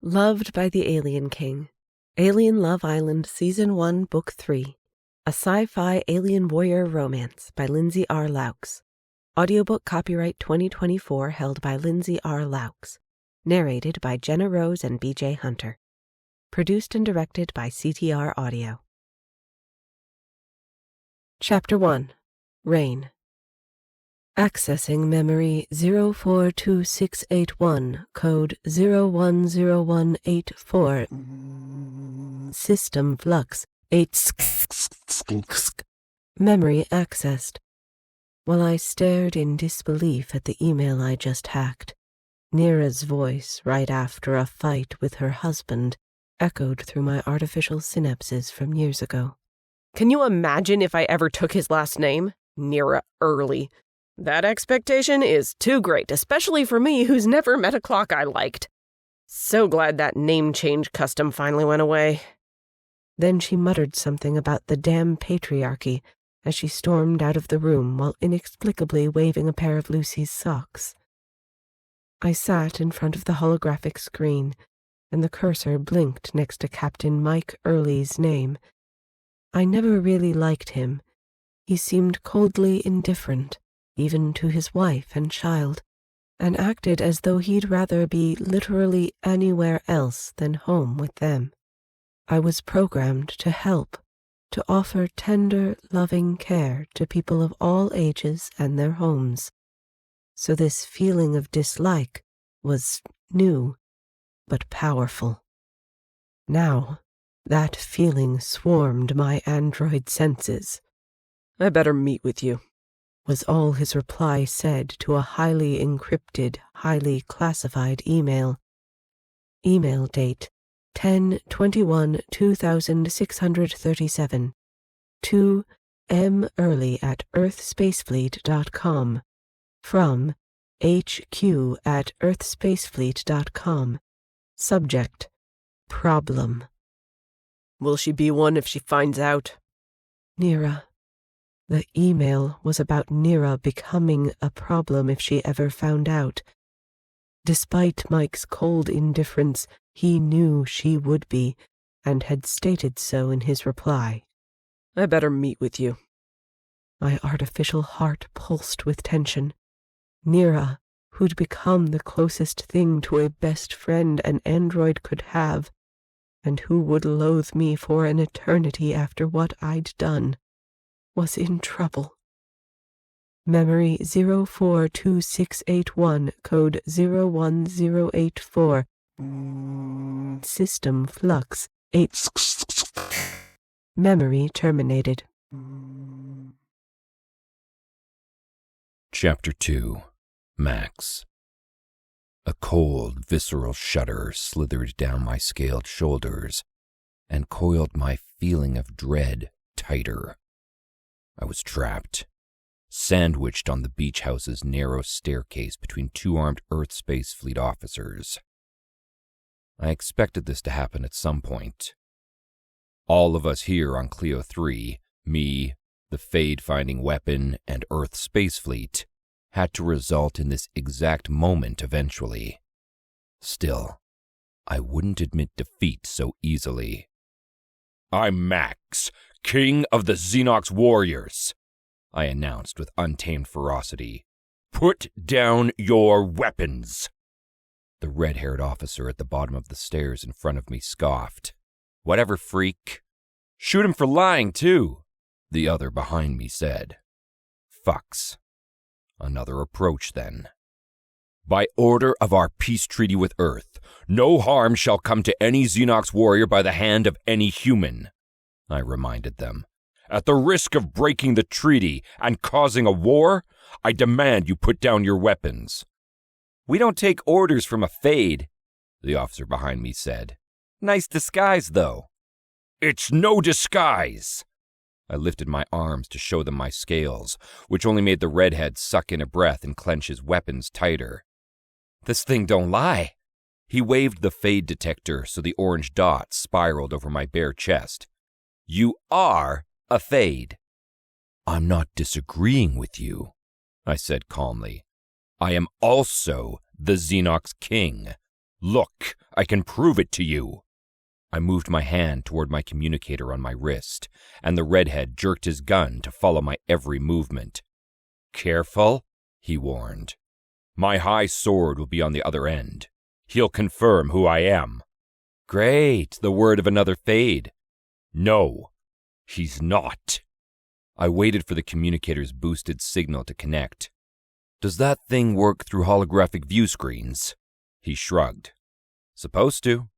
Loved by the Alien King. Alien Love Island Season 1, Book 3. A sci-fi alien warrior romance by Lindsey R. Loucks. Audiobook copyright 2024 held by Lindsey R. Loucks. Narrated by Jenna Rose and BJ Hunter. Produced and directed by CTR Audio. Chapter 1. Rain. Accessing memory 042681, code 010184. System flux 8. Memory accessed. While I stared in disbelief at the email I just hacked, Nira's voice, right after a fight with her husband, echoed through my artificial synapses from years ago. Can you imagine if I ever took his last name? Nira Early. That expectation is too great, especially for me who's never met a clock I liked. So glad that name change custom finally went away. Then she muttered something about the damn patriarchy as she stormed out of the room while inexplicably waving a pair of Lucy's socks. I sat in front of the holographic screen, and the cursor blinked next to Captain Mike Early's name. I never really liked him. He seemed coldly indifferent, even to his wife and child, and acted as though he'd rather be literally anywhere else than home with them. I was programmed to help, to offer tender, loving care to people of all ages and their homes. So this feeling of dislike was new, but powerful. Now, that feeling swarmed my android senses. I better meet with you, was all his reply said to a highly encrypted, highly classified email. Email date 10/21/2637 to mearly@earthspacefleet.com from hq@earthspacefleet.com. Subject: problem. Will she be one if she finds out? Nira. The email was about Nira becoming a problem if she ever found out. Despite Mike's cold indifference, he knew she would be, and had stated so in his reply. I better meet with you. My artificial heart pulsed with tension. Nira, who'd become the closest thing to a best friend an android could have, and who would loathe me for an eternity after what I'd done, was in trouble. Memory 042681, code 01084. System flux 8. Memory terminated. Chapter 2. Max. A cold, visceral shudder slithered down my scaled shoulders and coiled my feeling of dread tighter. I was trapped, sandwiched on the beach house's narrow staircase between two armed Earth Space Fleet officers. I expected this to happen at some point. All of us here on Clio 3, me, the Fade-finding weapon, and Earth Space Fleet, had to result in this exact moment eventually. Still, I wouldn't admit defeat so easily. I'm Max, King of the Xenox Warriors, I announced with untamed ferocity. Put down your weapons. The red-haired officer at the bottom of the stairs in front of me scoffed. Whatever, freak. Shoot him for lying, too, the other behind me said. Fucks. Another approach, then. By order of our peace treaty with Earth, no harm shall come to any Xenox warrior by the hand of any human, I reminded them. At the risk of breaking the treaty and causing a war, I demand you put down your weapons. We don't take orders from a Fade, the officer behind me said. Nice disguise, though. It's no disguise. I lifted my arms to show them my scales, which only made the redhead suck in a breath and clench his weapons tighter. This thing don't lie. He waved the Fade detector so the orange dot spiraled over my bare chest. You are a Fade. I'm not disagreeing with you, I said calmly. I am also the Xenox King. Look, I can prove it to you. I moved my hand toward my communicator on my wrist, and the redhead jerked his gun to follow my every movement. Careful, he warned. My high sword will be on the other end. He'll confirm who I am. Great, the word of another Fade. No, he's not. I waited for the communicator's boosted signal to connect. Does that thing work through holographic view screens? He shrugged. Supposed to.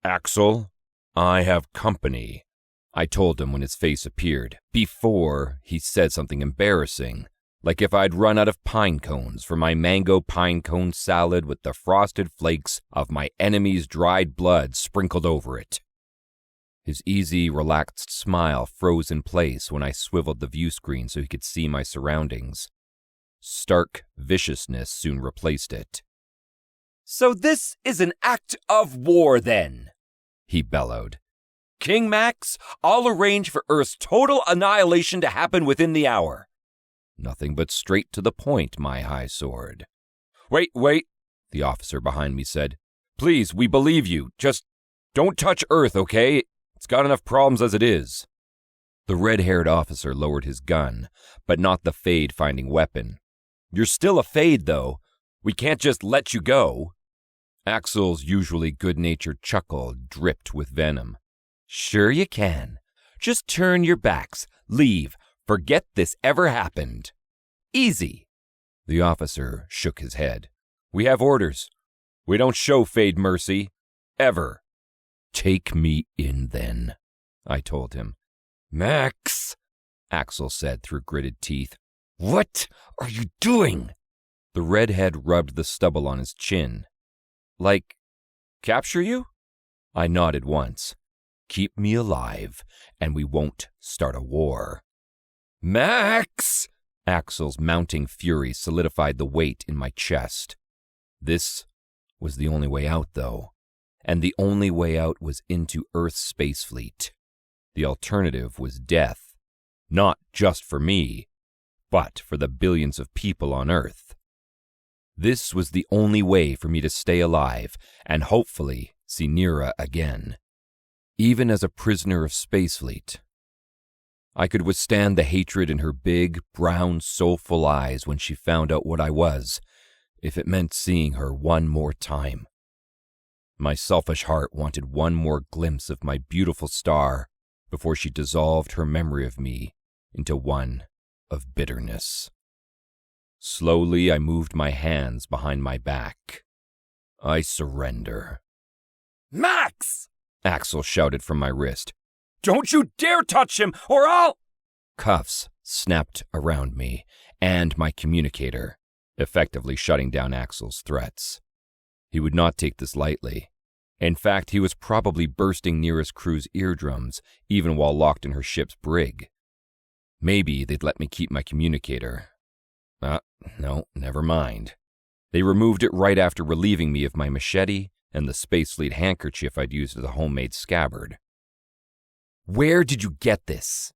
Axel, I have company, I told him when his face appeared, before he said something embarrassing, like if I'd run out of pine cones for my mango pine cone salad with the frosted flakes of my enemy's dried blood sprinkled over it. His easy, relaxed smile froze in place when I swiveled the view screen so he could see my surroundings. Stark viciousness soon replaced it. So this is an act of war, then, he bellowed. King Max, I'll arrange for Earth's total annihilation to happen within the hour. Nothing but straight to the point, my high sword. Wait, the officer behind me said. Please, we believe you. Just don't touch Earth, okay? It's got enough problems as it is. The red-haired officer lowered his gun, but not the Fade-finding weapon. You're still a Fade, though. We can't just let you go. Axel's usually good-natured chuckle dripped with venom. Sure you can. Just turn your backs, leave, forget this ever happened. Easy. The officer shook his head. We have orders. We don't show Fade mercy. Ever. Take me in, then, I told him. Max, Axel said through gritted teeth. What are you doing? The redhead rubbed the stubble on his chin. Like, capture you? I nodded once. Keep me alive, and we won't start a war. Max! Axel's mounting fury solidified the weight in my chest. This was the only way out, though, and the only way out was into Earth's space fleet. The alternative was death, not just for me, but for the billions of people on Earth. This was the only way for me to stay alive and hopefully see Nira again, even as a prisoner of Spacefleet. I could withstand the hatred in her big, brown, soulful eyes when she found out what I was, if it meant seeing her one more time. My selfish heart wanted one more glimpse of my beautiful star before she dissolved her memory of me into one of bitterness. Slowly, I moved my hands behind my back. I surrender. Max! Axel shouted from my wrist. Don't you dare touch him, or I'll... Cuffs snapped around me and my communicator, effectively shutting down Axel's threats. He would not take this lightly. In fact, he was probably bursting Nira's crew's eardrums, even while locked in her ship's brig. Maybe they'd let me keep my communicator. No, never mind. They removed it right after relieving me of my machete and the Spacefleet handkerchief I'd used as a homemade scabbard. Where did you get this?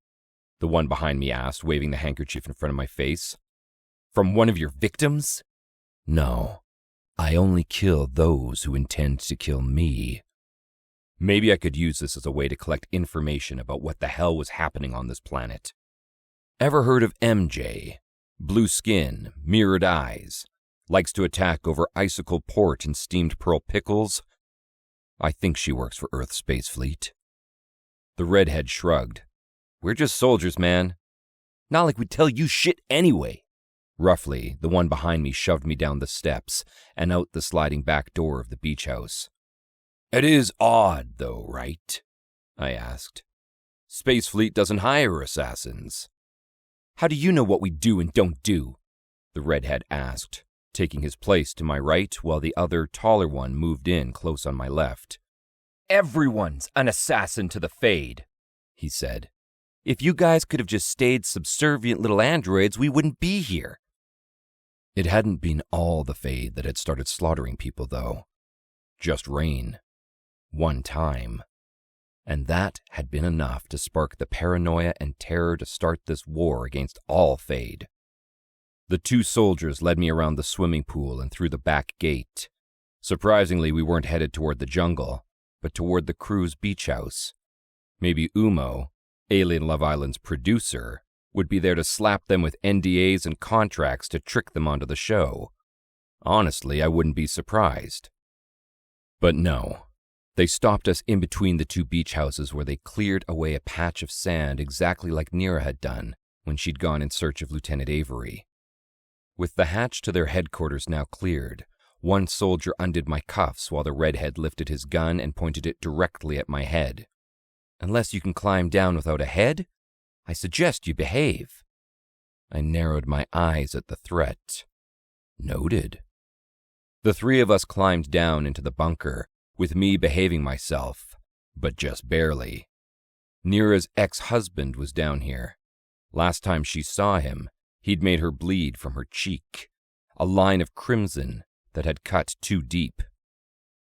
The one behind me asked, waving the handkerchief in front of my face. From one of your victims? No, I only kill those who intend to kill me. Maybe I could use this as a way to collect information about what the hell was happening on this planet. Ever heard of MJ? Blue skin, mirrored eyes, likes to attack over icicle port and steamed pearl pickles? I think she works for Earth Space Fleet. The redhead shrugged. We're just soldiers, man. Not like we'd tell you shit anyway. Roughly, the one behind me shoved me down the steps and out the sliding back door of the beach house. It is odd, though, right? I asked. Space Fleet doesn't hire assassins. How do you know what we do and don't do? The redhead asked, taking his place to my right while the other, taller one moved in close on my left. Everyone's an assassin to the Fade, he said. If you guys could have just stayed subservient little androids, we wouldn't be here. It hadn't been all the Fade that had started slaughtering people, though. Just Rain. One time. And that had been enough to spark the paranoia and terror to start this war against all Fade. The two soldiers led me around the swimming pool and through the back gate. Surprisingly, we weren't headed toward the jungle, but toward the crew's beach house. Maybe Umo, Alien Love Island's producer, would be there to slap them with NDAs and contracts to trick them onto the show. Honestly, I wouldn't be surprised. But no, they stopped us in between the two beach houses where they cleared away a patch of sand exactly like Nira had done when she'd gone in search of Lieutenant Avery. With the hatch to their headquarters now cleared, one soldier undid my cuffs while the redhead lifted his gun and pointed it directly at my head. "Unless you can climb down without a head, I suggest you behave." I narrowed my eyes at the threat. Noted. The three of us climbed down into the bunker, with me behaving myself, but just barely. Nira's ex-husband was down here. Last time she saw him, he'd made her bleed from her cheek, a line of crimson that had cut too deep.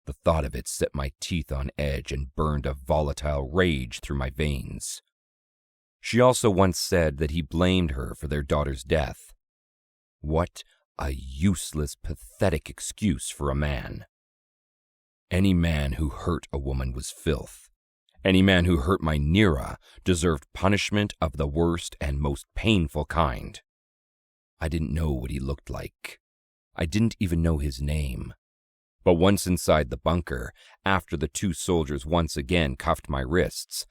The thought of it set my teeth on edge and burned a volatile rage through my veins. She also once said that he blamed her for their daughter's death. What a useless, pathetic excuse for a man. Any man who hurt a woman was filth. Any man who hurt my Nira deserved punishment of the worst and most painful kind. I didn't know what he looked like. I didn't even know his name. But once inside the bunker, after the two soldiers once again cuffed my wrists,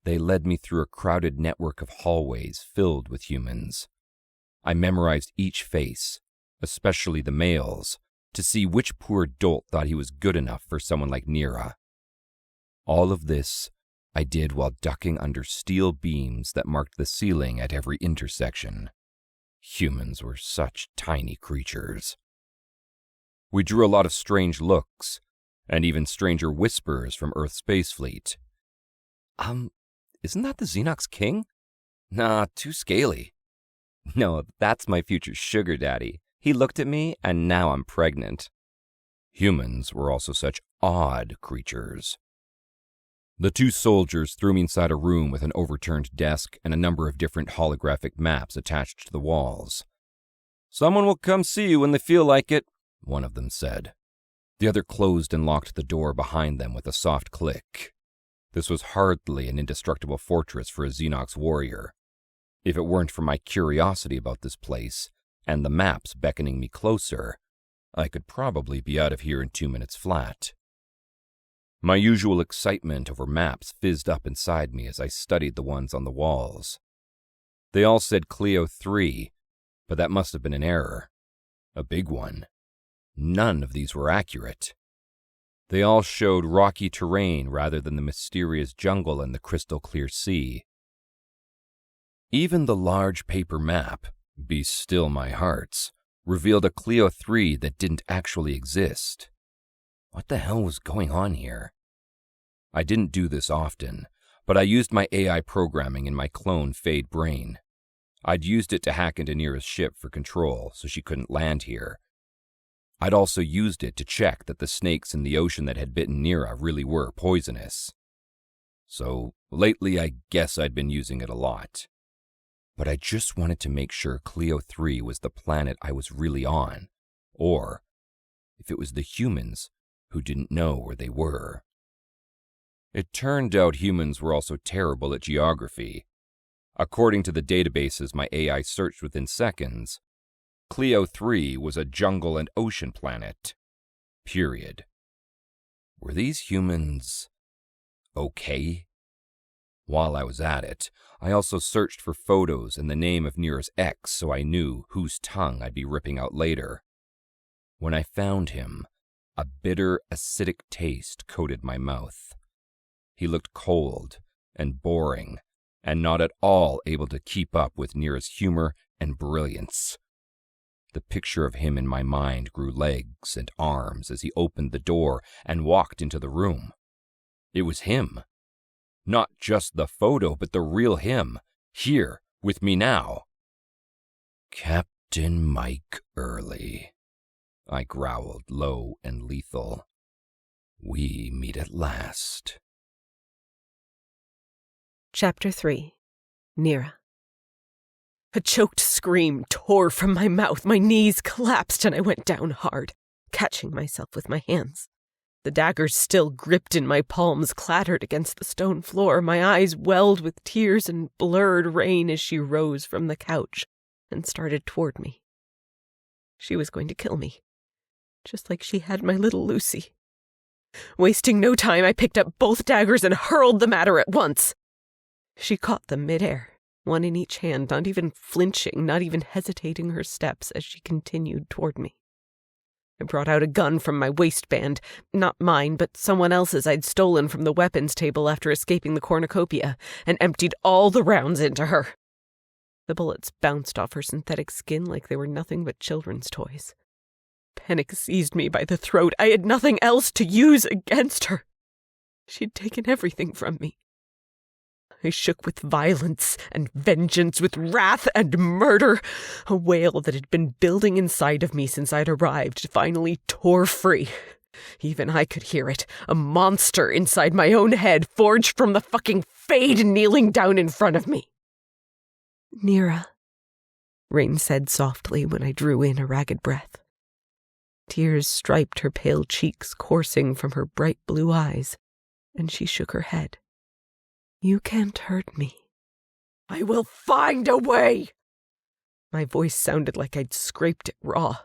they led me through a crowded network of hallways filled with humans. I memorized each face, especially the males, to see which poor dolt thought he was good enough for someone like Nira. All of this I did while ducking under steel beams that marked the ceiling at every intersection. Humans were such tiny creatures. We drew a lot of strange looks, and even stranger whispers from Earth's space fleet. Isn't that the Xenox King? Nah, too scaly. No, that's my future sugar daddy. He looked at me, and now I'm pregnant. Humans were also such odd creatures. The two soldiers threw me inside a room with an overturned desk and a number of different holographic maps attached to the walls. "Someone will come see you when they feel like it," one of them said. The other closed and locked the door behind them with a soft click. This was hardly an indestructible fortress for a Xenox warrior. If it weren't for my curiosity about this place, and the maps beckoning me closer, I could probably be out of here in 2 minutes flat. My usual excitement over maps fizzed up inside me as I studied the ones on the walls. They all said Cleo 3, but that must have been an error. A big one. None of these were accurate. They all showed rocky terrain rather than the mysterious jungle and the crystal-clear sea. Even the large paper map, "Be Still My Hearts," revealed a Cleo 3 that didn't actually exist. What the hell was going on here? I didn't do this often, but I used my AI programming in my clone Fade Brain. I'd used it to hack into Nira's ship for control so she couldn't land here. I'd also used it to check that the snakes in the ocean that had bitten Nira really were poisonous. So lately I guess I'd been using it a lot. But I just wanted to make sure Cleo 3 was the planet I was really on, or if it was the humans who didn't know where they were. It turned out humans were also terrible at geography. According to the databases my AI searched within seconds, Cleo 3 was a jungle and ocean planet. Period. Were these humans okay? While I was at it, I also searched for photos and the name of Nira's ex so I knew whose tongue I'd be ripping out later. When I found him, a bitter, acidic taste coated my mouth. He looked cold and boring, and not at all able to keep up with Nira's humor and brilliance. The picture of him in my mind grew legs and arms as he opened the door and walked into the room. It was him. Not just the photo, but the real him, here with me now. "Captain Mike Early," I growled, low and lethal. "We meet at last." Chapter 3. Nira. A choked scream tore from my mouth, my knees collapsed, and I went down hard. catching myself with my hands. The daggers still gripped in my palms clattered against the stone floor. My eyes welled with tears and blurred rain as she rose from the couch and started toward me. She was going to kill me, just like she had my little Lucy. Wasting no time, I picked up both daggers and hurled them at her at once. She caught them midair, one in each hand, not even flinching, not even hesitating her steps as she continued toward me. I brought out a gun from my waistband, not mine, but someone else's I'd stolen from the weapons table after escaping the cornucopia, and emptied all the rounds into her. The bullets bounced off her synthetic skin like they were nothing but children's toys. Panic seized me by the throat. I had nothing else to use against her. She'd taken everything from me. I shook with violence and vengeance, with wrath and murder. A wail that had been building inside of me since I'd arrived finally tore free. Even I could hear it, a monster inside my own head, forged from the fucking Fade kneeling down in front of me. "Nira," Rain said softly when I drew in a ragged breath. Tears striped her pale cheeks, coursing from her bright blue eyes, and she shook her head. "You can't hurt me." "I will find a way!" My voice sounded like I'd scraped it raw.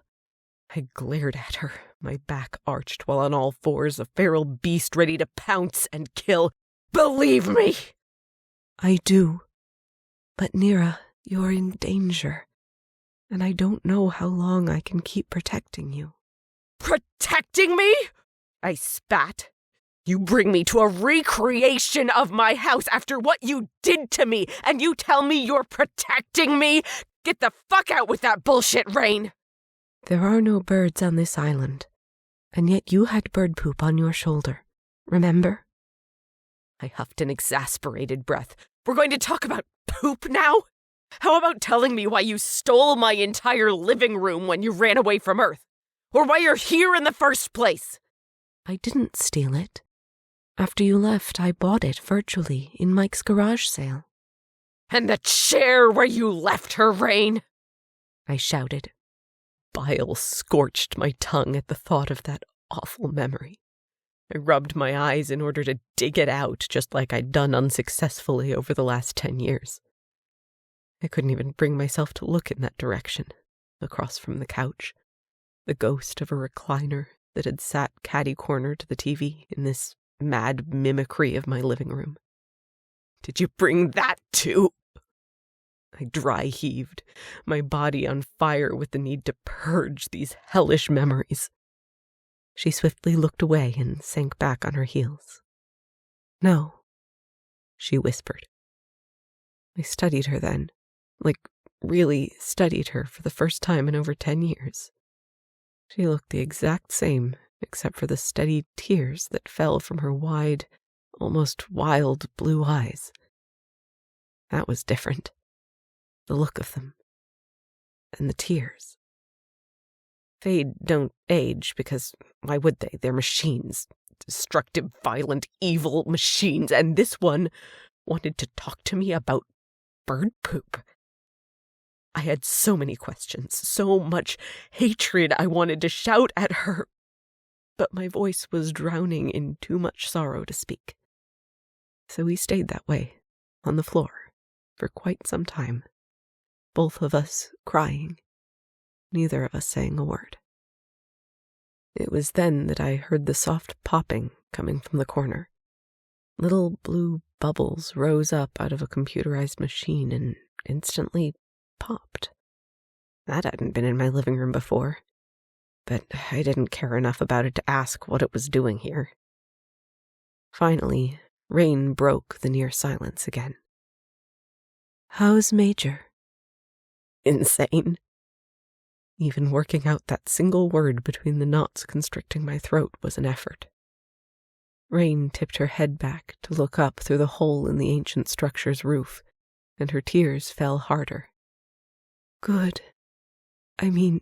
I glared at her, my back arched while on all fours, a feral beast ready to pounce and kill. "Believe me!" "I do. But Nira, you're in danger, and I don't know how long I can keep protecting you." "Protecting me?" I spat. "You bring me to a recreation of my house after what you did to me, and you tell me you're protecting me? Get the fuck out with that bullshit, Rain!" "There are no birds on this island, and yet you had bird poop on your shoulder, remember?" I huffed an exasperated breath. "We're going to talk about poop now? How about telling me why you stole my entire living room when you ran away from Earth? Or why you're here in the first place?" "I didn't steal it. After you left, I bought it virtually in Mike's garage sale." "And the chair where you left her, Rain?" I shouted. Bile scorched my tongue at the thought of that awful memory. I rubbed my eyes in order to dig it out, just like I'd done unsuccessfully over the last 10 years. I couldn't even bring myself to look in that direction, across from the couch, the ghost of a recliner that had sat catty-corner to the TV in this mad mimicry of my living room. "Did you bring that too?" I dry heaved, my body on fire with the need to purge these hellish memories. She swiftly looked away and sank back on her heels. "No," she whispered. I studied her then, really studied her for the first time in over 10 years. She looked the exact same, except for the steady tears that fell from her wide, almost wild blue eyes. That was different. The look of them. And the tears. Fade don't age because, why would they? They're machines. Destructive, violent, evil machines. And this one wanted to talk to me about bird poop. I had so many questions, so much hatred I wanted to shout at her, but my voice was drowning in too much sorrow to speak. So we stayed that way, on the floor, for quite some time, both of us crying, neither of us saying a word. It was then that I heard the soft popping coming from the corner. Little blue bubbles rose up out of a computerized machine and instantly popped. That hadn't been in my living room before, but I didn't care enough about it to ask what it was doing here. Finally, Rain broke the near silence again. "How's Major?" Insane. Even working out that single word between the knots constricting my throat was an effort. Rain tipped her head back to look up through the hole in the ancient structure's roof, and her tears fell harder. "Good. I mean,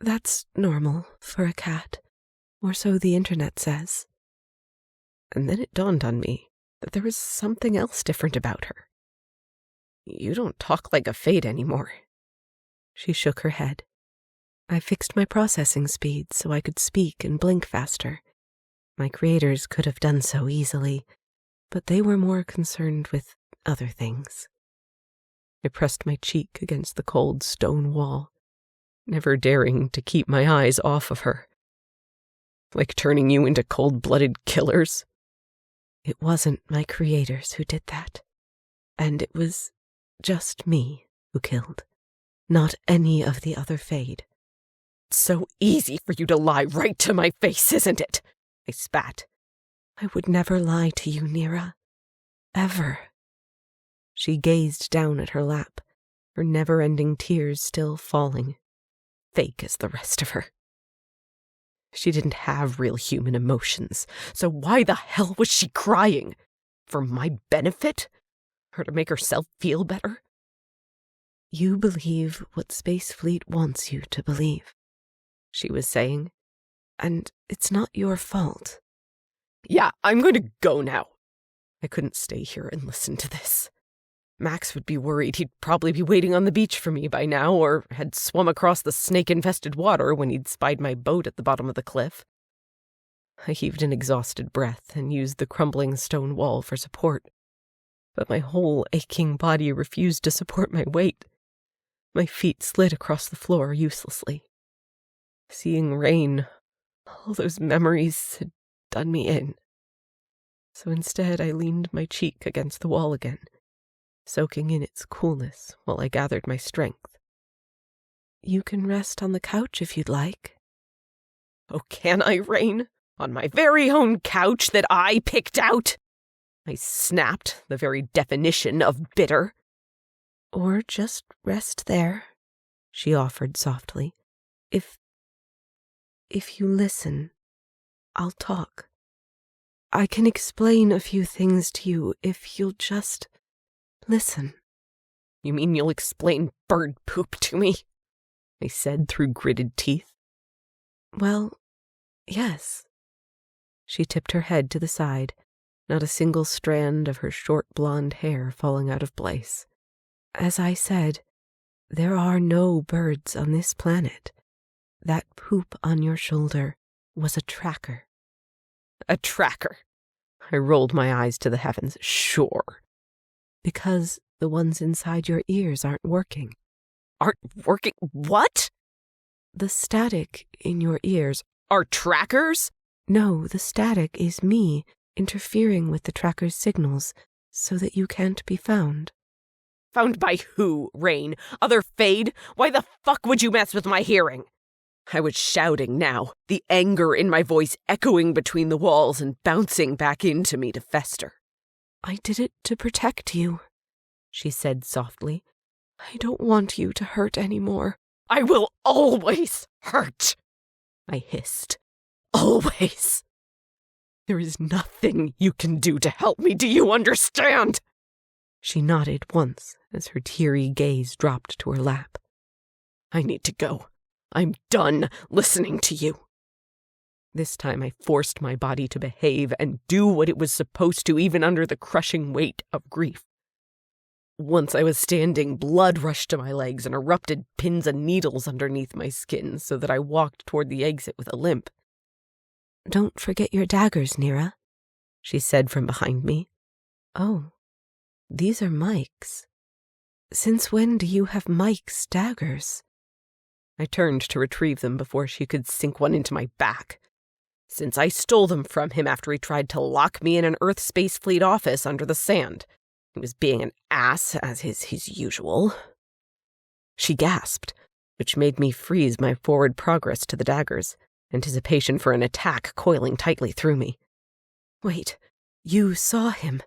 that's normal for a cat, or so the internet says." And then it dawned on me that there was something else different about her. "You don't talk like a Fade anymore." She shook her head. I fixed my processing speed so I could speak and blink faster. My creators could have done so easily, but they were more concerned with other things. I pressed my cheek against the cold stone wall, never daring to keep my eyes off of her. Like turning you into cold-blooded killers. It wasn't my creators who did that, and it was just me who killed, not any of the other Fade. It's so easy for you to lie right to my face, isn't it? I spat. I would never lie to you, Nira. Ever. She gazed down at her lap, her never-ending tears still falling, fake as the rest of her. She didn't have real human emotions, so why the hell was she crying? For my benefit? Or to make herself feel better? You believe what Space Fleet wants you to believe, she was saying, and it's not your fault. Yeah, I'm going to go now. I couldn't stay here and listen to this. Max would be worried. He'd probably be waiting on the beach for me by now, or had swum across the snake-infested water when he'd spied my boat at the bottom of the cliff. I heaved an exhausted breath and used the crumbling stone wall for support. But my whole aching body refused to support my weight. My feet slid across the floor uselessly. Seeing rain, all those memories had done me in. So instead I leaned my cheek against the wall again, soaking in its coolness while I gathered my strength. You can rest on the couch if you'd like. Oh, can I, Rain? On my very own couch that I picked out? I snapped, the very definition of bitter. Or just rest there, she offered softly. If you listen, I'll talk. I can explain a few things to you if you'll just listen. You mean you'll explain bird poop to me? I said through gritted teeth. Well, yes. She tipped her head to the side, not a single strand of her short blonde hair falling out of place. As I said, there are no birds on this planet. That poop on your shoulder was a tracker. A tracker? I rolled my eyes to the heavens. Sure. Because the ones inside your ears aren't working. Aren't working? What? The static in your ears are trackers? No, the static is me interfering with the tracker's signals so that you can't be found. Found by who, Rain? Other Fade? Why the fuck would you mess with my hearing? I was shouting now, the anger in my voice echoing between the walls and bouncing back into me to fester. I did it to protect you, she said softly. I don't want you to hurt anymore. I will always hurt, I hissed. Always. There is nothing you can do to help me, do you understand? She nodded once as her teary gaze dropped to her lap. I need to go. I'm done listening to you. This time I forced my body to behave and do what it was supposed to, even under the crushing weight of grief. Once I was standing, blood rushed to my legs and erupted pins and needles underneath my skin so that I walked toward the exit with a limp. Don't forget your daggers, Nira, she said from behind me. Oh, these are Mike's. Since when do you have Mike's daggers? I turned to retrieve them before she could sink one into my back. Since I stole them from him after he tried to lock me in an Earth Space Fleet office under the sand. He was being an ass, as is his usual. She gasped, which made me freeze my forward progress to the daggers, anticipation for an attack coiling tightly through me. Wait, you saw him?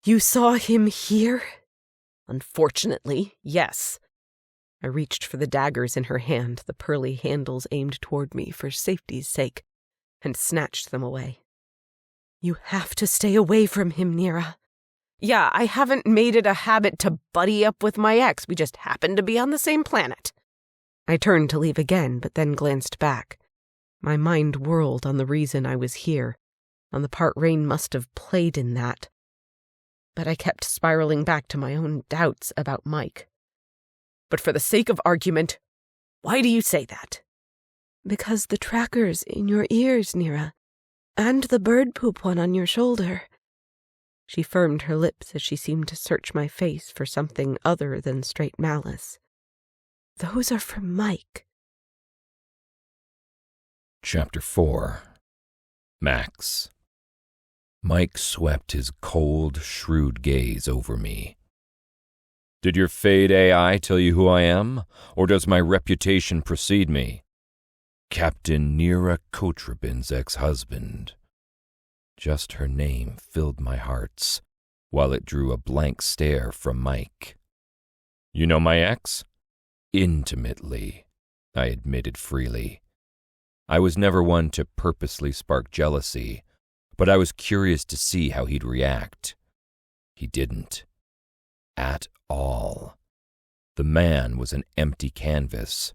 You saw him here? Unfortunately, yes. I reached for the daggers in her hand, the pearly handles aimed toward me for safety's sake, and snatched them away. You have to stay away from him, Nira. Yeah, I haven't made it a habit to buddy up with my ex. We just happen to be on the same planet. I turned to leave again, but then glanced back. My mind whirled on the reason I was here, on the part Rain must have played in that. But I kept spiraling back to my own doubts about Mike. But for the sake of argument, why do you say that? Because the tracker's in your ears, Nira, and the bird poop one on your shoulder. She firmed her lips as she seemed to search my face for something other than straight malice. Those are for Mike. Chapter 4. Max. Mike swept his cold, shrewd gaze over me. Did your Fade AI tell you who I am, or does my reputation precede me? Captain Nira Kotrabin's ex-husband. Just her name filled my hearts, while it drew a blank stare from Mike. You know my ex? Intimately, I admitted freely. I was never one to purposely spark jealousy, but I was curious to see how he'd react. He didn't. At all. The man was an empty canvas.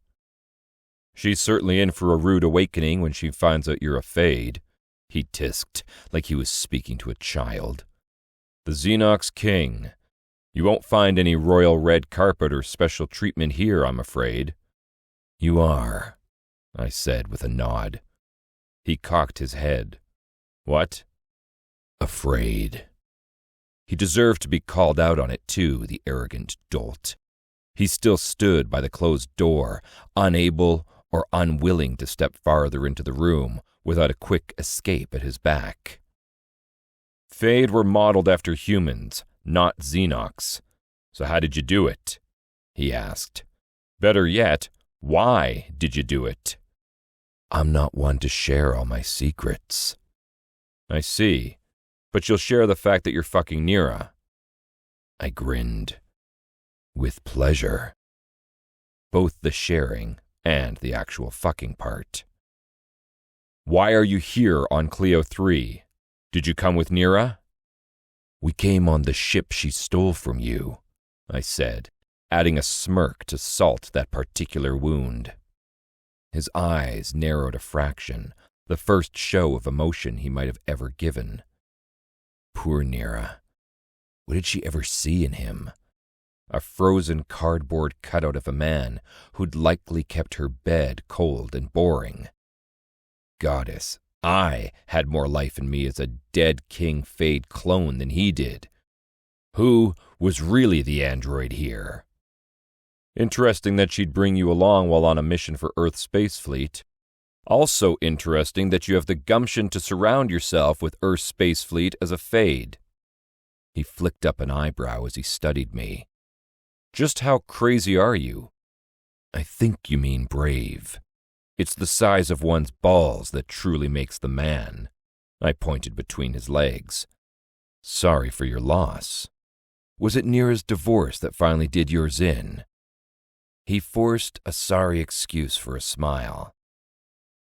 She's certainly in for a rude awakening when she finds out you're a Fade, he tisked, like he was speaking to a child. The Xenox King. You won't find any royal red carpet or special treatment here, I'm afraid. You are, I said with a nod. He cocked his head. What? Afraid. He deserved to be called out on it too, the arrogant dolt. He still stood by the closed door, unable or unwilling to step farther into the room without a quick escape at his back. Fade were modeled after humans, not Xenox. So how did you do it? He asked. Better yet, why did you do it? I'm not one to share all my secrets. I see, but you'll share the fact that you're fucking Nira. I grinned. With pleasure. Both the sharing and the actual fucking part. Why are you here on Clio 3? Did you come with Nira? We came on the ship she stole from you, I said, adding a smirk to salt that particular wound. His eyes narrowed a fraction, the first show of emotion he might have ever given. Poor Nira. What did she ever see in him? A frozen cardboard cutout of a man who'd likely kept her bed cold and boring. Goddess, I had more life in me as a dead King Fade clone than he did. Who was really the android here? Interesting that she'd bring you along while on a mission for Earth's space fleet. Also interesting that you have the gumption to surround yourself with Earth's space fleet as a Fade. He flicked up an eyebrow as he studied me. Just how crazy are you? I think you mean brave. It's the size of one's balls that truly makes the man. I pointed between his legs. Sorry for your loss. Was it Nira's divorce that finally did yours in? He forced a sorry excuse for a smile.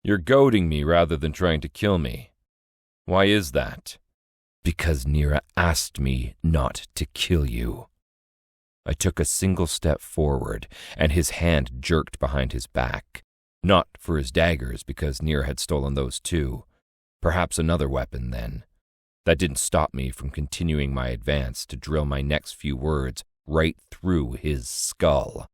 You're goading me rather than trying to kill me. Why is that? Because Nira asked me not to kill you. I took a single step forward, and his hand jerked behind his back. Not for his daggers, because Nira had stolen those too. Perhaps another weapon, then. That didn't stop me from continuing my advance to drill my next few words right through his skull.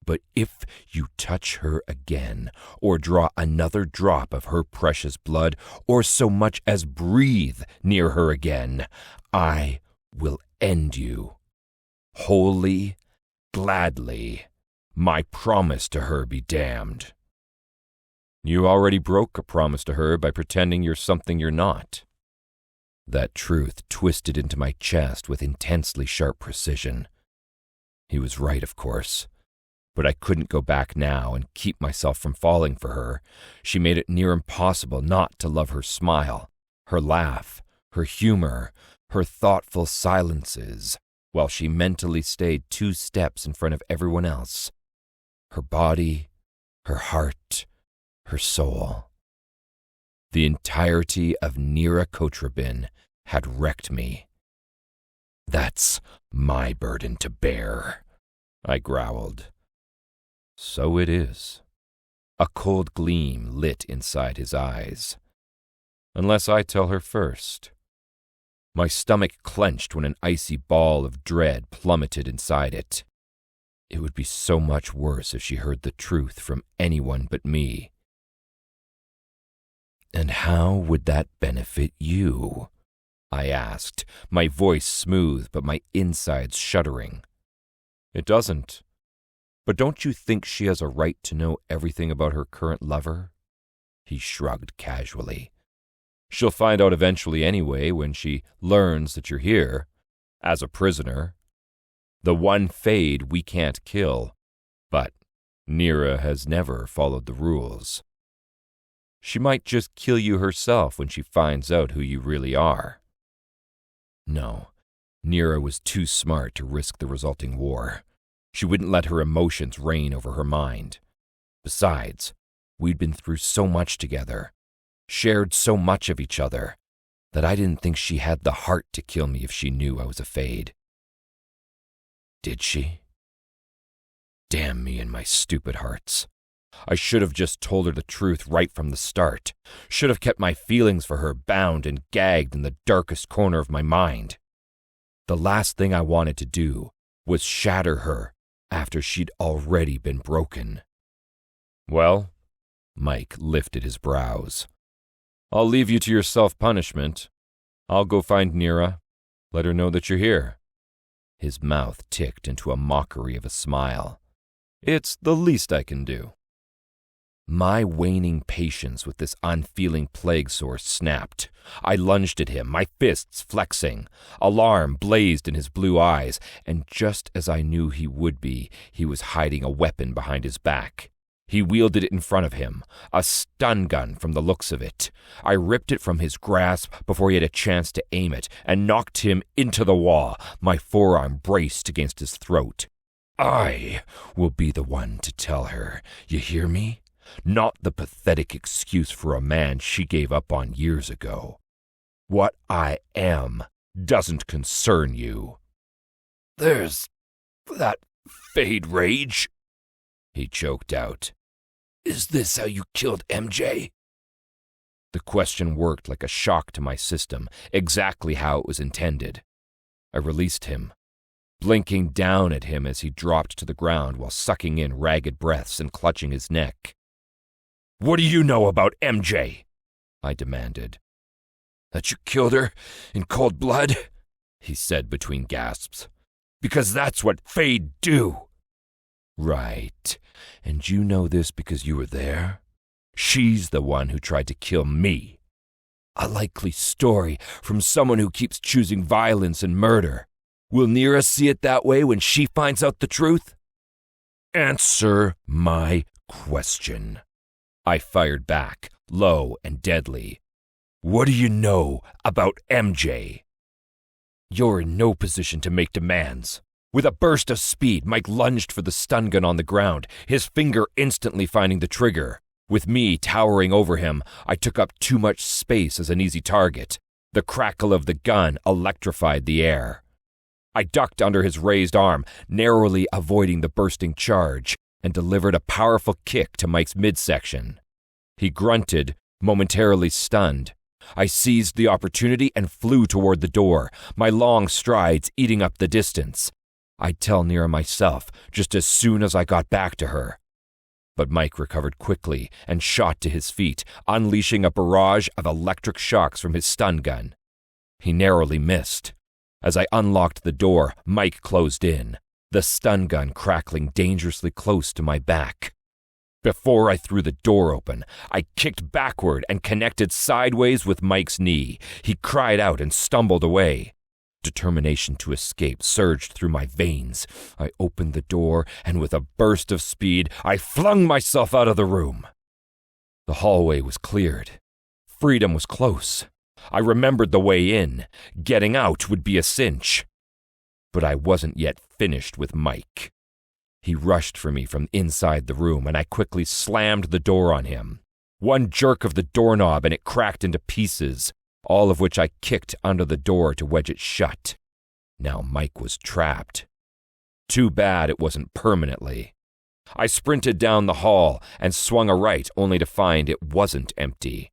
But if you touch her again, or draw another drop of her precious blood, or so much as breathe near her again, I will end you. Wholly, gladly, my promise to her be damned. You already broke a promise to her by pretending you're something you're not. That truth twisted into my chest with intensely sharp precision. He was right, of course. But I couldn't go back now and keep myself from falling for her. She made it near impossible not to love her smile, her laugh, her humor, her thoughtful silences, while she mentally stayed 2 steps in front of everyone else. Her body, her heart, her soul. The entirety of Nira Kotrabin had wrecked me. That's my burden to bear, I growled. So it is. A cold gleam lit inside his eyes. Unless I tell her first. My stomach clenched when an icy ball of dread plummeted inside it. It would be so much worse if she heard the truth from anyone but me. And how would that benefit you? I asked, my voice smooth but my insides shuddering. It doesn't. But don't you think she has a right to know everything about her current lover? He shrugged casually. She'll find out eventually anyway when she learns that you're here, as a prisoner. The one Fade we can't kill, but Nira has never followed the rules. She might just kill you herself when she finds out who you really are. No, Nira was too smart to risk the resulting war. She wouldn't let her emotions reign over her mind. Besides, we'd been through so much together, shared so much of each other, that I didn't think she had the heart to kill me if she knew I was a Fade. Did she? Damn me and my stupid hearts. I should have just told her the truth right from the start. Should have kept my feelings for her bound and gagged in the darkest corner of my mind. The last thing I wanted to do was shatter her after she'd already been broken. Well, Mike lifted his brows. I'll leave you to your self-punishment. I'll go find Nira. Let her know that you're here. His mouth ticked into a mockery of a smile. It's the least I can do. My waning patience with this unfeeling plague sore snapped. I lunged at him, my fists flexing. Alarm blazed in his blue eyes, and just as I knew he would be, he was hiding a weapon behind his back. He wielded it in front of him, a stun gun from the looks of it. I ripped it from his grasp before he had a chance to aim it, and knocked him into the wall, my forearm braced against his throat. I will be the one to tell her, you hear me? Not the pathetic excuse for a man she gave up on years ago. What I am doesn't concern you. There's that Fade rage, he choked out. Is this how you killed MJ? The question worked like a shock to my system, exactly how it was intended. I released him, blinking down at him as he dropped to the ground while sucking in ragged breaths and clutching his neck. What do you know about MJ? I demanded. That you killed her in cold blood? He said between gasps. Because that's what Fade do. Right. And you know this because you were there? She's the one who tried to kill me. A likely story from someone who keeps choosing violence and murder. Will Nira see it that way when she finds out the truth? Answer my question. I fired back, low and deadly. What do you know about MJ? You're in no position to make demands. With a burst of speed, Mike lunged for the stun gun on the ground, his finger instantly finding the trigger. With me towering over him, I took up too much space as an easy target. The crackle of the gun electrified the air. I ducked under his raised arm, narrowly avoiding the bursting charge, and delivered a powerful kick to Mike's midsection. He grunted, momentarily stunned. I seized the opportunity and flew toward the door, my long strides eating up the distance. I'd tell Nira myself just as soon as I got back to her. But Mike recovered quickly and shot to his feet, unleashing a barrage of electric shocks from his stun gun. He narrowly missed. As I unlocked the door, Mike closed in, the stun gun crackling dangerously close to my back. Before I threw the door open, I kicked backward and connected sideways with Mike's knee. He cried out and stumbled away. Determination to escape surged through my veins. I opened the door, and with a burst of speed, I flung myself out of the room. The hallway was cleared. Freedom was close. I remembered the way in. Getting out would be a cinch. But I wasn't yet finished with Mike. He rushed for me from inside the room, and I quickly slammed the door on him. One jerk of the doorknob, and it cracked into pieces, all of which I kicked under the door to wedge it shut. Now Mike was trapped. Too bad it wasn't permanently. I sprinted down the hall and swung a right only to find it wasn't empty.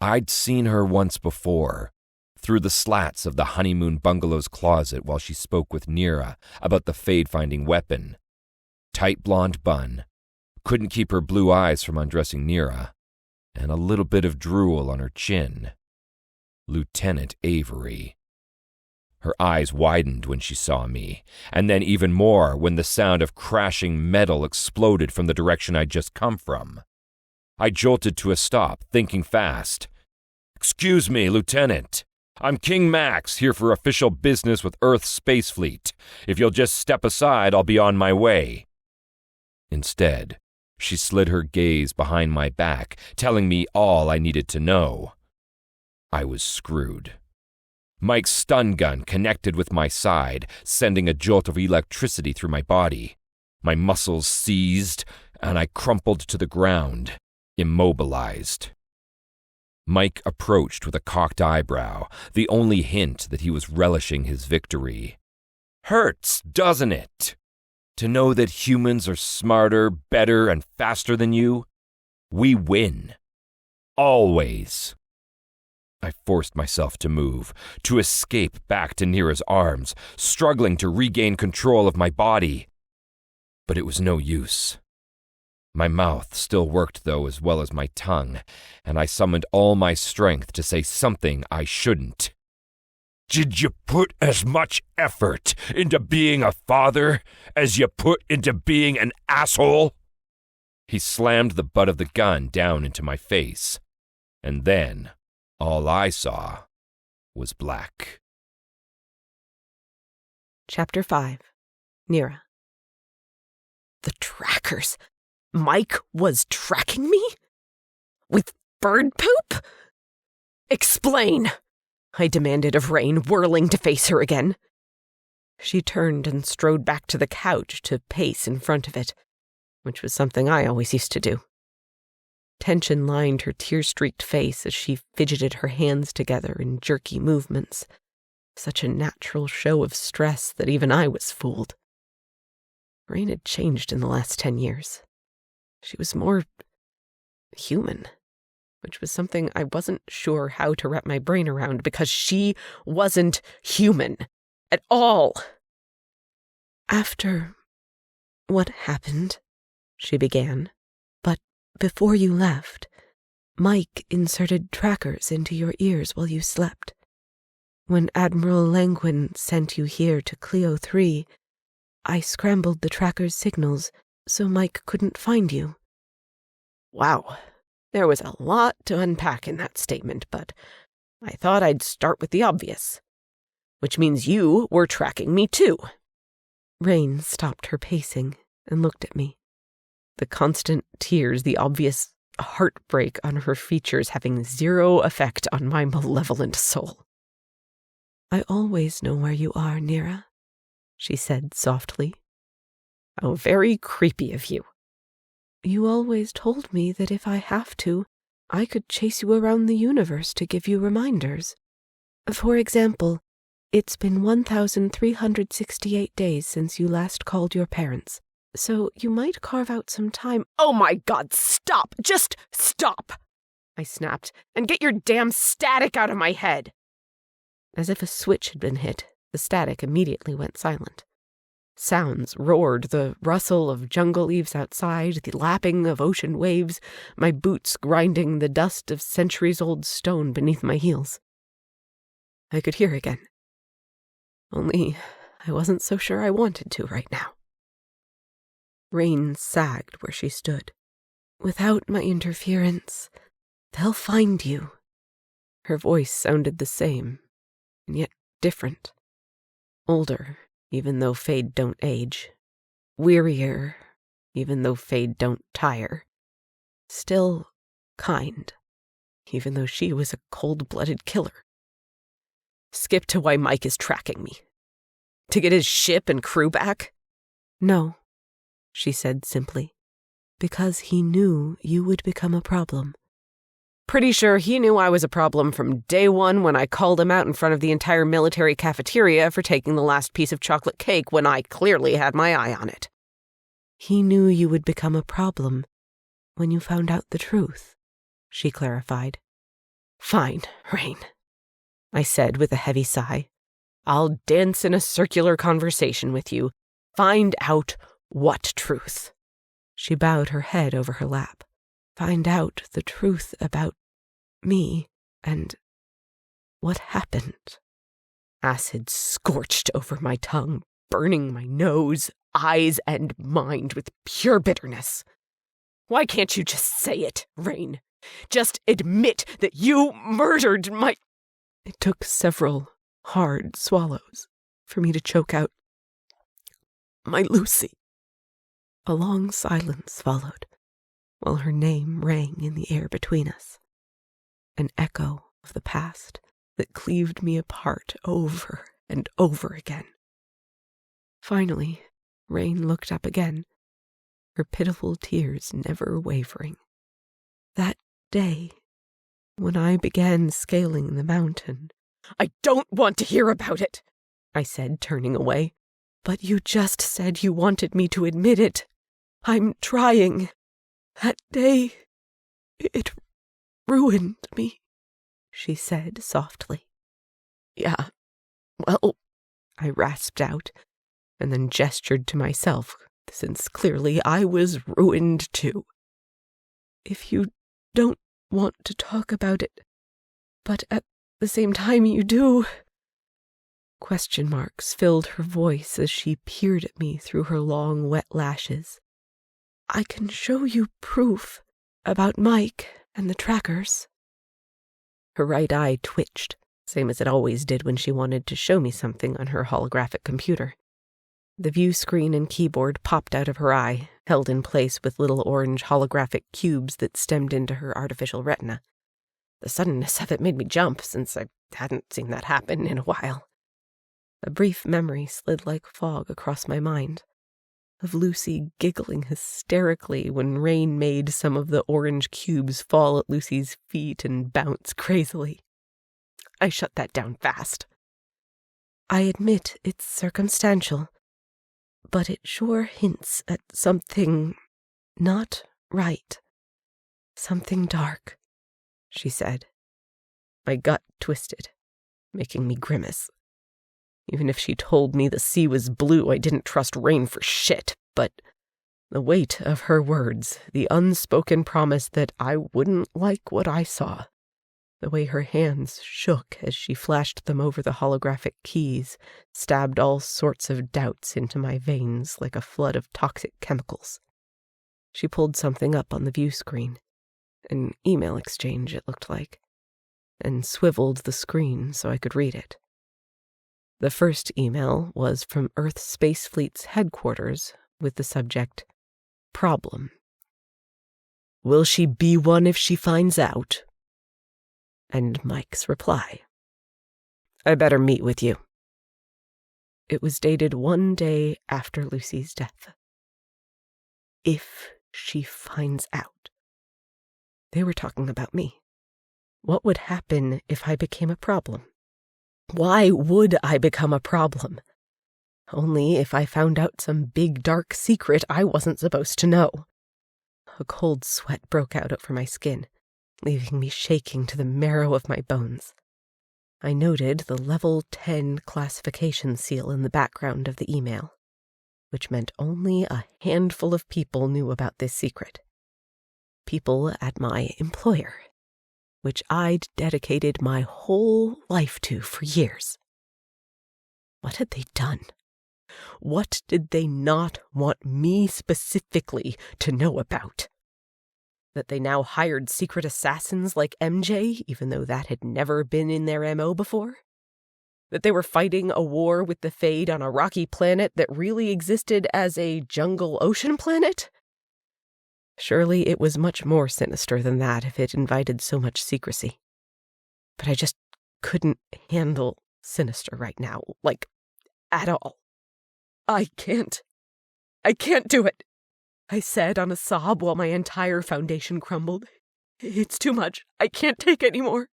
I'd seen her once before, through the slats of the honeymoon bungalow's closet while she spoke with Nira about the fade-finding weapon. Tight blonde bun, couldn't keep her blue eyes from undressing Nira, and a little bit of drool on her chin. Lieutenant Avery. Her eyes widened when she saw me, and then even more when the sound of crashing metal exploded from the direction I'd just come from. I jolted to a stop, thinking fast. "Excuse me, Lieutenant. I'm King Max, here for official business with Earth's Space Fleet. If you'll just step aside, I'll be on my way." Instead, she slid her gaze behind my back, telling me all I needed to know. I was screwed. Mike's stun gun connected with my side, sending a jolt of electricity through my body. My muscles seized, and I crumpled to the ground, immobilized. Mike approached with a cocked eyebrow, the only hint that he was relishing his victory. "Hurts, doesn't it? To know that humans are smarter, better, and faster than you? We win. Always." I forced myself to move, to escape back to Nira's arms, struggling to regain control of my body. But it was no use. My mouth still worked, though, as well as my tongue, and I summoned all my strength to say something I shouldn't. "Did you put as much effort into being a father as you put into being an asshole?" He slammed the butt of the gun down into my face, and then all I saw was black. Chapter 5. Nira. The trackers. Mike was tracking me? With bird poop? Explain, I demanded of Rain, whirling to face her again. She turned and strode back to the couch to pace in front of it, which was something I always used to do. Tension lined her tear-streaked face as she fidgeted her hands together in jerky movements, such a natural show of stress that even I was fooled. Rain had changed in the last 10 years. She was more human, which was something I wasn't sure how to wrap my brain around because she wasn't human at all. "After what happened," she began, "but before you left, Mike inserted trackers into your ears while you slept. When Admiral Langwin sent you here to Clio 3, I scrambled the tracker's signals so Mike couldn't find you." Wow, there was a lot to unpack in that statement, but I thought I'd start with the obvious. Which means you were tracking me too. Rain stopped her pacing and looked at me. The constant tears, the obvious heartbreak on her features having zero effect on my malevolent soul. "I always know where you are, Nira," she said softly. "How very creepy of you." "You always told me that if I have to, I could chase you around the universe to give you reminders. For example, it's been 1,368 days since you last called your parents, so you might carve out some time." "Oh my God, stop! Just stop!" I snapped, "and get your damn static out of my head!" As if a switch had been hit, the static immediately went silent. Sounds roared, the rustle of jungle leaves outside, the lapping of ocean waves, my boots grinding the dust of centuries-old stone beneath my heels. I could hear again. Only I wasn't so sure I wanted to right now. Rain sagged where she stood. "Without my interference, they'll find you." Her voice sounded the same, and yet different. Older, even though Fade don't age. Wearier, even though Fade don't tire. Still kind, even though she was a cold-blooded killer. "Skip to why Mike is tracking me. To get his ship and crew back?" "No," she said simply. "Because he knew you would become a problem." Pretty sure he knew I was a problem from day one when I called him out in front of the entire military cafeteria for taking the last piece of chocolate cake when I clearly had my eye on it. "He knew you would become a problem when you found out the truth," she clarified. "Fine, Rain," I said with a heavy sigh. "I'll dance in a circular conversation with you. Find out what truth." She bowed her head over her lap. find out the truth about me and what happened. Acid scorched over my tongue, burning my nose, eyes, and mind with pure bitterness. Why can't you just say it, Rain? Just admit that you murdered my... It took several hard swallows for me to choke out, "My Lucy." A long silence followed, while her name rang in the air between us, an echo of the past that cleaved me apart over and over again. Finally, Rain looked up again, her pitiful tears never wavering. That day, when I began scaling the mountain. "I don't want to hear about it," I said, turning away. "But you just said you wanted me to admit it. I'm trying. That day, it ruined me," she said softly. "Yeah, well," I rasped out, and then gestured to myself, since clearly I was ruined too. "If you don't want to talk about it, but at the same time you do..." Question marks filled her voice as she peered at me through her long, wet lashes. "I can show you proof about Mike and the trackers." Her right eye twitched, same as it always did when she wanted to show me something on her holographic computer. The view screen and keyboard popped out of her eye, held in place with little orange holographic cubes that stemmed into her artificial retina. The suddenness of it made me jump, since I hadn't seen that happen in a while. A brief memory slid like fog across my mind, of Lucy giggling hysterically when Rain made some of the orange cubes fall at Lucy's feet and bounce crazily. I shut that down fast. "I admit it's circumstantial, but it sure hints at something not right. Something dark," she said. My gut twisted, making me grimace. Even if she told me the sea was blue, I didn't trust Rain for shit, but the weight of her words, the unspoken promise that I wouldn't like what I saw, the way her hands shook as she flashed them over the holographic keys, stabbed all sorts of doubts into my veins like a flood of toxic chemicals. She pulled something up on the view screen, an email exchange it looked like, and swiveled the screen so I could read it. The first email was from Earth Space Fleet's headquarters with the subject, "Problem. Will she be one if she finds out?" And Mike's reply, "I better meet with you." It was dated 1 day after Lucy's death. If she finds out. They were talking about me. What would happen if I became a problem? Why would I become a problem? Only if I found out some big dark secret I wasn't supposed to know. A cold sweat broke out over my skin, leaving me shaking to the marrow of my bones. I noted the level 10 classification seal in the background of the email, which meant only a handful of people knew about this secret. People at my employer, which I'd dedicated my whole life to for years. What had they done? What did they not want me specifically to know about? That they now hired secret assassins like MJ, even though that had never been in their MO before? That they were fighting a war with the Fade on a rocky planet that really existed as a jungle ocean planet? Surely it was much more sinister than that if it invited so much secrecy. But I just couldn't handle sinister right now, like, at all. I can't do it, I said on a sob while my entire foundation crumbled. "It's too much. I can't take any more."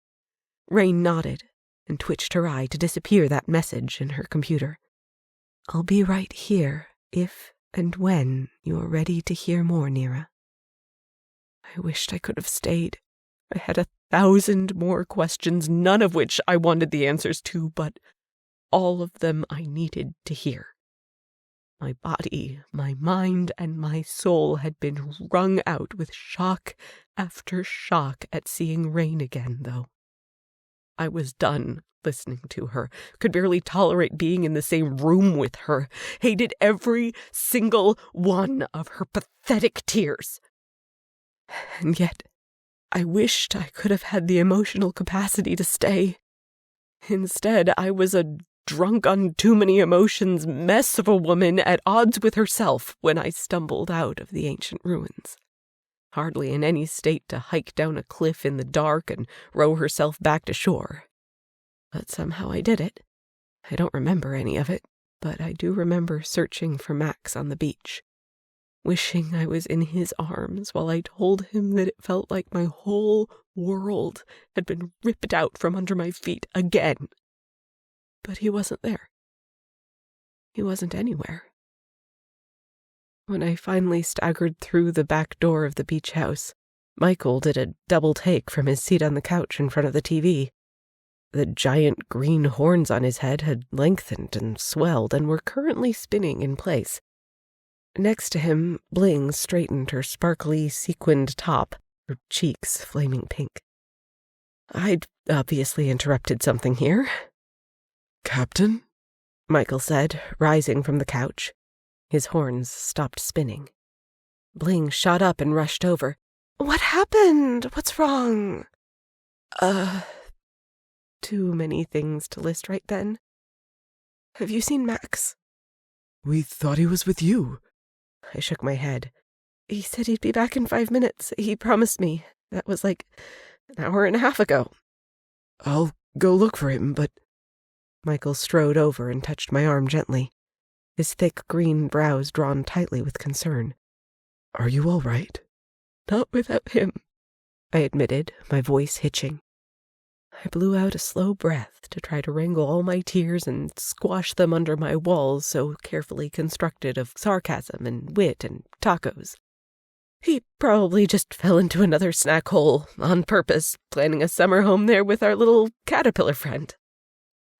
Rain nodded and twitched her eye to disappear that message in her computer. "I'll be right here if and when you're ready to hear more, Nira." I wished I could have stayed. I had 1,000 more questions, none of which I wanted the answers to, but all of them I needed to hear. My body, my mind, and my soul had been wrung out with shock after shock at seeing Rain again, though. I was done listening to her, could barely tolerate being in the same room with her, hated every single one of her pathetic tears. And yet, I wished I could have had the emotional capacity to stay. Instead, I was a drunk on too many emotions mess of a woman at odds with herself when I stumbled out of the ancient ruins. Hardly in any state to hike down a cliff in the dark and row herself back to shore. But somehow I did it. I don't remember any of it, but I do remember searching for Max on the beach, wishing I was in his arms while I told him that it felt like my whole world had been ripped out from under my feet again. But he wasn't there. He wasn't anywhere. When I finally staggered through the back door of the beach house, Michael did a double take from his seat on the couch in front of the TV. The giant green horns on his head had lengthened and swelled and were currently spinning in place. Next to him, Bling straightened her sparkly sequined top, her cheeks flaming pink. I'd obviously interrupted something here. "Captain?" Michael said, rising from the couch. His horns stopped spinning. Bling shot up and rushed over. "What happened? What's wrong?" Too many things to list right then. "Have you seen Max?" "We thought he was with you." I shook my head. "He said he'd be back in 5 minutes. He promised me. That was like an hour and a half ago." "I'll go look for him, but—" Michael strode over and touched my arm gently, his thick green brows drawn tightly with concern. "Are you all right?" "Not without him," I admitted, my voice hitching. I blew out a slow breath to try to wrangle all my tears and squash them under my walls so carefully constructed of sarcasm and wit and tacos. "He probably just fell into another snack hole on purpose, planning a summer home there with our little caterpillar friend."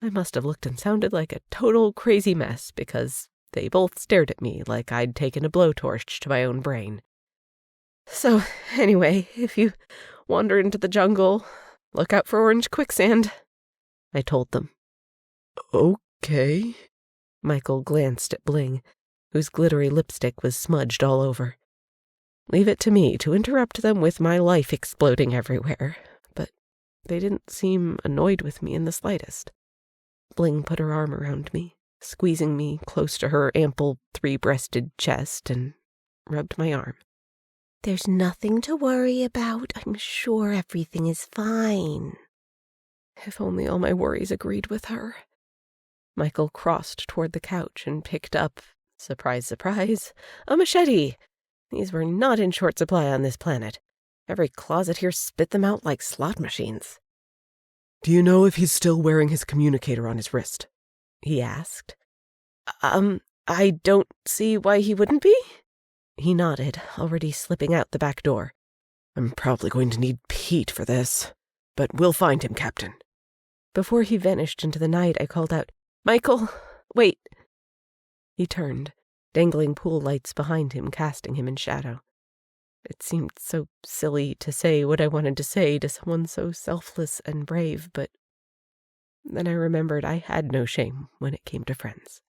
I must have looked and sounded like a total crazy mess because they both stared at me like I'd taken a blowtorch to my own brain. "So, anyway, if you wander into the jungle, look out for orange quicksand," I told them. "Okay." Michael glanced at Bling, whose glittery lipstick was smudged all over. Leave it to me to interrupt them with my life exploding everywhere, but they didn't seem annoyed with me in the slightest. Bling put her arm around me, squeezing me close to her ample 3-breasted chest, and rubbed my arm. "There's nothing to worry about. I'm sure everything is fine." If only all my worries agreed with her. Michael crossed toward the couch and picked up, surprise, surprise, a machete. These were not in short supply on this planet. Every closet here spit them out like slot machines. "Do you know if he's still wearing his communicator on his wrist?" he asked. I don't see why he wouldn't be." He nodded, already slipping out the back door. "I'm probably going to need Pete for this, but we'll find him, Captain." Before he vanished into the night, I called out, "Michael, wait." He turned, dangling pool lights behind him, casting him in shadow. It seemed so silly to say what I wanted to say to someone so selfless and brave, but then I remembered I had no shame when it came to friends.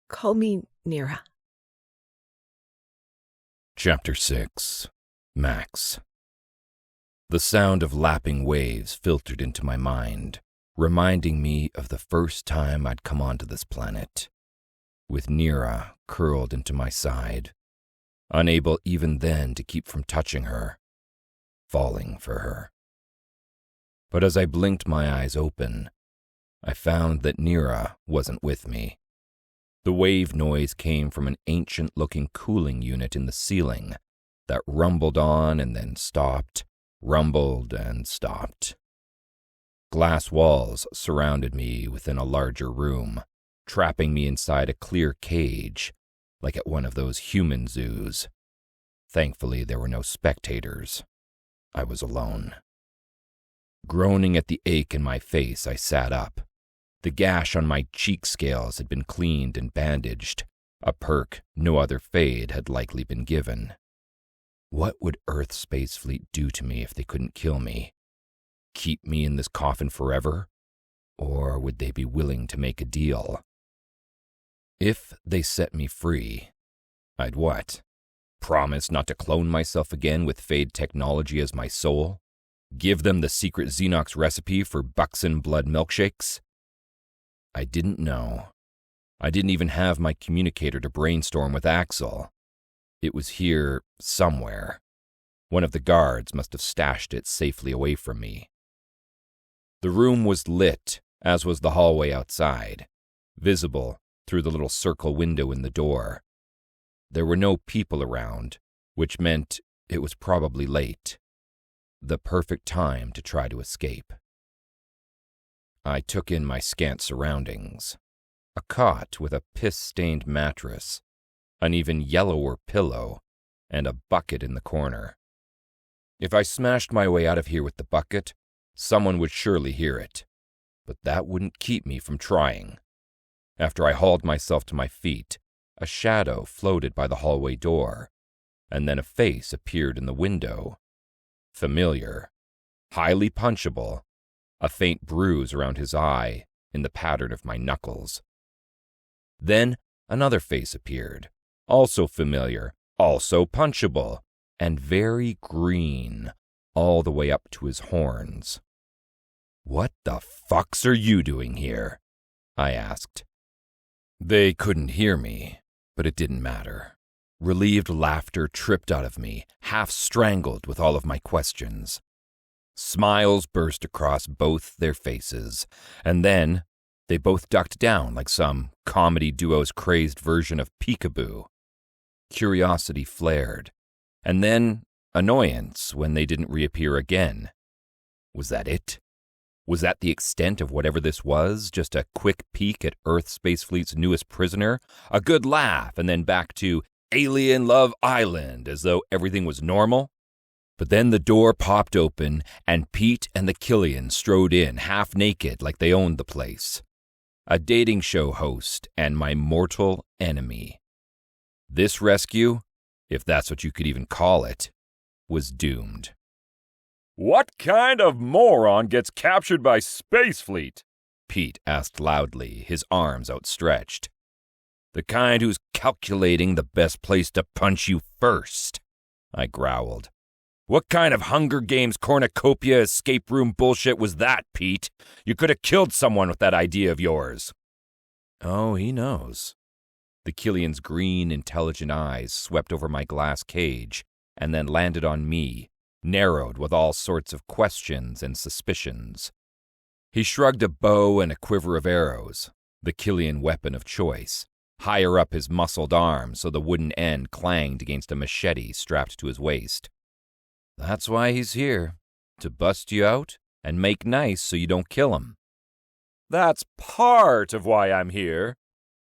"Call me Nira." Chapter 6. Max. The sound of lapping waves filtered into my mind, reminding me of the first time I'd come onto this planet, with Nira curled into my side, unable even then to keep from touching her, falling for her. But as I blinked my eyes open, I found that Nira wasn't with me. The wave noise came from an ancient-looking cooling unit in the ceiling that rumbled on and then stopped, rumbled and stopped. Glass walls surrounded me within a larger room, trapping me inside a clear cage, like at one of those human zoos. Thankfully, there were no spectators. I was alone. Groaning at the ache in my face, I sat up. The gash on my cheek scales had been cleaned and bandaged, a perk no other Fade had likely been given. What would Earth Space Fleet do to me if they couldn't kill me? Keep me in this coffin forever? Or would they be willing to make a deal? If they set me free, I'd what? Promise not to clone myself again with Fade technology as my soul? Give them the secret Xenox recipe for Buxton blood milkshakes? I didn't know. I didn't even have my communicator to brainstorm with Axel. It was here somewhere. One of the guards must have stashed it safely away from me. The room was lit, as was the hallway outside, visible through the little circle window in the door. There were no people around, which meant it was probably late. The perfect time to try to escape. I took in my scant surroundings. A cot with a piss-stained mattress, an even yellower pillow, and a bucket in the corner. If I smashed my way out of here with the bucket, someone would surely hear it. But that wouldn't keep me from trying. After I hauled myself to my feet, a shadow floated by the hallway door, and then a face appeared in the window. Familiar, highly punchable, a faint bruise around his eye in the pattern of my knuckles. Then another face appeared, also familiar, also punchable, and very green, all the way up to his horns. "What the fucks are you doing here?" I asked. They couldn't hear me, but it didn't matter. Relieved laughter tripped out of me, half strangled with all of my questions. Smiles burst across both their faces, and then they both ducked down like some comedy duo's crazed version of peekaboo. Curiosity flared, and then annoyance when they didn't reappear again. Was that it? Was that the extent of whatever this was? Just a quick peek at Earth Space Fleet's newest prisoner? A good laugh, and then back to Alien Love Island, as though everything was normal? But then the door popped open, and Pete and the Killian strode in, half naked, like they owned the place. A dating show host and my mortal enemy. This rescue, if that's what you could even call it, was doomed. "What kind of moron gets captured by Space Fleet?" Pete asked loudly, his arms outstretched. "The kind who's calculating the best place to punch you first," I growled. "What kind of Hunger Games cornucopia escape room bullshit was that, Pete? You could have killed someone with that idea of yours." "Oh, he knows." The Killian's green, intelligent eyes swept over my glass cage and then landed on me, narrowed with all sorts of questions and suspicions. He shrugged a bow and a quiver of arrows, the Killian weapon of choice, higher up his muscled arm so the wooden end clanged against a machete strapped to his waist. "That's why he's here, to bust you out and make nice so you don't kill him." "That's part of why I'm here,"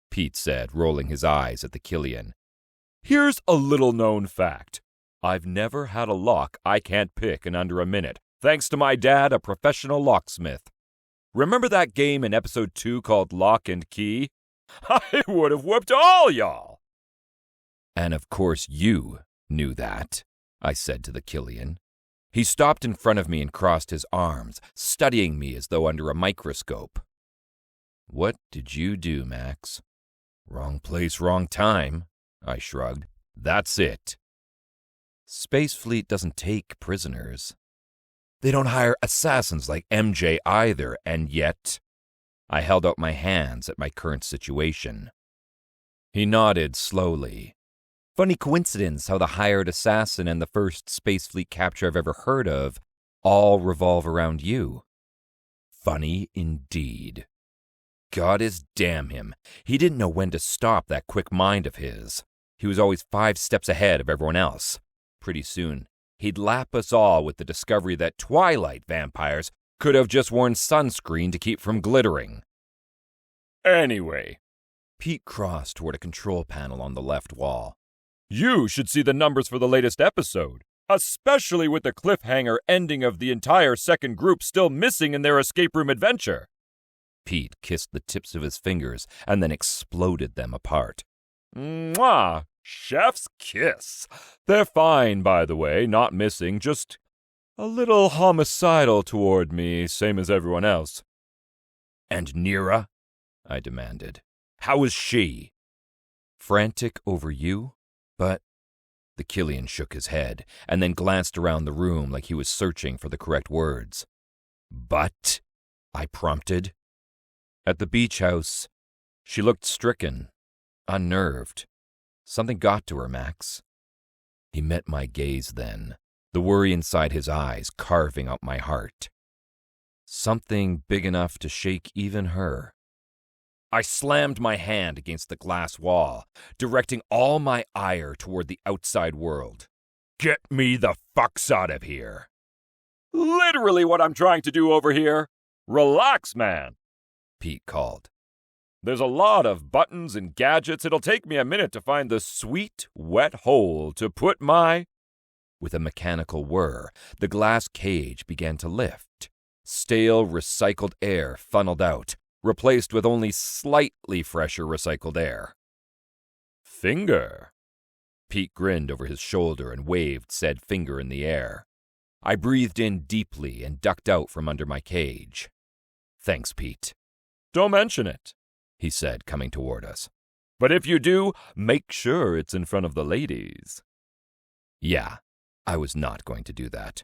Pete said, rolling his eyes at the Killian. "Here's a little-known fact. I've never had a lock I can't pick in under a minute, thanks to my dad, a professional locksmith. Remember that game in episode 2 called Lock and Key? I would have whooped all y'all." "And of course you knew that," I said to the Killian. He stopped in front of me and crossed his arms, studying me as though under a microscope. "What did you do, Max?" "Wrong place, wrong time," I shrugged. "That's it." Space Fleet doesn't take prisoners. They don't hire assassins like MJ either, and yet I held out my hands at my current situation. He nodded slowly. Funny coincidence how the hired assassin and the first Space Fleet capture I've ever heard of all revolve around you. Funny indeed. Goddess damn him. He didn't know when to stop that quick mind of his. He was always 5 steps ahead of everyone else. Pretty soon, he'd lap us all with the discovery that Twilight vampires could have just worn sunscreen to keep from glittering. Anyway, Pete crossed toward a control panel on the left wall. "You should see the numbers for the latest episode, especially with the cliffhanger ending of the entire second group still missing in their escape room adventure." Pete kissed the tips of his fingers and then exploded them apart. Mwah! Chef's kiss. They're fine, by the way, not missing, just a little homicidal toward me, same as everyone else. And Nira? I demanded. How is she? Frantic over you? But... The Killian shook his head, and then glanced around the room like he was searching for the correct words. But? I prompted. At the beach house, she looked stricken, unnerved. Something got to her, Max. He met my gaze then, the worry inside his eyes carving out my heart. Something big enough to shake even her. I slammed my hand against the glass wall, directing all my ire toward the outside world. Get me the fucks out of here. Literally what I'm trying to do over here. Relax, man, Pete called. There's a lot of buttons and gadgets. It'll take me a minute to find the sweet, wet hole to put my... With a mechanical whir, the glass cage began to lift. Stale, recycled air funneled out, replaced with only slightly fresher recycled air. Finger. Pete grinned over his shoulder and waved said finger in the air. I breathed in deeply and ducked out from under my cage. Thanks, Pete. Don't mention it, he said, coming toward us. But if you do, make sure it's in front of the ladies. Yeah, I was not going to do that.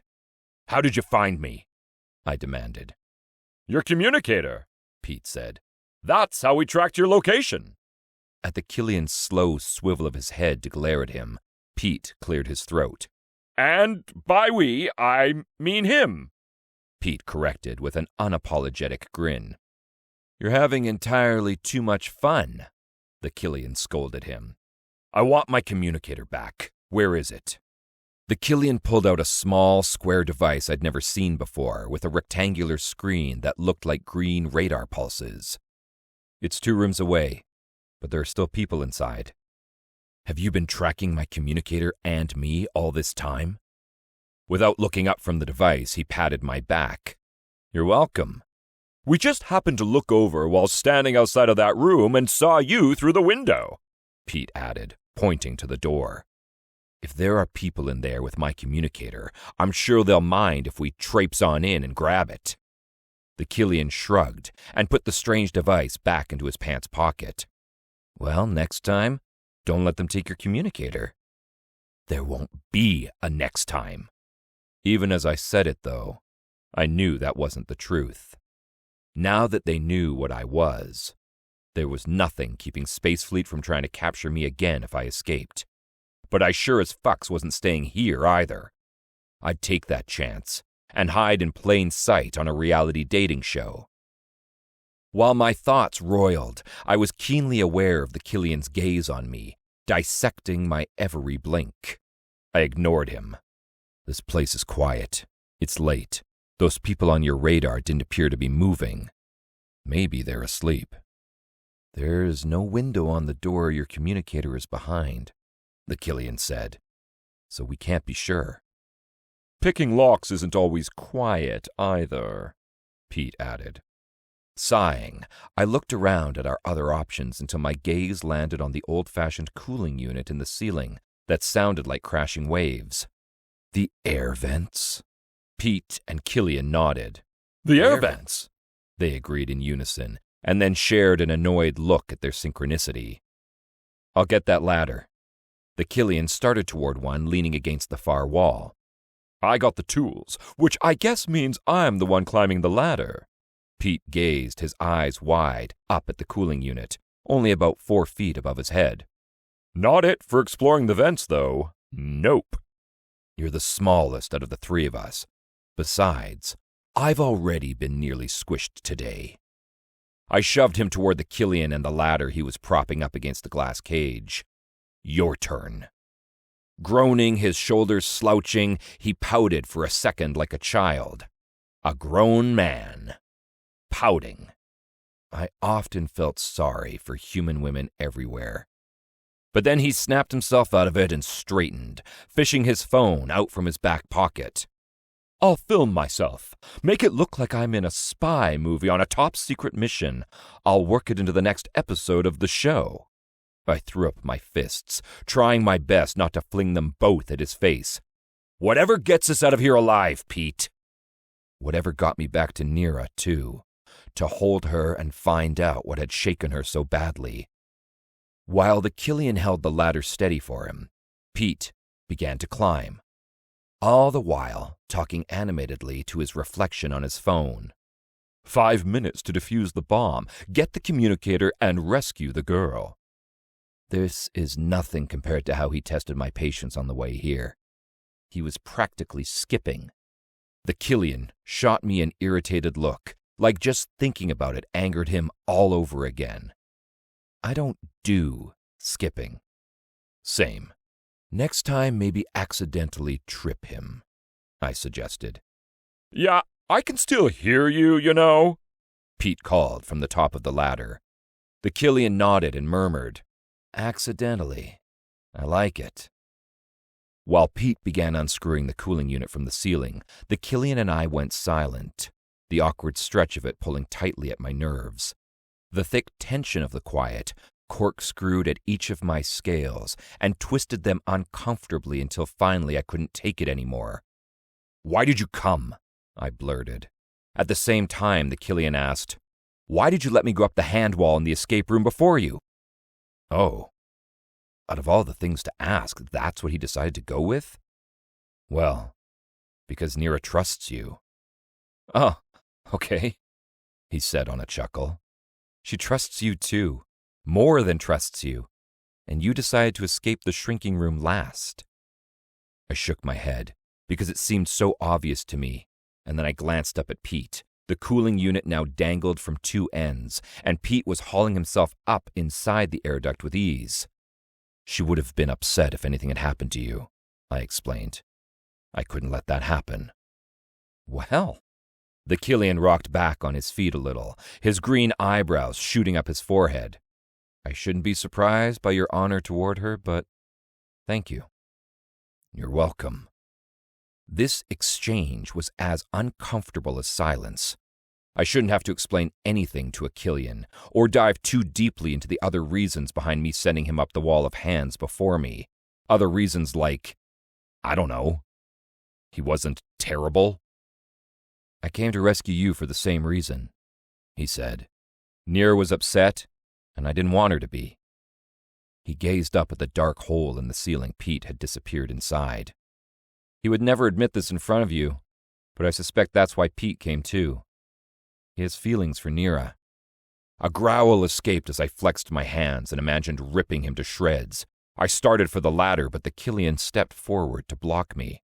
How did you find me? I demanded. Your communicator, Pete said. That's how we tracked your location. At the Killian's slow swivel of his head to glare at him, Pete cleared his throat. And by we, I mean him, Pete corrected with an unapologetic grin. You're having entirely too much fun, the Killian scolded him. I want my communicator back. Where is it? The Killian pulled out a small, square device I'd never seen before with a rectangular screen that looked like green radar pulses. It's 2 rooms away, but there are still people inside. Have you been tracking my communicator and me all this time? Without looking up from the device, he patted my back. You're welcome. We just happened to look over while standing outside of that room and saw you through the window, Pete added, pointing to the door. If there are people in there with my communicator, I'm sure they'll mind if we traipse on in and grab it. The Killian shrugged and put the strange device back into his pants pocket. Well, next time, don't let them take your communicator. There won't be a next time. Even as I said it, though, I knew that wasn't the truth. Now that they knew what I was, there was nothing keeping Space Fleet from trying to capture me again if I escaped. But I sure as fucks wasn't staying here either. I'd take that chance and hide in plain sight on a reality dating show. While my thoughts roiled, I was keenly aware of the Killian's gaze on me, dissecting my every blink. I ignored him. This place is quiet. It's late. Those people on your radar didn't appear to be moving. Maybe they're asleep. There's no window on the door your communicator is behind, the Killian said, so we can't be sure. Picking locks isn't always quiet either, Pete added. Sighing, I looked around at our other options until my gaze landed on the old-fashioned cooling unit in the ceiling that sounded like crashing waves. The air vents? Pete and Killian nodded. The air vents, they agreed in unison, and then shared an annoyed look at their synchronicity. I'll get that ladder. The Killian started toward one leaning against the far wall. I got the tools, which I guess means I'm the one climbing the ladder. Pete gazed, his eyes wide, up at the cooling unit, only about 4 feet above his head. Not it for exploring the vents, though. Nope. You're the smallest out of the 3 of us. Besides, I've already been nearly squished today. I shoved him toward the Killian and the ladder he was propping up against the glass cage. Your turn. Groaning, his shoulders slouching, he pouted for a second like a child. A grown man. Pouting. I often felt sorry for human women everywhere. But then he snapped himself out of it and straightened, fishing his phone out from his back pocket. I'll film myself. Make it look like I'm in a spy movie on a top-secret mission. I'll work it into the next episode of the show. I threw up my fists, trying my best not to fling them both at his face. Whatever gets us out of here alive, Pete. Whatever got me back to Nira, too, to hold her and find out what had shaken her so badly. While the Killian held the ladder steady for him, Pete began to climb, all the while talking animatedly to his reflection on his phone. 5 minutes to defuse the bomb, get the communicator, and rescue the girl. This is nothing compared to how he tested my patience on the way here. He was practically skipping. The Killian shot me an irritated look, like just thinking about it angered him all over again. I don't do skipping. Same. Next time, maybe accidentally trip him, I suggested. Yeah, I can still hear you, you know, Pete called from the top of the ladder. The Killian nodded and murmured, accidentally. I like it. While Pete began unscrewing the cooling unit from the ceiling, the Killian and I went silent, the awkward stretch of it pulling tightly at my nerves. The thick tension of the quiet corkscrewed at each of my scales and twisted them uncomfortably until finally I couldn't take it anymore. Why did you come? I blurted. At the same time, the Killian asked, why did you let me go up the hand wall in the escape room before you? Oh. Out of all the things to ask, that's what he decided to go with? Well, because Nira trusts you. Oh, okay, he said on a chuckle. She trusts you too, more than trusts you, and you decided to escape the shrinking room last. I shook my head, because it seemed so obvious to me, and then I glanced up at Pete. The cooling unit now dangled from two ends, and Pete was hauling himself up inside the air duct with ease. She would have been upset if anything had happened to you, I explained. I couldn't let that happen. Well, the Killian rocked back on his feet a little, his green eyebrows shooting up his forehead. I shouldn't be surprised by your honor toward her, but thank you. You're welcome. This exchange was as uncomfortable as silence. I shouldn't have to explain anything to a Killian, or dive too deeply into the other reasons behind me sending him up the wall of hands before me. Other reasons like, I don't know, he wasn't terrible. I came to rescue you for the same reason, he said. Nira was upset, and I didn't want her to be. He gazed up at the dark hole in the ceiling Pete had disappeared inside. He would never admit this in front of you, but I suspect that's why Pete came too. He has feelings for Nira. A growl escaped as I flexed my hands and imagined ripping him to shreds. I started for the ladder, but the Killian stepped forward to block me.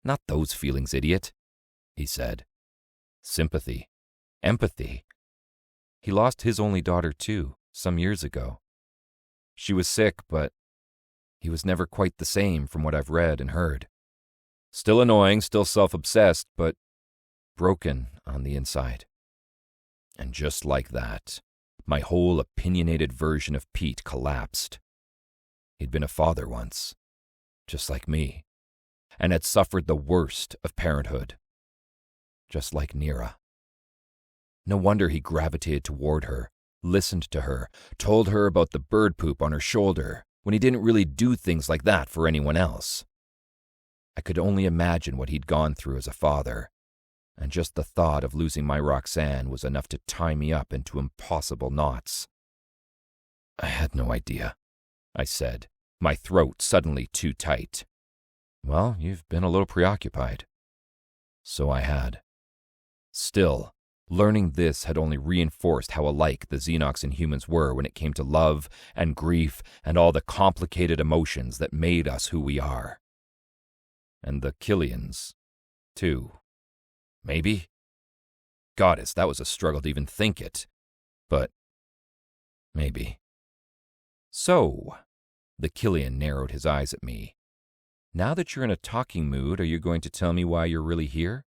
Not those feelings, idiot, he said. Sympathy. Empathy. He lost his only daughter too, some years ago. She was sick, but he was never quite the same from what I've read and heard. Still annoying, still self-obsessed, but broken on the inside. And just like that, my whole opinionated version of Pete collapsed. He'd been a father once, just like me, and had suffered the worst of parenthood, just like Nira. No wonder he gravitated toward her, listened to her, told her about the bird poop on her shoulder, when he didn't really do things like that for anyone else. I could only imagine what he'd gone through as a father, and just the thought of losing my Roxanne was enough to tie me up into impossible knots. I had no idea, I said, my throat suddenly too tight. Well, you've been a little preoccupied. So I had. Still, learning this had only reinforced how alike the Xenox and humans were when it came to love and grief and all the complicated emotions that made us who we are. And the Killians, too. Maybe? Goddess, that was a struggle to even think it. But maybe. So, the Killian narrowed his eyes at me. Now that you're in a talking mood, are you going to tell me why you're really here?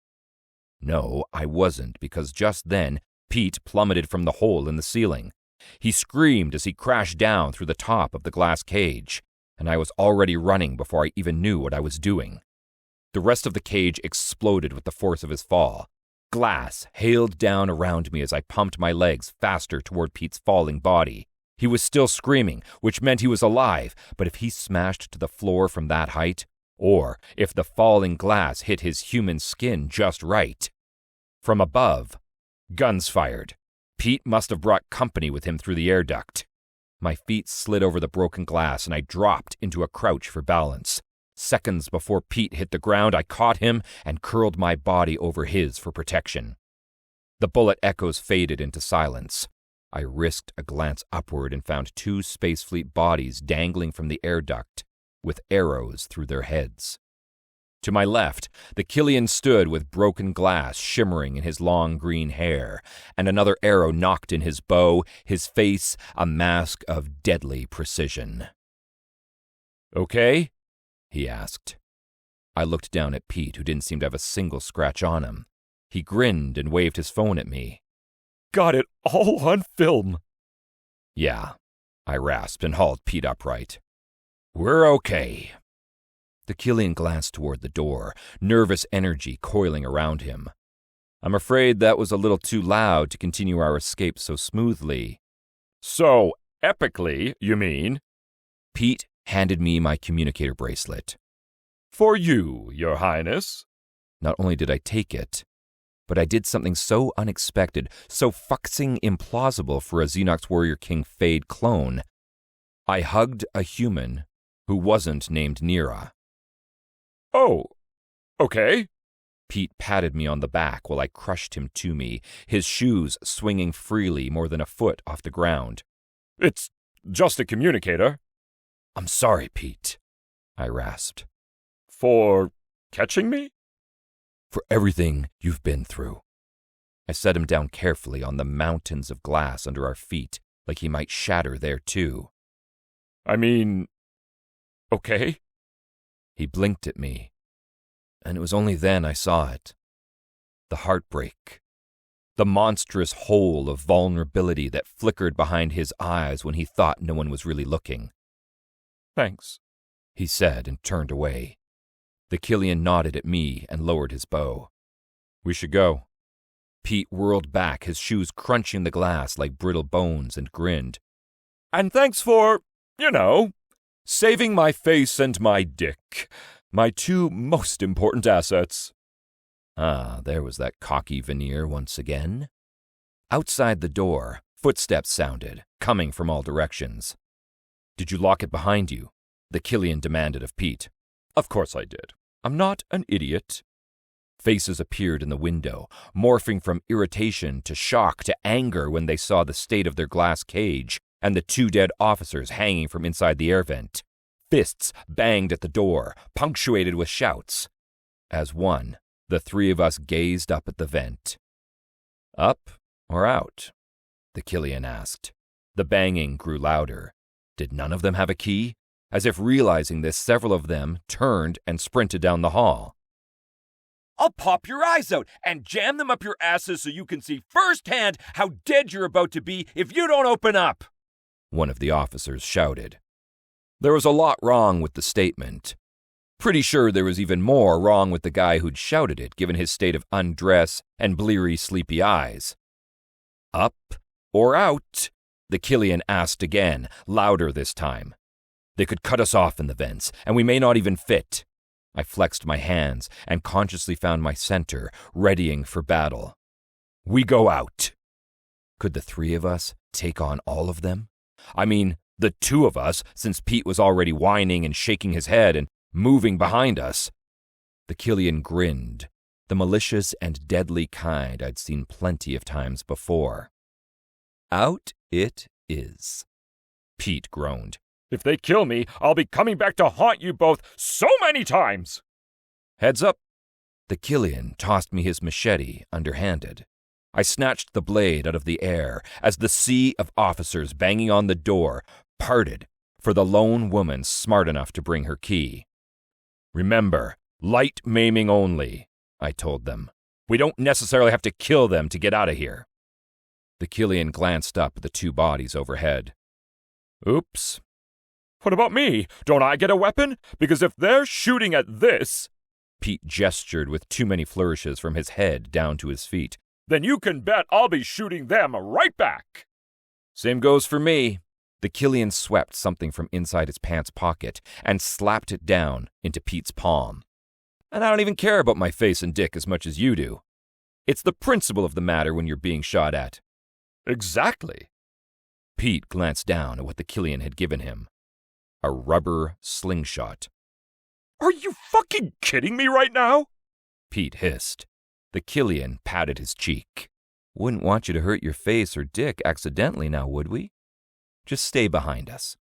No, I wasn't, because just then, Pete plummeted from the hole in the ceiling. He screamed as he crashed down through the top of the glass cage, and I was already running before I even knew what I was doing. The rest of the cage exploded with the force of his fall. Glass hailed down around me as I pumped my legs faster toward Pete's falling body. He was still screaming, which meant he was alive, but if he smashed to the floor from that height, or if the falling glass hit his human skin just right. From above, guns fired. Pete must have brought company with him through the air duct. My feet slid over the broken glass and I dropped into a crouch for balance. Seconds before Pete hit the ground, I caught him and curled my body over his for protection. The bullet echoes faded into silence. I risked a glance upward and found 2 Space Fleet bodies dangling from the air duct, with arrows through their heads. To my left, the Killian stood with broken glass shimmering in his long green hair, and another arrow knocked in his bow, his face a mask of deadly precision. "Okay?" he asked. I looked down at Pete, who didn't seem to have a single scratch on him. He grinned and waved his phone at me. Got it all on film. "Yeah," I rasped and hauled Pete upright. "We're okay." The Killian glanced toward the door, nervous energy coiling around him. I'm afraid that was a little too loud to continue our escape so smoothly. "So, epically, you mean?" Pete handed me my communicator bracelet. "For you, Your Highness." Not only did I take it, but I did something so unexpected, so fucking implausible for a Xenox Warrior King Fade clone. I hugged a human who wasn't named Nira. "Oh, okay." Pete patted me on the back while I crushed him to me, his shoes swinging freely more than a foot off the ground. "It's just a communicator." "I'm sorry, Pete," I rasped. "For catching me?" "For everything you've been through." I set him down carefully on the mountains of glass under our feet, like he might shatter there too. "I mean, okay." He blinked at me, and it was only then I saw it. The heartbreak. The monstrous hole of vulnerability that flickered behind his eyes when he thought no one was really looking. "Thanks," he said and turned away. The Killian nodded at me and lowered his bow. "We should go." Pete whirled back, his shoes crunching the glass like brittle bones, and grinned. "And thanks for, saving my face and my dick. My 2 most important assets." Ah, there was that cocky veneer once again. Outside the door, footsteps sounded, coming from all directions. "Did you lock it behind you?" the Killian demanded of Pete. "Of course I did. I'm not an idiot." Faces appeared in the window, morphing from irritation to shock to anger when they saw the state of their glass cage and the 2 dead officers hanging from inside the air vent. Fists banged at the door, punctuated with shouts. As one, the 3 of us gazed up at the vent. "Up or out?" the Killian asked. The banging grew louder. Did none of them have a key? As if realizing this, several of them turned and sprinted down the hall. "I'll pop your eyes out and jam them up your asses so you can see firsthand how dead you're about to be if you don't open up," one of the officers shouted. There was a lot wrong with the statement. Pretty sure there was even more wrong with the guy who'd shouted it, given his state of undress and bleary, sleepy eyes. "Up or out?" the Killian asked again, louder this time. They could cut us off in the vents, and we may not even fit. I flexed my hands and consciously found my center, readying for battle. "We go out." Could the 3 of us take on all of them? I mean, the 2 of us, since Pete was already whining and shaking his head and moving behind us. The Killian grinned, the malicious and deadly kind I'd seen plenty of times before. "Out it is," Pete groaned. "If they kill me, I'll be coming back to haunt you both so many times." "Heads up." The Killian tossed me his machete underhanded. I snatched the blade out of the air as the sea of officers banging on the door parted for the lone woman smart enough to bring her key. "Remember, light maiming only," I told them. "We don't necessarily have to kill them to get out of here." The Killian glanced up at the 2 bodies overhead. "Oops." "What about me? Don't I get a weapon? Because if they're shooting at this," Pete gestured with too many flourishes from his head down to his feet, "then you can bet I'll be shooting them right back." "Same goes for me," The Killian swept something from inside his pants pocket and slapped it down into Pete's palm. And I don't even care about my face and dick as much as you do. It's the principle of the matter when you're being shot at. Exactly. Pete glanced down at what the Killian had given him. A rubber slingshot. Are you fucking kidding me right now? Pete hissed. The Killian patted his cheek. Wouldn't want you to hurt your face or dick accidentally now, would we? Just stay behind us.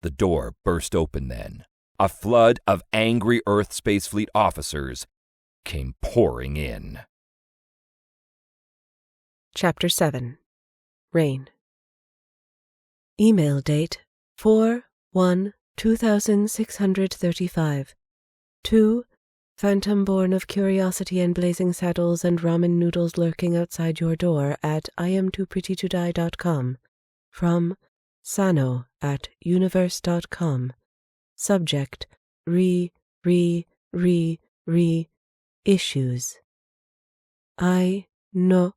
The door burst open then. A flood of angry Earth Space Fleet officers came pouring in. Chapter 7. Rain. Email date 4/1/2635. To Phantom born of curiosity and blazing saddles and ramen noodles lurking outside your door at iamtooprettytodie.com. From Sano at universe.com. Subject issues. I no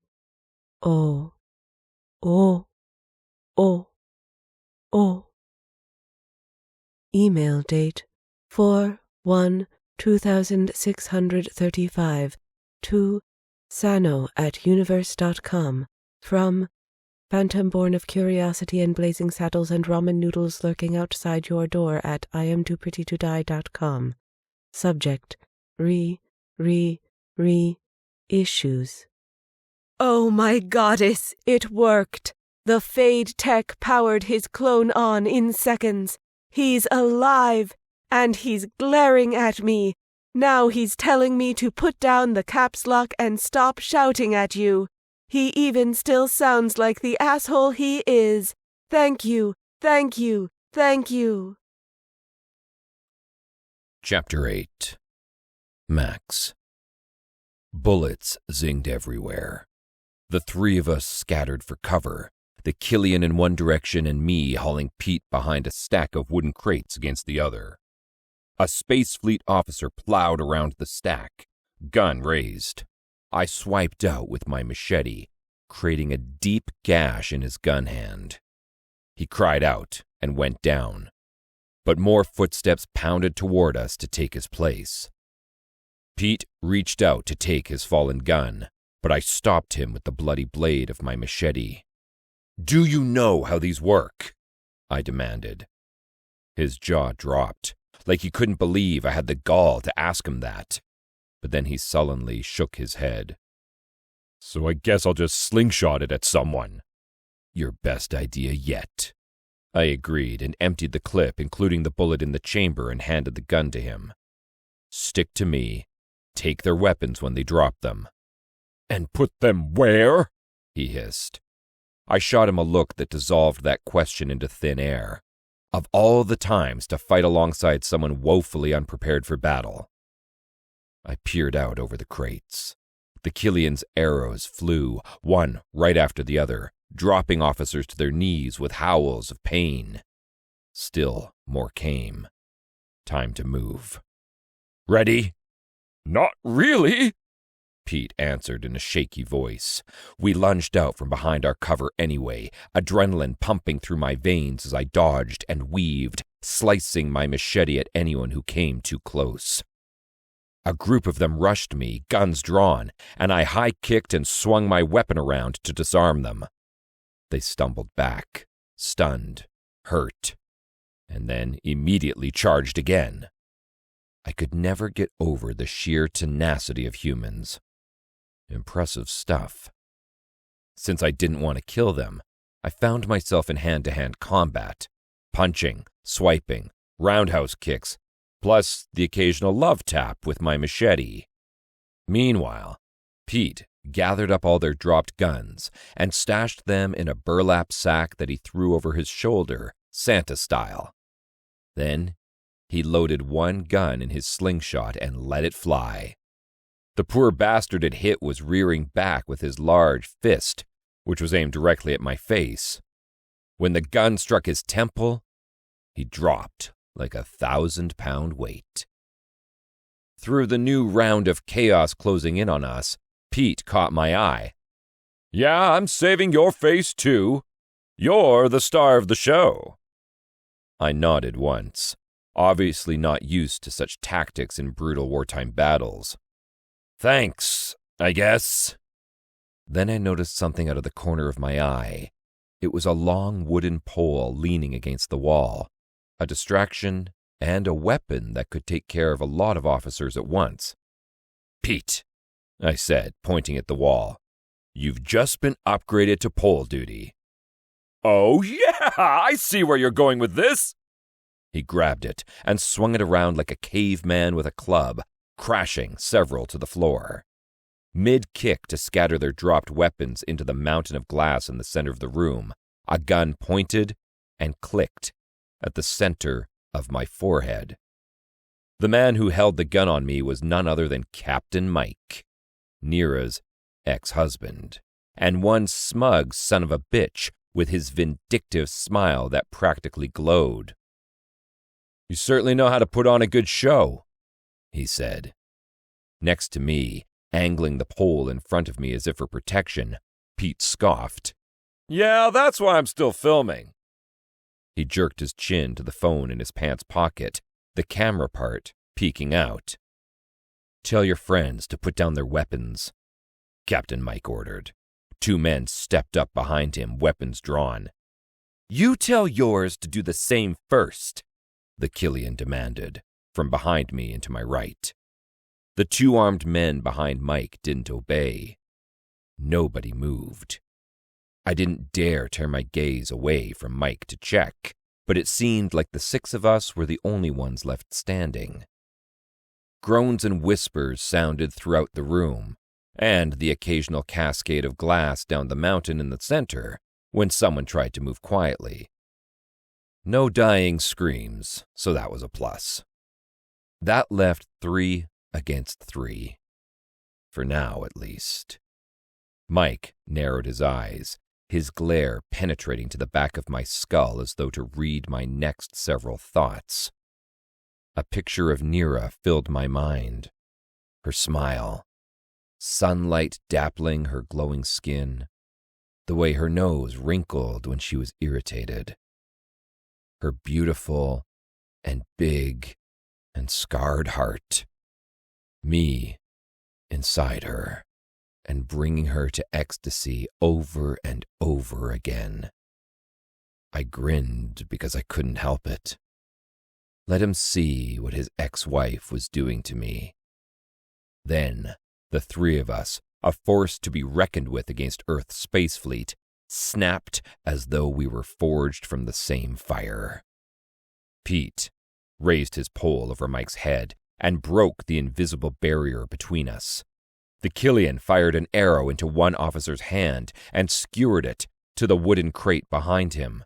oh Email date 4/1/2635 to Sano at universe.com. From Phantom born of curiosity and blazing saddles and ramen noodles lurking outside your door at iamtooprettytodie.com. Subject issues. Oh my goddess, it worked. The Fade Tech powered his clone on in seconds. He's alive, and he's glaring at me. Now he's telling me to put down the caps lock and stop shouting at you. He even still sounds like the asshole he is. Thank you, thank you, thank you. Chapter 8. Max. Bullets zinged everywhere. The three of us scattered for cover, the Killian in one direction and me hauling Pete behind a stack of wooden crates against the other. A Space Fleet officer plowed around the stack, gun raised. I swiped out with my machete, creating a deep gash in his gun hand. He cried out and went down, but more footsteps pounded toward us to take his place. Pete reached out to take his fallen gun, but I stopped him with the bloody blade of my machete. "Do you know how these work?" I demanded. His jaw dropped, like he couldn't believe I had the gall to ask him that. But then he sullenly shook his head. "So I guess I'll just slingshot it at someone." "Your best idea yet." I agreed and emptied the clip, including the bullet in the chamber, and handed the gun to him. "Stick to me. Take their weapons when they drop them." "And put them where?" he hissed. I shot him a look that dissolved that question into thin air. Of all the times to fight alongside someone woefully unprepared for battle. I peered out over the crates. The Killian's arrows flew, one right after the other, dropping officers to their knees with howls of pain. Still more came. Time to move. "Ready?" "Not really," Pete answered in a shaky voice. We lunged out from behind our cover anyway, adrenaline pumping through my veins as I dodged and weaved, slicing my machete at anyone who came too close. A group of them rushed me, guns drawn, and I high-kicked and swung my weapon around to disarm them. They stumbled back, stunned, hurt, and then immediately charged again. I could never get over the sheer tenacity of humans. Impressive stuff. Since I didn't want to kill them, I found myself in hand-to-hand combat, punching, swiping, roundhouse kicks, plus the occasional love tap with my machete. Meanwhile, Pete gathered up all their dropped guns and stashed them in a burlap sack that he threw over his shoulder, Santa style. Then he loaded one gun in his slingshot and let it fly. The poor bastard it hit was rearing back with his large fist, which was aimed directly at my face. When the gun struck his temple, he dropped like a 1,000-pound weight. Through the new round of chaos closing in on us, Pete caught my eye. "Yeah, I'm saving your face too." You're the star of the show." I nodded once, obviously not used to such tactics in brutal wartime battles. "Thanks, I guess." Then I noticed something out of the corner of my eye. It was a long wooden pole leaning against the wall, a distraction and a weapon that could take care of a lot of officers at once. "Pete," I said, pointing at the wall, "you've just been upgraded to pole duty." "Oh yeah, I see where you're going with this." He grabbed it and swung it around like a caveman with a club, crashing several to the floor. Mid-kick to scatter their dropped weapons into the mountain of glass in the center of the room, a gun pointed and clicked at the center of my forehead. The man who held the gun on me was none other than Captain Mike, Nira's ex-husband, and one smug son of a bitch with his vindictive smile that practically glowed. "You certainly know how to put on a good show," he said. Next to me, angling the pole in front of me as if for protection, Pete scoffed. "Yeah, that's why I'm still filming." He jerked his chin to the phone in his pants pocket, the camera part peeking out. "Tell your friends to put down their weapons," Captain Mike ordered. Two men stepped up behind him, weapons drawn. "You tell yours to do the same first," the Killian demanded, from behind me and to my right. The two armed men behind Mike didn't obey. Nobody moved. I didn't dare turn my gaze away from Mike to check, but it seemed like the six of us were the only ones left standing. Groans and whispers sounded throughout the room, and the occasional cascade of glass down the mountain in the center when someone tried to move quietly. No dying screams, so that was a plus. That left 3 against 3. For now, at least. Mike narrowed his eyes, his glare penetrating to the back of my skull as though to read my next several thoughts. A picture of Nira filled my mind. Her smile, sunlight dappling her glowing skin, the way her nose wrinkled when she was irritated. Her beautiful and big and scarred heart. Me inside her, and bringing her to ecstasy over and over again. I grinned because I couldn't help it. Let him see what his ex-wife was doing to me. Then, the three of us, a force to be reckoned with against Earth's space fleet, snapped as though we were forged from the same fire. Pete raised his pole over Mike's head and broke the invisible barrier between us. The Killian fired an arrow into one officer's hand and skewered it to the wooden crate behind him.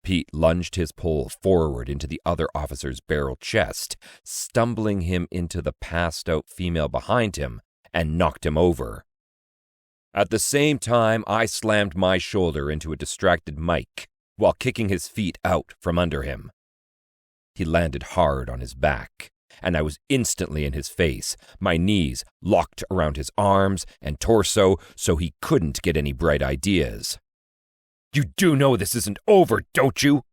Pete lunged his pole forward into the other officer's barrel chest, stumbling him into the passed-out female behind him and knocked him over. At the same time, I slammed my shoulder into a distracted Mike while kicking his feet out from under him. He landed hard on his back, and I was instantly in his face, my knees locked around his arms and torso so he couldn't get any bright ideas. "You do know this isn't over, don't you?"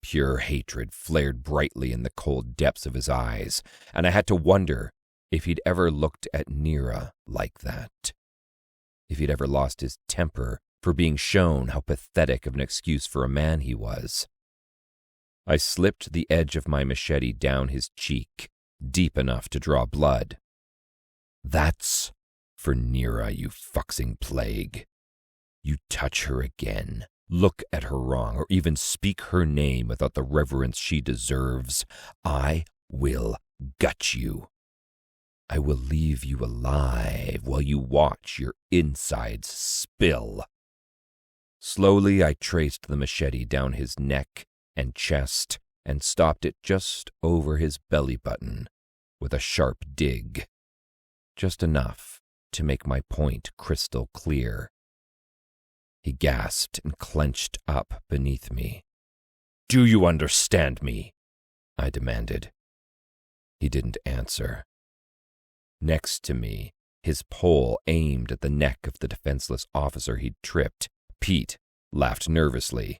Pure hatred flared brightly in the cold depths of his eyes, and I had to wonder if he'd ever looked at Nira like that. If he'd ever lost his temper for being shown how pathetic of an excuse for a man he was. I slipped the edge of my machete down his cheek, deep enough to draw blood. "That's for Nira, you foxing plague. You touch her again, look at her wrong, or even speak her name without the reverence she deserves, I will gut you. I will leave you alive while you watch your insides spill." Slowly I traced the machete down his neck and chest and stopped it just over his belly button with a sharp dig. Just enough to make my point crystal clear. He gasped and clenched up beneath me. "Do you understand me?" I demanded. He didn't answer. Next to me, his pole aimed at the neck of the defenseless officer he'd tripped, Pete laughed nervously.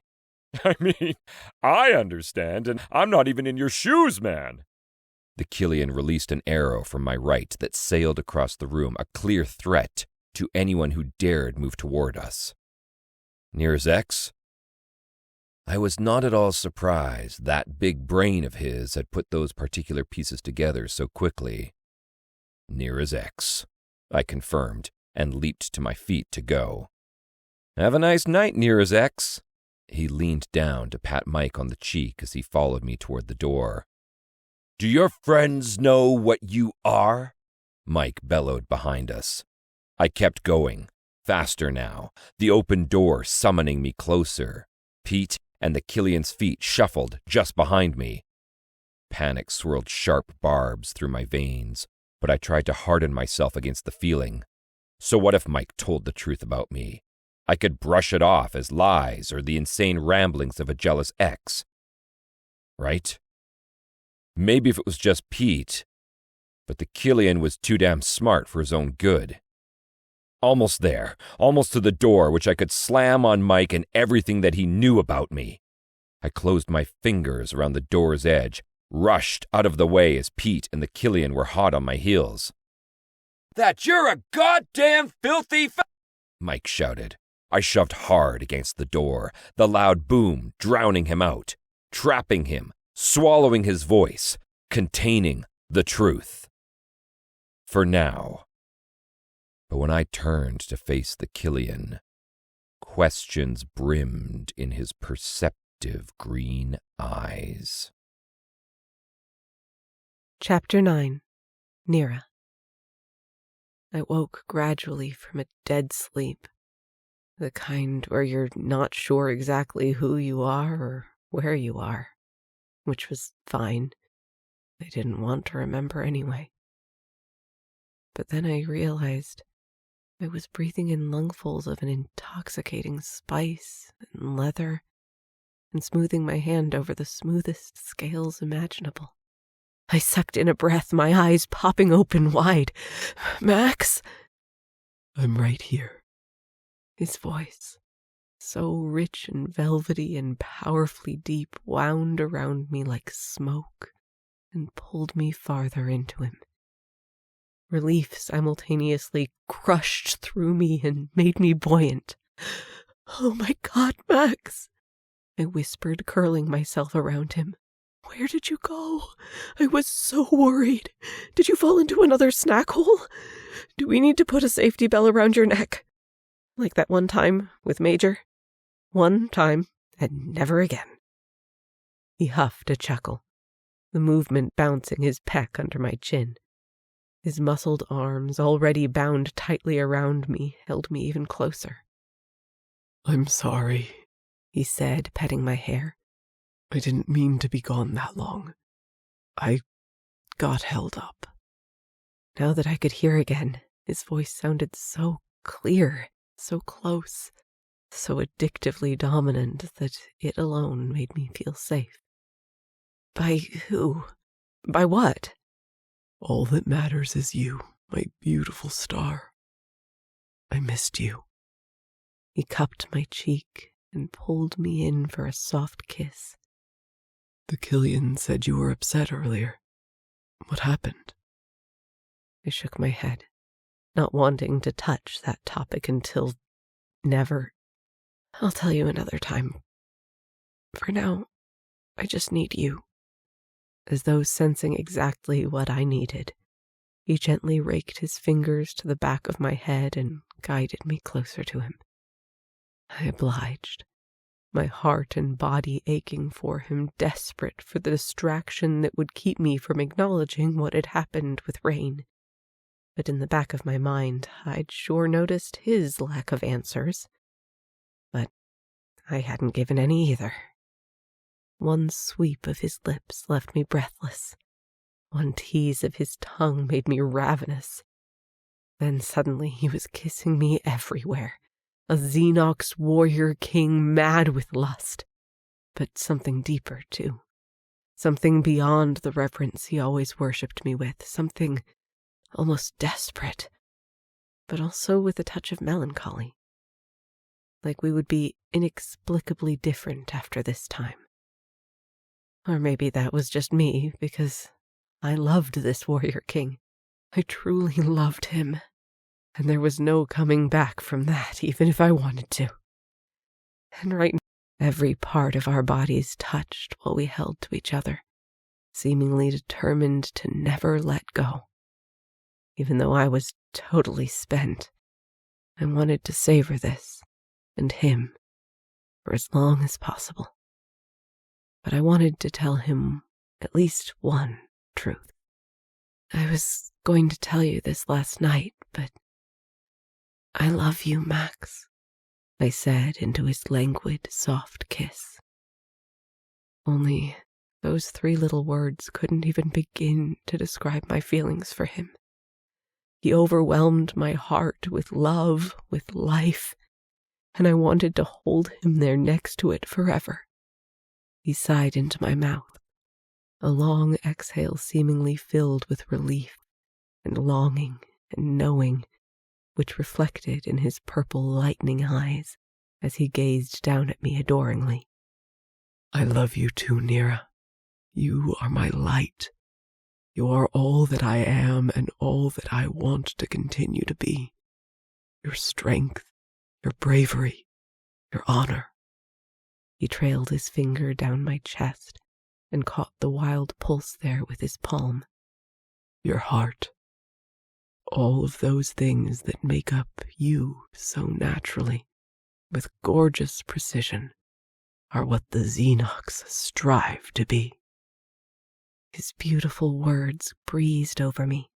I mean, I understand, and I'm not even in your shoes, man. The Killian released an arrow from my right that sailed across the room, a clear threat to anyone who dared move toward us. Near's X? I was not at all surprised that big brain of his had put those particular pieces together so quickly. Near as X, I confirmed, and leaped to my feet to go. Have a nice night, Near as X. He leaned down to pat Mike on the cheek as he followed me toward the door. Do your friends know what you are? Mike bellowed behind us. I kept going, faster now, the open door summoning me closer. Pete and the Killian's feet shuffled just behind me. Panic swirled sharp barbs through my veins, but I tried to harden myself against the feeling. So what if Mike told the truth about me? I could brush it off as lies or the insane ramblings of a jealous ex. Right? Maybe if it was just Pete, but the Killian was too damn smart for his own good. Almost there, almost to the door which I could slam on Mike and everything that he knew about me. I closed my fingers around the door's edge, rushed out of the way as Pete and the Killian were hot on my heels. That you're a goddamn filthy Mike shouted. I shoved hard against the door, the loud boom drowning him out, trapping him, swallowing his voice, containing the truth. For now. But when I turned to face the Killian, questions brimmed in his perceptive green eyes. Chapter 9. Nira. I woke gradually from a dead sleep, the kind where you're not sure exactly who you are or where you are, which was fine. I didn't want to remember anyway. But then I realized I was breathing in lungfuls of an intoxicating spice and leather and smoothing my hand over the smoothest scales imaginable. I sucked in a breath, my eyes popping open wide. Max? I'm right here. His voice, so rich and velvety and powerfully deep, wound around me like smoke and pulled me farther into him. Relief simultaneously crushed through me and made me buoyant. Oh my God, Max! I whispered, curling myself around him. Where did you go? I was so worried. Did you fall into another snack hole? Do we need to put a safety bell around your neck? Like that one time with Major? One time and never again. He huffed a chuckle, the movement bouncing his peck under my chin. His muscled arms, already bound tightly around me, held me even closer. I'm sorry, he said, petting my hair. I didn't mean to be gone that long. I got held up. Now that I could hear again, his voice sounded so clear, so close, so addictively dominant that it alone made me feel safe. By who? By what? All that matters is you, my beautiful star. I missed you. He cupped my cheek and pulled me in for a soft kiss. The Killian said you were upset earlier. What happened? I shook my head, not wanting to touch that topic until never. I'll tell you another time. For now, I just need you. As though sensing exactly what I needed, he gently raked his fingers to the back of my head and guided me closer to him. I obliged, my heart and body aching for him, desperate for the distraction that would keep me from acknowledging what had happened with Rain. But in the back of my mind, I'd sure noticed his lack of answers. But I hadn't given any either. One sweep of his lips left me breathless. One tease of his tongue made me ravenous. Then suddenly he was kissing me everywhere, a Xenox warrior king mad with lust. But something deeper, too. Something beyond the reverence he always worshipped me with, something almost desperate, but also with a touch of melancholy. like we would be inexplicably different after this time. Or maybe that was just me, because I loved this warrior king. I truly loved him, and there was no coming back from that, even if I wanted to. And right now, every part of our bodies touched while we held to each other, seemingly determined to never let go. Even though I was totally spent, I wanted to savor this and him for as long as possible. But I wanted to tell him at least one truth. I was going to tell you this last night, but I love you, Max, I said into his languid, soft kiss. Only those 3 little words couldn't even begin to describe my feelings for him. He overwhelmed my heart with love, with life, and I wanted to hold him there next to it forever. He sighed into my mouth, a long exhale seemingly filled with relief and longing and knowing, which reflected in his purple lightning eyes as he gazed down at me adoringly. I love you too, Nira. You are my light. You are all that I am and all that I want to continue to be. Your strength, your bravery, your honor. He trailed his finger down my chest and caught the wild pulse there with his palm. Your heart. All of those things that make up you so naturally, with gorgeous precision, are what the Xenox strive to be. His beautiful words breezed over me,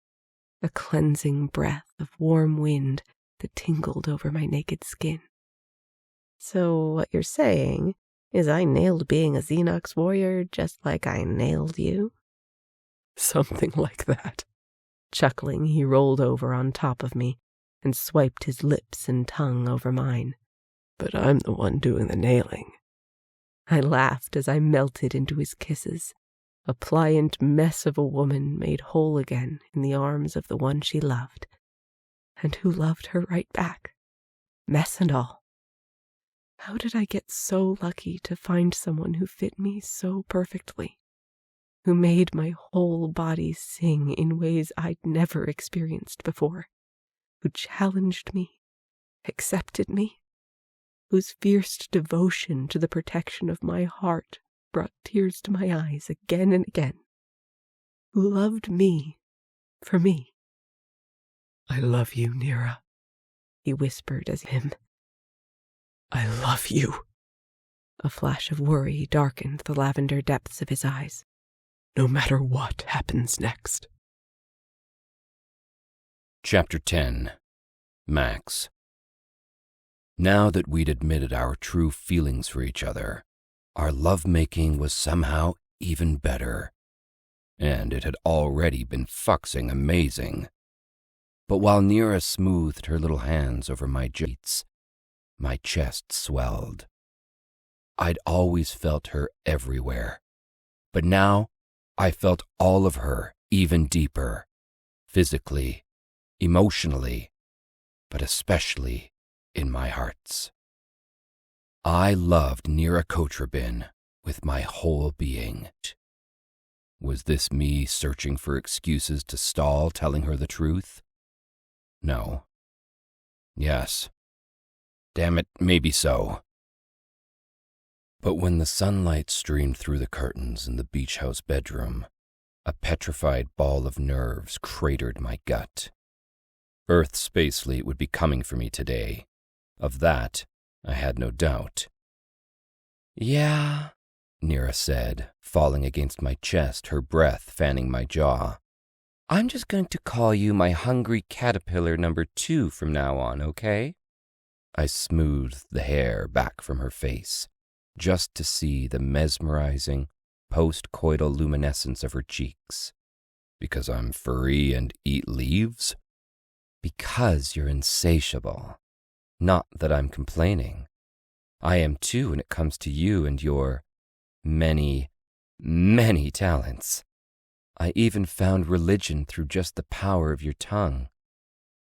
a cleansing breath of warm wind that tingled over my naked skin. So what you're saying is I nailed being a Xenox warrior just like I nailed you? Something like that. Chuckling, he rolled over on top of me and swiped his lips and tongue over mine. But I'm the one doing the nailing. I laughed as I melted into his kisses, a pliant mess of a woman made whole again in the arms of the one she loved, and who loved her right back, mess and all. How did I get so lucky to find someone who fit me so perfectly, who made my whole body sing in ways I'd never experienced before, who challenged me, accepted me, whose fierce devotion to the protection of my heart brought tears to my eyes again and again, who loved me for me. I love you, Nira, he whispered as him. I love you. A flash of worry darkened the lavender depths of his eyes. No matter what happens next. Chapter 10. Max. Now that we'd admitted our true feelings for each other, our lovemaking was somehow even better. And it had already been fucksing amazing. But while Nira smoothed her little hands over my cheeks, my chest swelled. I'd always felt her everywhere, but now I felt all of her even deeper, physically, emotionally, but especially in my hearts. I loved Nira Kotrabin with my whole being. Was this me searching for excuses to stall telling her the truth? No. Yes. Damn it, maybe so. But when the sunlight streamed through the curtains in the beach house bedroom, a petrified ball of nerves cratered my gut. Earth's space fleet would be coming for me today. Of that, I had no doubt. Yeah, Nira said, falling against my chest, her breath fanning my jaw. I'm just going to call you my hungry caterpillar number 2 from now on, okay? I smoothed the hair back from her face, just to see the mesmerizing, post-coital luminescence of her cheeks. Because I'm furry and eat leaves? Because you're insatiable. Not that I'm complaining. I am too when it comes to you and your many, many talents. I even found religion through just the power of your tongue.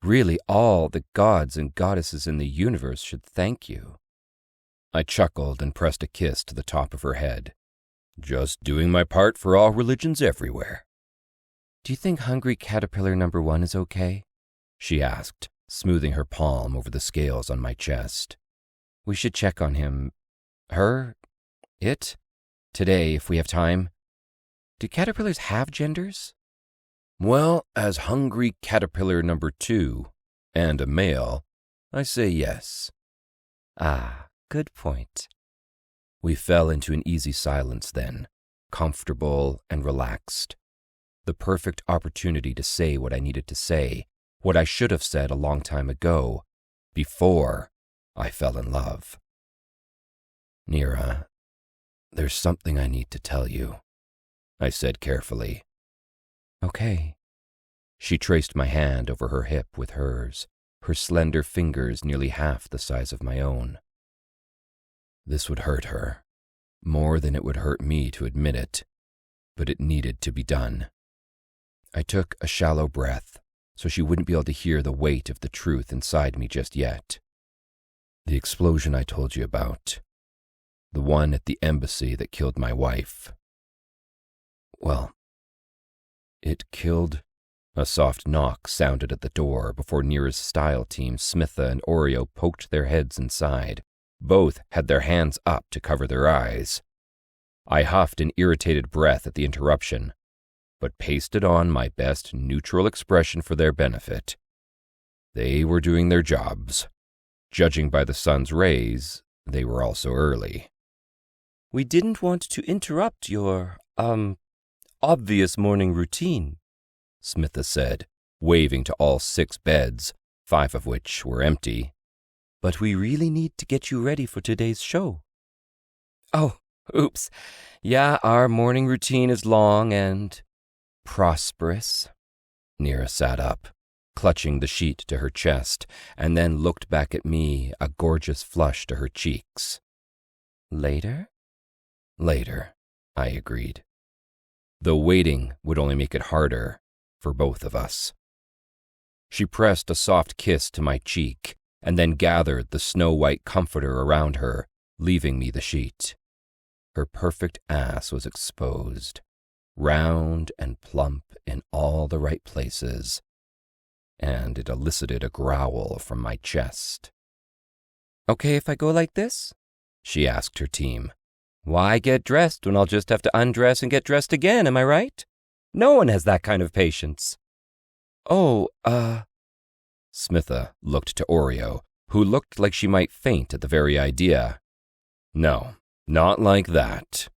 Really, all the gods and goddesses in the universe should thank you. I chuckled and pressed a kiss to the top of her head. Just doing my part for all religions everywhere. Do you think hungry caterpillar number 1 is okay? She asked, smoothing her palm over the scales on my chest. We should check on him. It? Today, if we have time. Do caterpillars have genders? Well, as hungry caterpillar number 2, and a male, I say yes. Ah, good point. We fell into an easy silence then, comfortable and relaxed. The perfect opportunity to say what I needed to say, what I should have said a long time ago, before I fell in love. Nira, there's something I need to tell you, I said carefully. Okay. She traced my hand over her hip with hers, her slender fingers nearly half the size of my own. This would hurt her, more than it would hurt me to admit it, but it needed to be done. I took a shallow breath, so she wouldn't be able to hear the weight of the truth inside me just yet. The explosion I told you about, the one at the embassy that killed my wife. Well, it killed... A soft knock sounded at the door before Nira's style team, Smitha and Oreo, poked their heads inside. Both had their hands up to cover their eyes. I huffed an irritated breath at the interruption, but pasted on my best neutral expression for their benefit. They were doing their jobs. Judging by the sun's rays, they were also early. We didn't want to interrupt your, obvious morning routine, Smitha said, waving to all 6 beds, 5 of which were empty. But we really need to get you ready for today's show. Oh, oops. Yeah, our morning routine is long and prosperous. Nira sat up, clutching the sheet to her chest, and then looked back at me, a gorgeous flush to her cheeks. Later? Later, I agreed. Though waiting would only make it harder for both of us. She pressed a soft kiss to my cheek and then gathered the snow-white comforter around her, leaving me the sheet. Her perfect ass was exposed, round and plump in all the right places, and it elicited a growl from my chest. Okay if I go like this? She asked her team. Why get dressed when I'll just have to undress and get dressed again, am I right? No one has that kind of patience. Oh, Smitha looked to Oreo, who looked like she might faint at the very idea. No, not like that,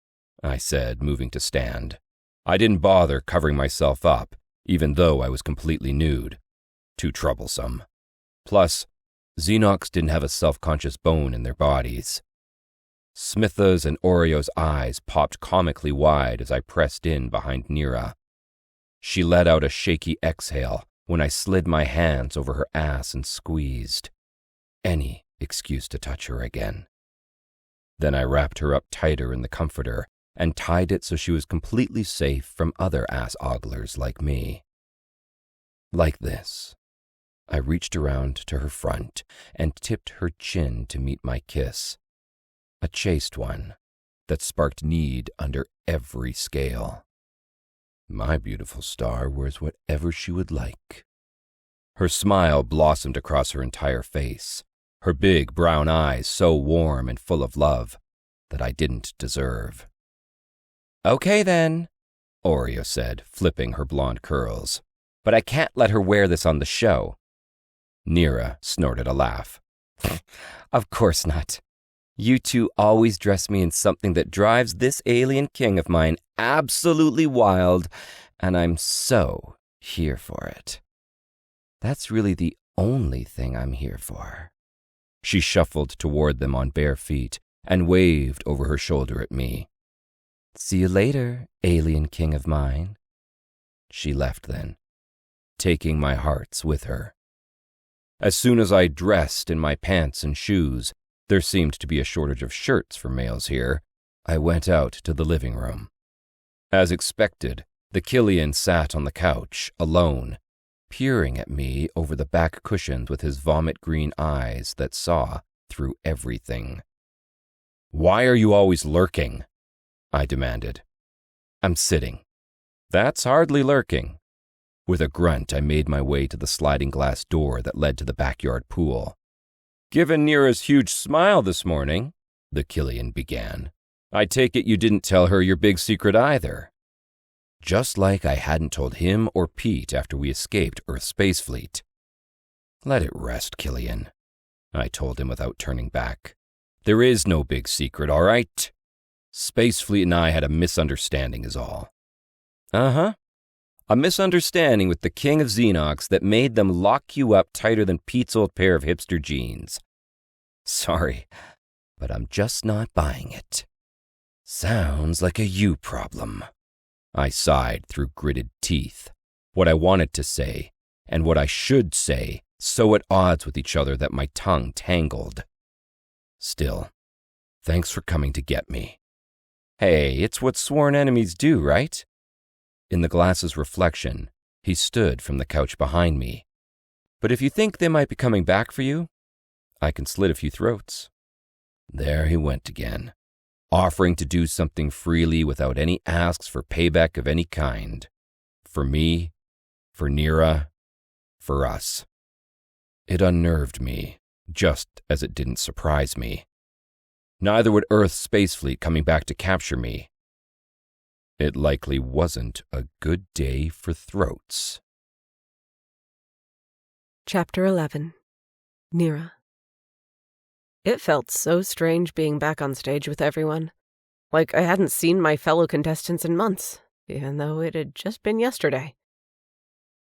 I said, moving to stand. I didn't bother covering myself up, even though I was completely nude. Too troublesome. Plus, Xenox didn't have a self-conscious bone in their bodies. Smitha's and Oreo's eyes popped comically wide as I pressed in behind Nira. She let out a shaky exhale when I slid my hands over her ass and squeezed. Any excuse to touch her again. Then I wrapped her up tighter in the comforter and tied it so she was completely safe from other ass-ogglers like me. Like this. I reached around to her front and tipped her chin to meet my kiss. A chaste one that sparked need under every scale. My beautiful star wears whatever she would like. Her smile blossomed across her entire face, her big brown eyes so warm and full of love that I didn't deserve. Okay then, Oreo said, flipping her blonde curls, but I can't let her wear this on the show. Nira snorted a laugh. Of course not. You two always dress me in something that drives this alien king of mine absolutely wild, and I'm so here for it. That's really the only thing I'm here for. She shuffled toward them on bare feet and waved over her shoulder at me. See you later, alien king of mine. She left then, taking my hearts with her. As soon as I dressed in my pants and shoes, there seemed to be a shortage of shirts for males here, I went out to the living room. As expected, the Killian sat on the couch, alone, peering at me over the back cushions with his vomit-green eyes that saw through everything. Why are you always lurking? I demanded. I'm sitting. That's hardly lurking. With a grunt, I made my way to the sliding glass door that led to the backyard pool. Given Nira's huge smile this morning, the Killian began, I take it you didn't tell her your big secret either. Just like I hadn't told him or Pete after we escaped Earth Space Fleet. Let it rest, Killian, I told him without turning back. There is no big secret, all right? Space Fleet and I had a misunderstanding is all. Uh-huh. A misunderstanding with the king of Xenox that made them lock you up tighter than Pete's old pair of hipster jeans. Sorry, but I'm just not buying it. Sounds like a you problem. I sighed through gritted teeth. What I wanted to say, and what I should say, so at odds with each other that my tongue tangled. Still, thanks for coming to get me. Hey, it's what sworn enemies do, right? In the glass's reflection, he stood from the couch behind me. But if you think they might be coming back for you, I can slit a few throats. There he went again, offering to do something freely without any asks for payback of any kind. For me, for Nira, for us. It unnerved me, just as it didn't surprise me. Neither would Earth's space fleet coming back to capture me. It likely wasn't a good day for throats. Chapter 11. Nira. It felt so strange being back on stage with everyone. Like I hadn't seen my fellow contestants in months, even though it had just been yesterday.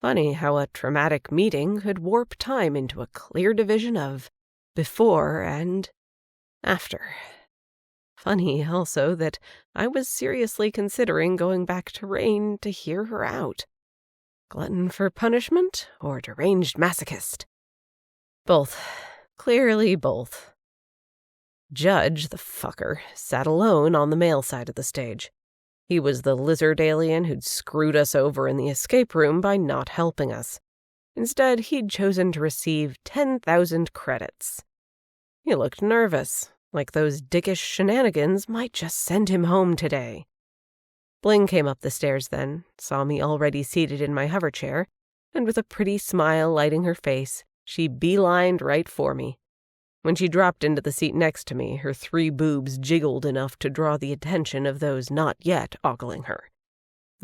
Funny how a traumatic meeting could warp time into a clear division of before and after. Funny also that I was seriously considering going back to Rain to hear her out. Glutton for punishment or deranged masochist? Both. Clearly both. Judge, the fucker, sat alone on the male side of the stage. He was the lizard alien who'd screwed us over in the escape room by not helping us. Instead, he'd chosen to receive 10,000 credits. He looked nervous, like those dickish shenanigans might just send him home today. Bling came up the stairs then, saw me already seated in my hover chair, and with a pretty smile lighting her face, she beelined right for me. When she dropped into the seat next to me, her 3 boobs jiggled enough to draw the attention of those not yet ogling her.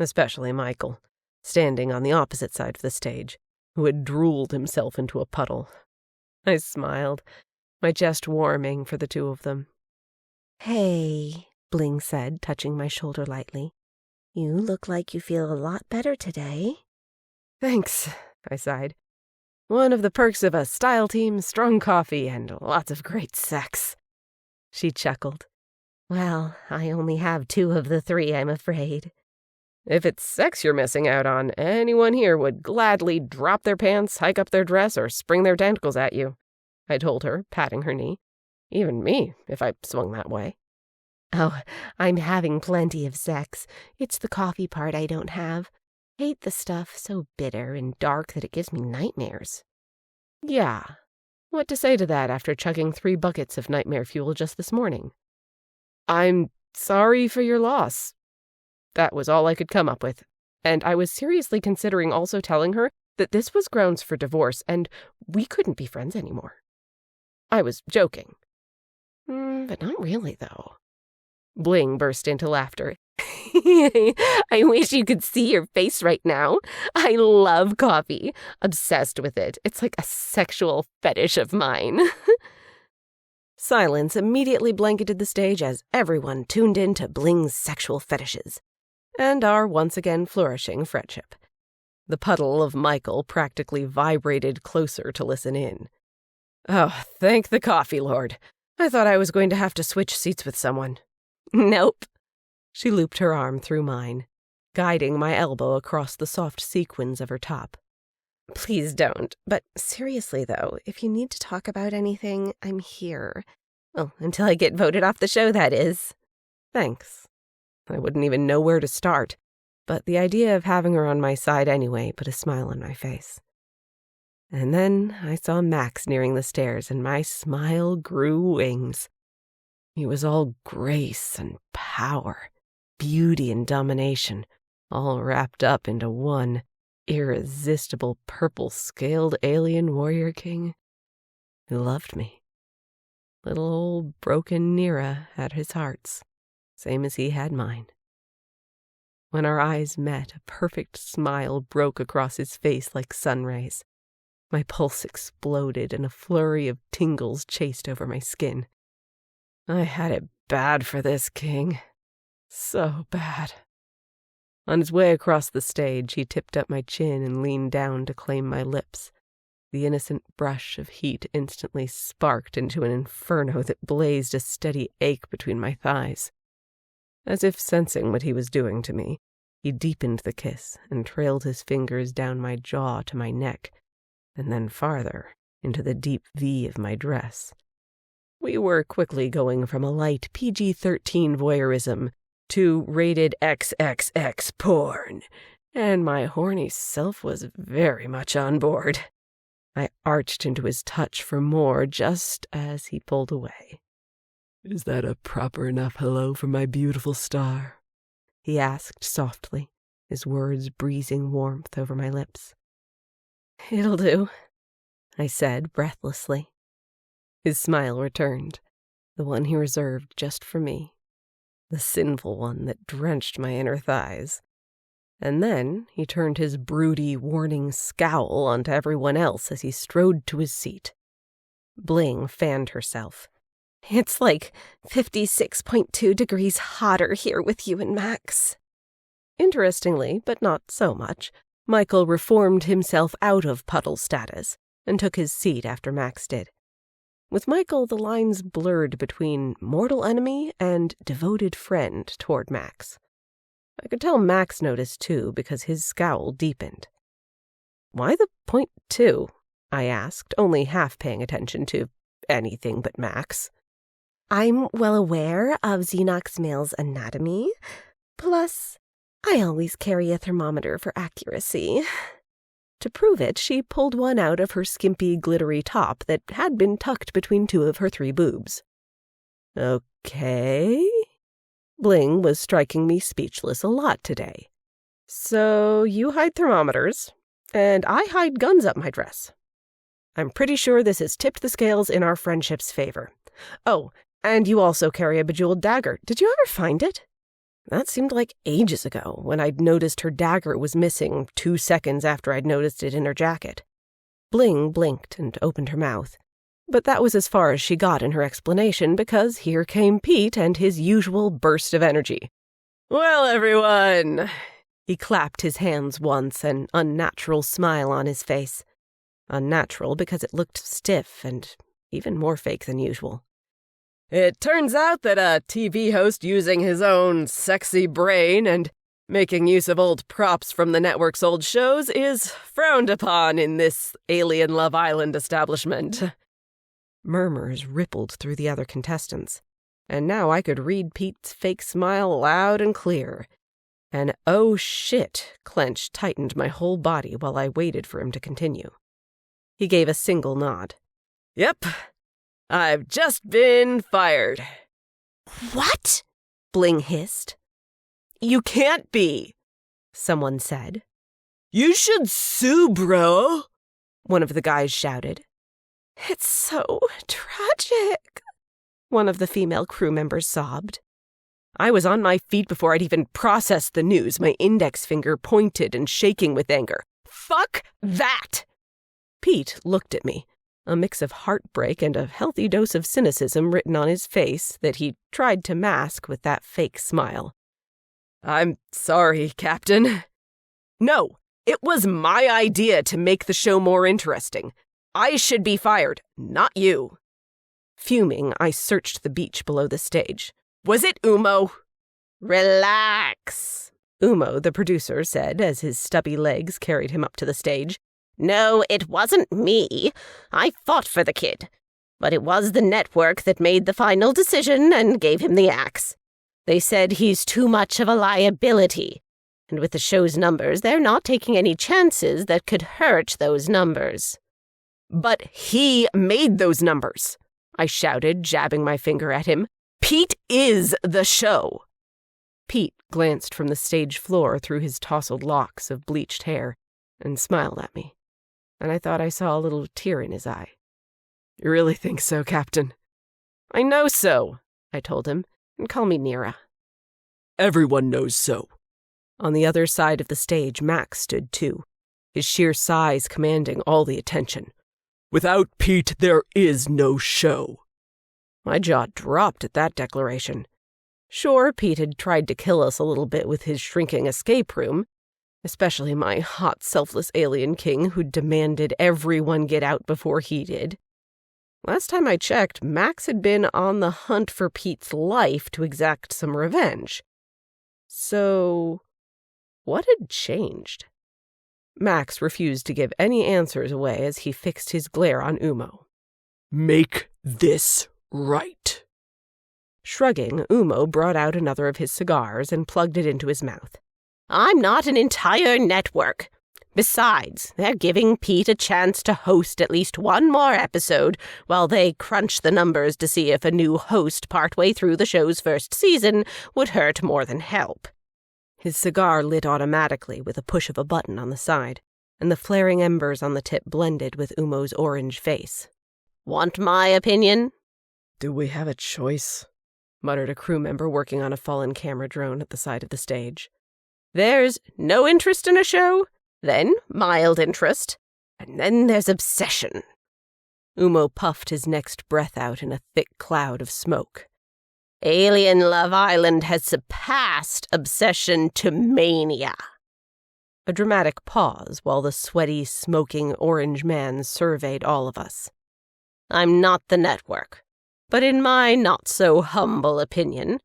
Especially Michael, standing on the opposite side of the stage, who had drooled himself into a puddle. I smiled, my chest warming for the two of them. "Hey," Bling said, touching my shoulder lightly. "You look like you feel a lot better today." Thanks, I sighed. One of the perks of a style team, strong coffee, and lots of great sex. She chuckled. "Well, I only have 2 of the 3, I'm afraid." If it's sex you're missing out on, anyone here would gladly drop their pants, hike up their dress, or spring their tentacles at you, I told her, patting her knee. Even me, if I swung that way. "Oh, I'm having plenty of sex. It's the coffee part I don't have. Hate the stuff, so bitter and dark that it gives me nightmares." Yeah. What to say to that after chugging 3 buckets of nightmare fuel just this morning? I'm sorry for your loss. That was all I could come up with. And I was seriously considering also telling her that this was grounds for divorce and we couldn't be friends anymore. I was joking. But not really, though. Bling burst into laughter. "I wish you could see your face right now. I love coffee. Obsessed with it. It's like a sexual fetish of mine." Silence immediately blanketed the stage as everyone tuned in to Bling's sexual fetishes and our once again flourishing friendship. The puddle of Michael practically vibrated closer to listen in. Oh, thank the coffee lord. I thought I was going to have to switch seats with someone. "Nope." She looped her arm through mine, guiding my elbow across the soft sequins of her top. "Please don't. But seriously, though, if you need to talk about anything, I'm here. Well, until I get voted off the show, that is." Thanks. I wouldn't even know where to start, but the idea of having her on my side anyway put a smile on my face. And then I saw Max nearing the stairs, and my smile grew wings. He was all grace and power, beauty and domination, all wrapped up into one irresistible purple-scaled alien warrior king who loved me. Little old broken Nira had his hearts, same as he had mine. When our eyes met, a perfect smile broke across his face like sun rays. My pulse exploded and a flurry of tingles chased over my skin. I had it bad for this king. So bad. On his way across the stage, he tipped up my chin and leaned down to claim my lips. The innocent brush of heat instantly sparked into an inferno that blazed a steady ache between my thighs. As if sensing what he was doing to me, he deepened the kiss and trailed his fingers down my jaw to my neck, and then farther into the deep V of my dress. We were quickly going from a light PG-13 voyeurism to rated XXX porn, and my horny self was very much on board. I arched into his touch for more just as he pulled away. "Is that a proper enough hello for my beautiful star?" he asked softly, his words breezing warmth over my lips. "It'll do," I said breathlessly. His smile returned, the one he reserved just for me, the sinful one that drenched my inner thighs. And then he turned his broody, warning scowl onto everyone else as he strode to his seat. Bling fanned herself. "It's like 56.2 degrees hotter here with you and Max." Interestingly, but not so much, Michael reformed himself out of puddle status and took his seat after Max did. With Michael, the lines blurred between mortal enemy and devoted friend toward Max. I could tell Max noticed too, because his scowl deepened. "Why the 0.2? I asked, only half paying attention to anything but Max. "I'm well aware of Xenox male's anatomy. Plus, I always carry a thermometer for accuracy." To prove it, she pulled one out of her skimpy, glittery top that had been tucked between two of her 3 boobs. "Okay." Bling was striking me speechless a lot today. "So you hide thermometers, and I hide guns up my dress. I'm pretty sure this has tipped the scales in our friendship's favor. Oh, and you also carry a bejeweled dagger. Did you ever find it?" That seemed like ages ago, when I'd noticed her dagger was missing 2 seconds after I'd noticed it in her jacket. Bling blinked and opened her mouth. But that was as far as she got in her explanation, because here came Pete and his usual burst of energy. "Well, everyone!" He clapped his hands once, an unnatural smile on his face. Unnatural because it looked stiff and even more fake than usual. "It turns out that a TV host using his own sexy brain and making use of old props from the network's old shows is frowned upon in this alien Love Island establishment." Murmurs rippled through the other contestants, and now I could read Pete's fake smile loud and clear. An "oh shit" clench tightened my whole body while I waited for him to continue. He gave a single nod. "Yep, I've just been fired." "What?" Bling hissed. "You can't be," someone said. "You should sue, bro," one of the guys shouted. "It's so tragic," one of the female crew members sobbed. I was on my feet before I'd even processed the news, my index finger pointed and shaking with anger. "Fuck that!" Pete looked at me, a mix of heartbreak and a healthy dose of cynicism written on his face that he tried to mask with that fake smile. "I'm sorry, Captain." "No, it was my idea to make the show more interesting. I should be fired, not you." Fuming, I searched the beach below the stage. "Was it Umo?" "Relax," Umo, the producer, said as his stubby legs carried him up to the stage. "No, it wasn't me. I fought for the kid. But it was the network that made the final decision and gave him the axe. They said he's too much of a liability. And with the show's numbers, they're not taking any chances that could hurt those numbers." "But he made those numbers," I shouted, jabbing my finger at him. Pete is the show. Pete glanced from the stage floor through his tousled locks of bleached hair and smiled at me, and I thought I saw a little tear in his eye. You really think so, Captain? I know so, I told him, and call me Nira. Everyone knows so. On the other side of the stage, Max stood too, his sheer size commanding all the attention. Without Pete, there is no show. My jaw dropped at that declaration. Sure, Pete had tried to kill us a little bit with his shrinking escape room, especially my hot, selfless alien king who demanded everyone get out before he did. Last time I checked, Max had been on the hunt for Pete's life to exact some revenge. So, what had changed? Max refused to give any answers away as he fixed his glare on Umo. Make this right. Shrugging, Umo brought out another of his cigars and plugged it into his mouth. I'm not an entire network. Besides, they're giving Pete a chance to host at least one more episode while they crunch the numbers to see if a new host partway through the show's first season would hurt more than help. His cigar lit automatically with a push of a button on the side, and the flaring embers on the tip blended with Umo's orange face. Want my opinion? Do we have a choice? Muttered a crew member working on a fallen camera drone at the side of the stage. There's no interest in a show, then mild interest, and then there's obsession. Umo puffed his next breath out in a thick cloud of smoke. Alien Love Island has surpassed obsession to mania. A dramatic pause while the sweaty, smoking orange man surveyed all of us. I'm not the network, but in my not-so-humble opinion,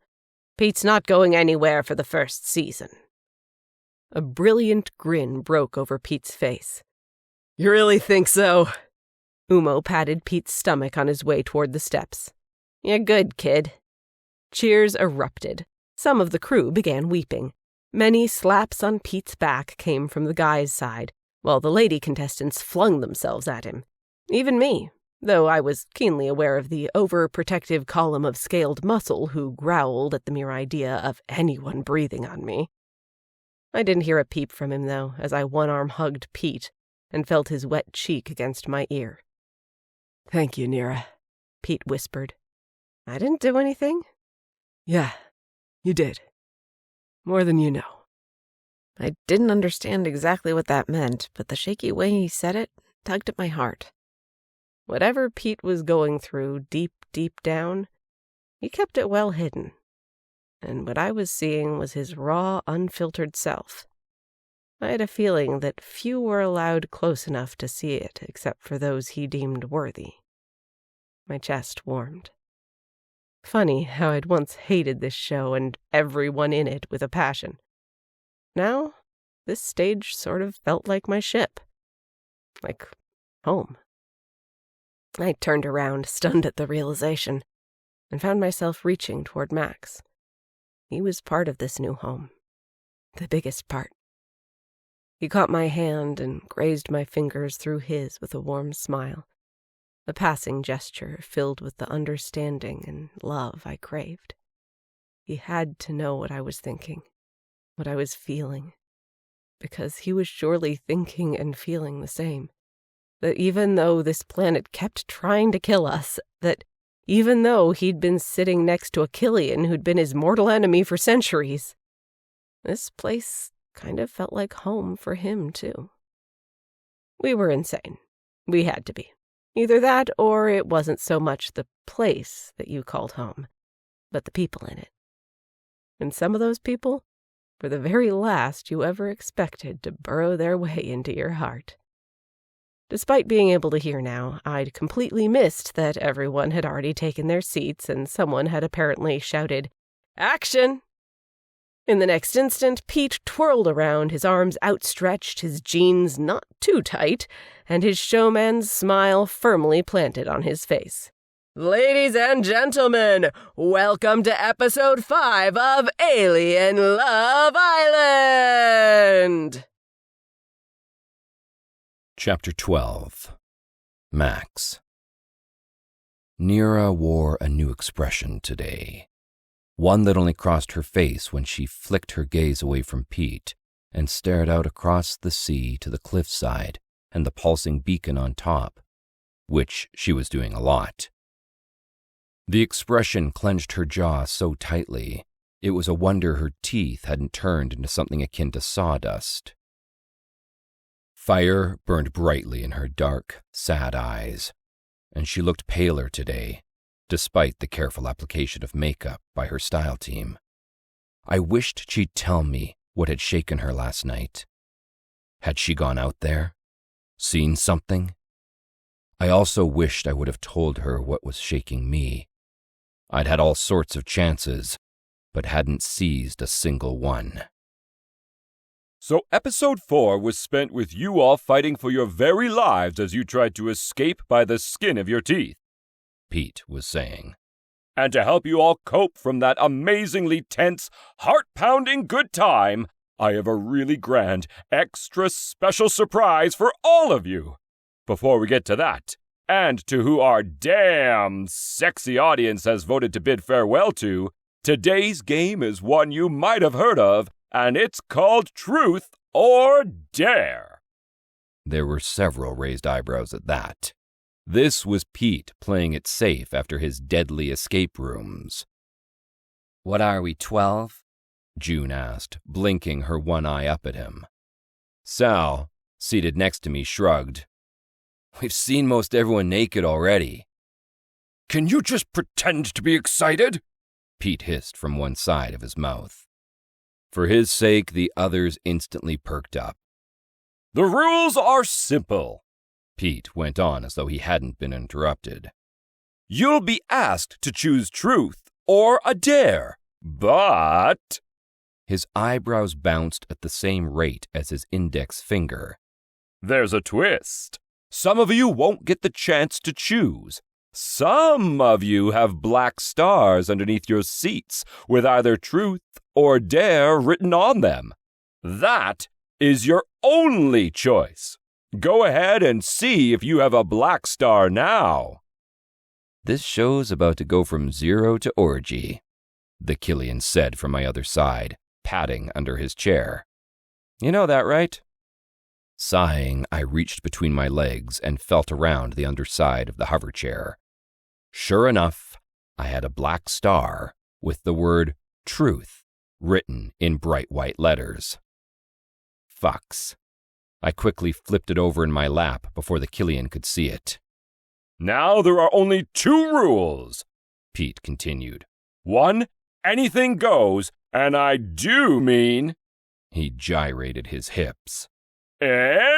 Pete's not going anywhere for the first season. A brilliant grin broke over Pete's face. You really think so? Umo patted Pete's stomach on his way toward the steps. You're good, kid. Cheers erupted. Some of the crew began weeping. Many slaps on Pete's back came from the guy's side, while the lady contestants flung themselves at him. Even me, though I was keenly aware of the overprotective column of scaled muscle who growled at the mere idea of anyone breathing on me. I didn't hear a peep from him, though, as I one-arm hugged Pete and felt his wet cheek against my ear. Thank you, Nira, Pete whispered. I didn't do anything. Yeah, you did. More than you know. I didn't understand exactly what that meant, but the shaky way he said it tugged at my heart. Whatever Pete was going through deep, deep down, he kept it well hidden. And what I was seeing was his raw, unfiltered self. I had a feeling that few were allowed close enough to see it except for those he deemed worthy. My chest warmed. Funny how I'd once hated this show and everyone in it with a passion. Now, this stage sort of felt like my ship. Like home. I turned around, stunned at the realization, and found myself reaching toward Max. He was part of this new home. The biggest part. He caught my hand and grazed my fingers through his with a warm smile. A passing gesture filled with the understanding and love I craved. He had to know what I was thinking, what I was feeling, because he was surely thinking and feeling the same. That even though this planet kept trying to kill us, that even though he'd been sitting next to a Killian who'd been his mortal enemy for centuries, this place kind of felt like home for him, too. We were insane. We had to be. Either that, or it wasn't so much the place that you called home, but the people in it. And some of those people were the very last you ever expected to burrow their way into your heart. Despite being able to hear now, I'd completely missed that everyone had already taken their seats and someone had apparently shouted, "Action!" In the next instant, Pete twirled around, his arms outstretched, his jeans not too tight, and his showman's smile firmly planted on his face. Ladies and gentlemen, welcome to episode 5 of Alien Love Island! Chapter 12. Max. Nira wore a new expression today, one that only crossed her face when she flicked her gaze away from Pete and stared out across the sea to the cliffside and the pulsing beacon on top, which she was doing a lot. The expression clenched her jaw so tightly, it was a wonder her teeth hadn't turned into something akin to sawdust. Fire burned brightly in her dark, sad eyes, and she looked paler today, despite the careful application of makeup by her style team. I wished she'd tell me what had shaken her last night. Had she gone out there? Seen something? I also wished I would have told her what was shaking me. I'd had all sorts of chances, but hadn't seized a single one. So episode 4 was spent with you all fighting for your very lives as you tried to escape by the skin of your teeth, Pete was saying. And to help you all cope from that amazingly tense, heart-pounding good time, I have a really grand, extra special surprise for all of you. Before we get to that, and to who our damn sexy audience has voted to bid farewell to, today's game is one you might have heard of, and it's called Truth or Dare. There were several raised eyebrows at that. This was Pete playing it safe after his deadly escape rooms. What are we, 12? June asked, blinking her one eye up at him. Sal, seated next to me, shrugged. We've seen most everyone naked already. Can you just pretend to be excited? Pete hissed from one side of his mouth. For his sake, the others instantly perked up. The rules are simple, Pete went on as though he hadn't been interrupted. You'll be asked to choose truth or a dare, but... His eyebrows bounced at the same rate as his index finger. There's a twist. Some of you won't get the chance to choose. Some of you have black stars underneath your seats with either truth or dare written on them. That is your only choice. Go ahead and see if you have a black star now. This show's about to go from 0 to orgy, the Killian said from my other side, patting under his chair. You know that, right? Sighing, I reached between my legs and felt around the underside of the hover chair. Sure enough, I had a black star with the word truth written in bright white letters. Fucks. I quickly flipped it over in my lap before the Killian could see it. Now there are only 2 rules, Pete continued. 1, anything goes, and I do mean... He gyrated his hips. Anything!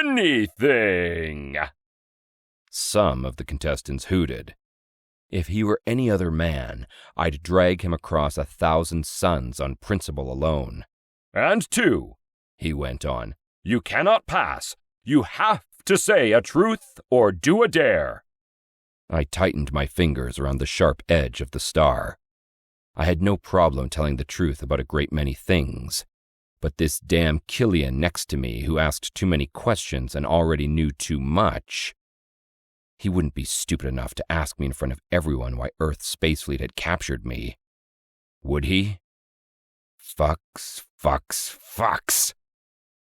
Some of the contestants hooted. If he were any other man, I'd drag him across 1,000 suns on principle alone. And 2, he went on, you cannot pass. You have to say a truth or do a dare. I tightened my fingers around the sharp edge of the star. I had no problem telling the truth about a great many things. But this damn Killian next to me who asked too many questions and already knew too much. He wouldn't be stupid enough to ask me in front of everyone why Earth's space fleet had captured me. Would he? Fucks.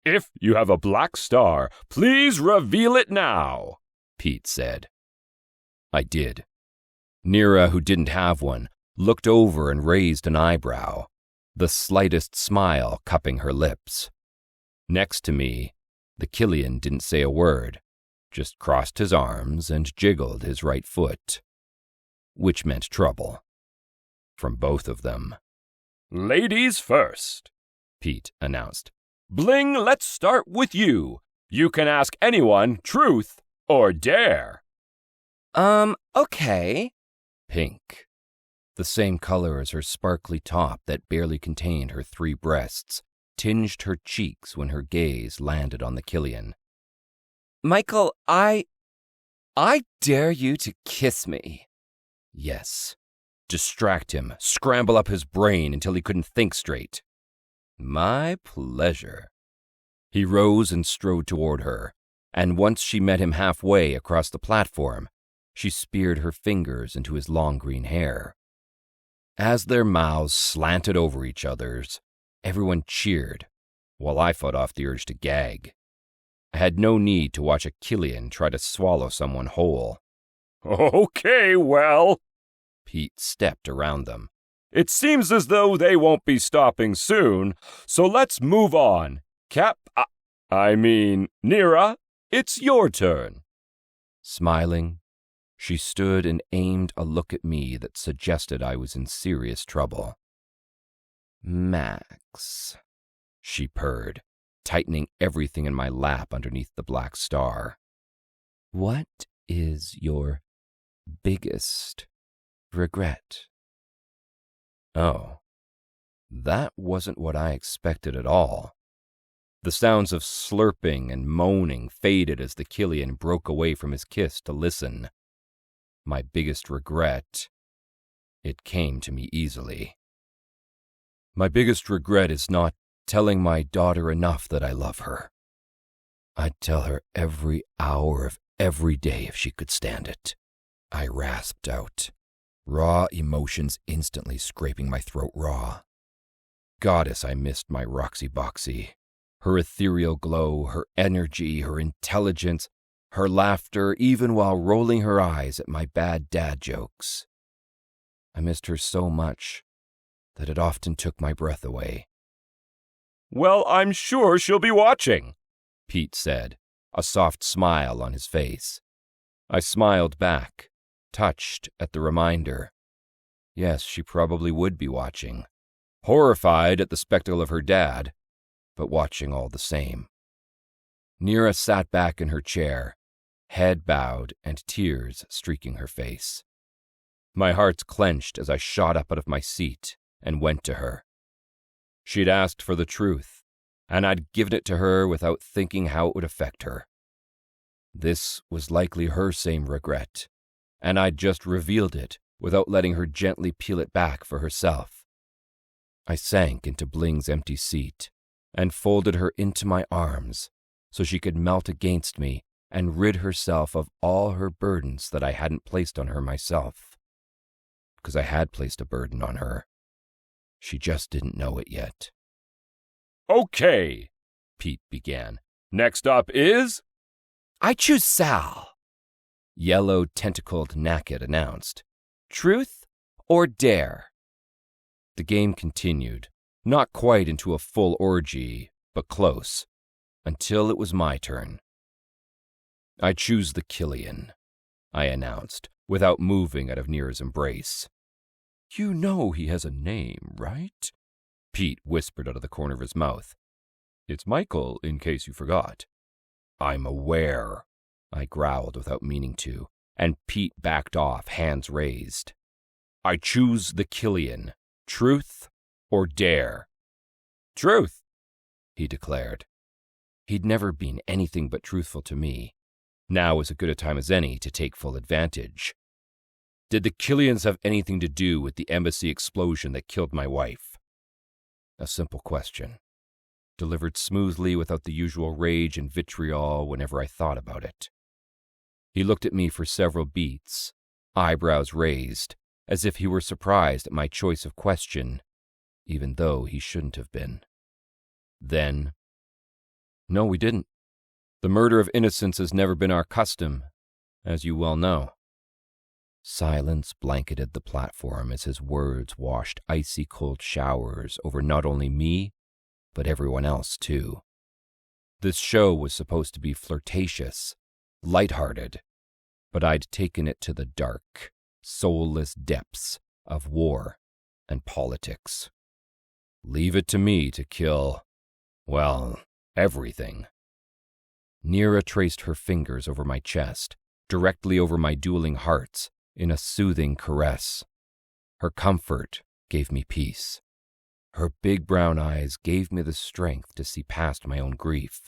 If you have a black star, please reveal it now, Pete said. I did. Nira, who didn't have one, looked over and raised an eyebrow, the slightest smile cupping her lips. Next to me, the Killian didn't say a word, just crossed his arms and jiggled his right foot, which meant trouble. From both of them. Ladies first, Pete announced. Bling, let's start with you. You can ask anyone truth or dare. Okay. Pink. The same color as her sparkly top that barely contained her 3 breasts, tinged her cheeks when her gaze landed on the Killian. Michael, I dare you to kiss me. Yes. Distract him, scramble up his brain until he couldn't think straight. My pleasure. He rose and strode toward her, and once she met him halfway across the platform, She speared her fingers into his long green hair. As their mouths slanted over each other's, everyone cheered, while I fought off the urge to gag. I had no need to watch a Killian try to swallow someone whole. Okay, well, Pete stepped around them. it seems as though they won't be stopping soon, so let's move on. Nira, it's your turn. Smiling, she stood and aimed a look at me that suggested I was in serious trouble. Max, she purred, tightening everything in my lap underneath the black star. What is your biggest regret? Oh, that wasn't what I expected at all. The sounds of slurping and moaning faded as the Killian broke away from his kiss to listen. My biggest regret, it came to me easily. My biggest regret is not telling my daughter enough that I love her. I'd tell her every hour of every day if she could stand it. I rasped out, raw emotions instantly scraping my throat raw. Goddess, I missed my Roxy Boxy. Her ethereal glow, her energy, her intelligence, her laughter, even while rolling her eyes at my bad dad jokes. I missed her so much that it often took my breath away. Well, I'm sure she'll be watching, Pete said, a soft smile on his face. I smiled back, touched at the reminder. Yes, she probably would be watching, horrified at the spectacle of her dad, but watching all the same. Nira sat back in her chair, head bowed and tears streaking her face. My heart clenched as I shot up out of my seat and went to her. She'd asked for the truth, and I'd given it to her without thinking how it would affect her. This was likely her same regret, and I'd just revealed it without letting her gently peel it back for herself. I sank into Bling's empty seat and folded her into my arms so she could melt against me and rid herself of all her burdens that I hadn't placed on her myself. Because I had placed a burden on her. She just didn't know it yet. Okay, Pete began. Next up is... I choose Sal. Yellow tentacled Naked announced. Truth or dare? The game continued, not quite into a full orgy, but close, until it was my turn. I choose the Killian, I announced, without moving out of Nira's embrace. You know he has a name, right? Pete whispered out of the corner of his mouth. It's Michael, in case you forgot. I'm aware, I growled without meaning to, and Pete backed off, hands raised. I choose the Killian. Truth or dare? Truth, he declared. He'd never been anything but truthful to me. Now was as good a time as any to take full advantage. Did the Killians have anything to do with the embassy explosion that killed my wife? A simple question, delivered smoothly without the usual rage and vitriol whenever I thought about it. He looked at me for several beats, eyebrows raised, as if he were surprised at my choice of question, even though he shouldn't have been. Then, no, we didn't. The murder of innocents has never been our custom, as you well know. Silence blanketed the platform as his words washed icy cold showers over not only me, but everyone else too. This show was supposed to be flirtatious, lighthearted, but I'd taken it to the dark, soulless depths of war and politics. Leave it to me to kill, well, everything. Nira traced her fingers over my chest, directly over my dueling hearts, in a soothing caress. Her comfort gave me peace. Her big brown eyes gave me the strength to see past my own grief.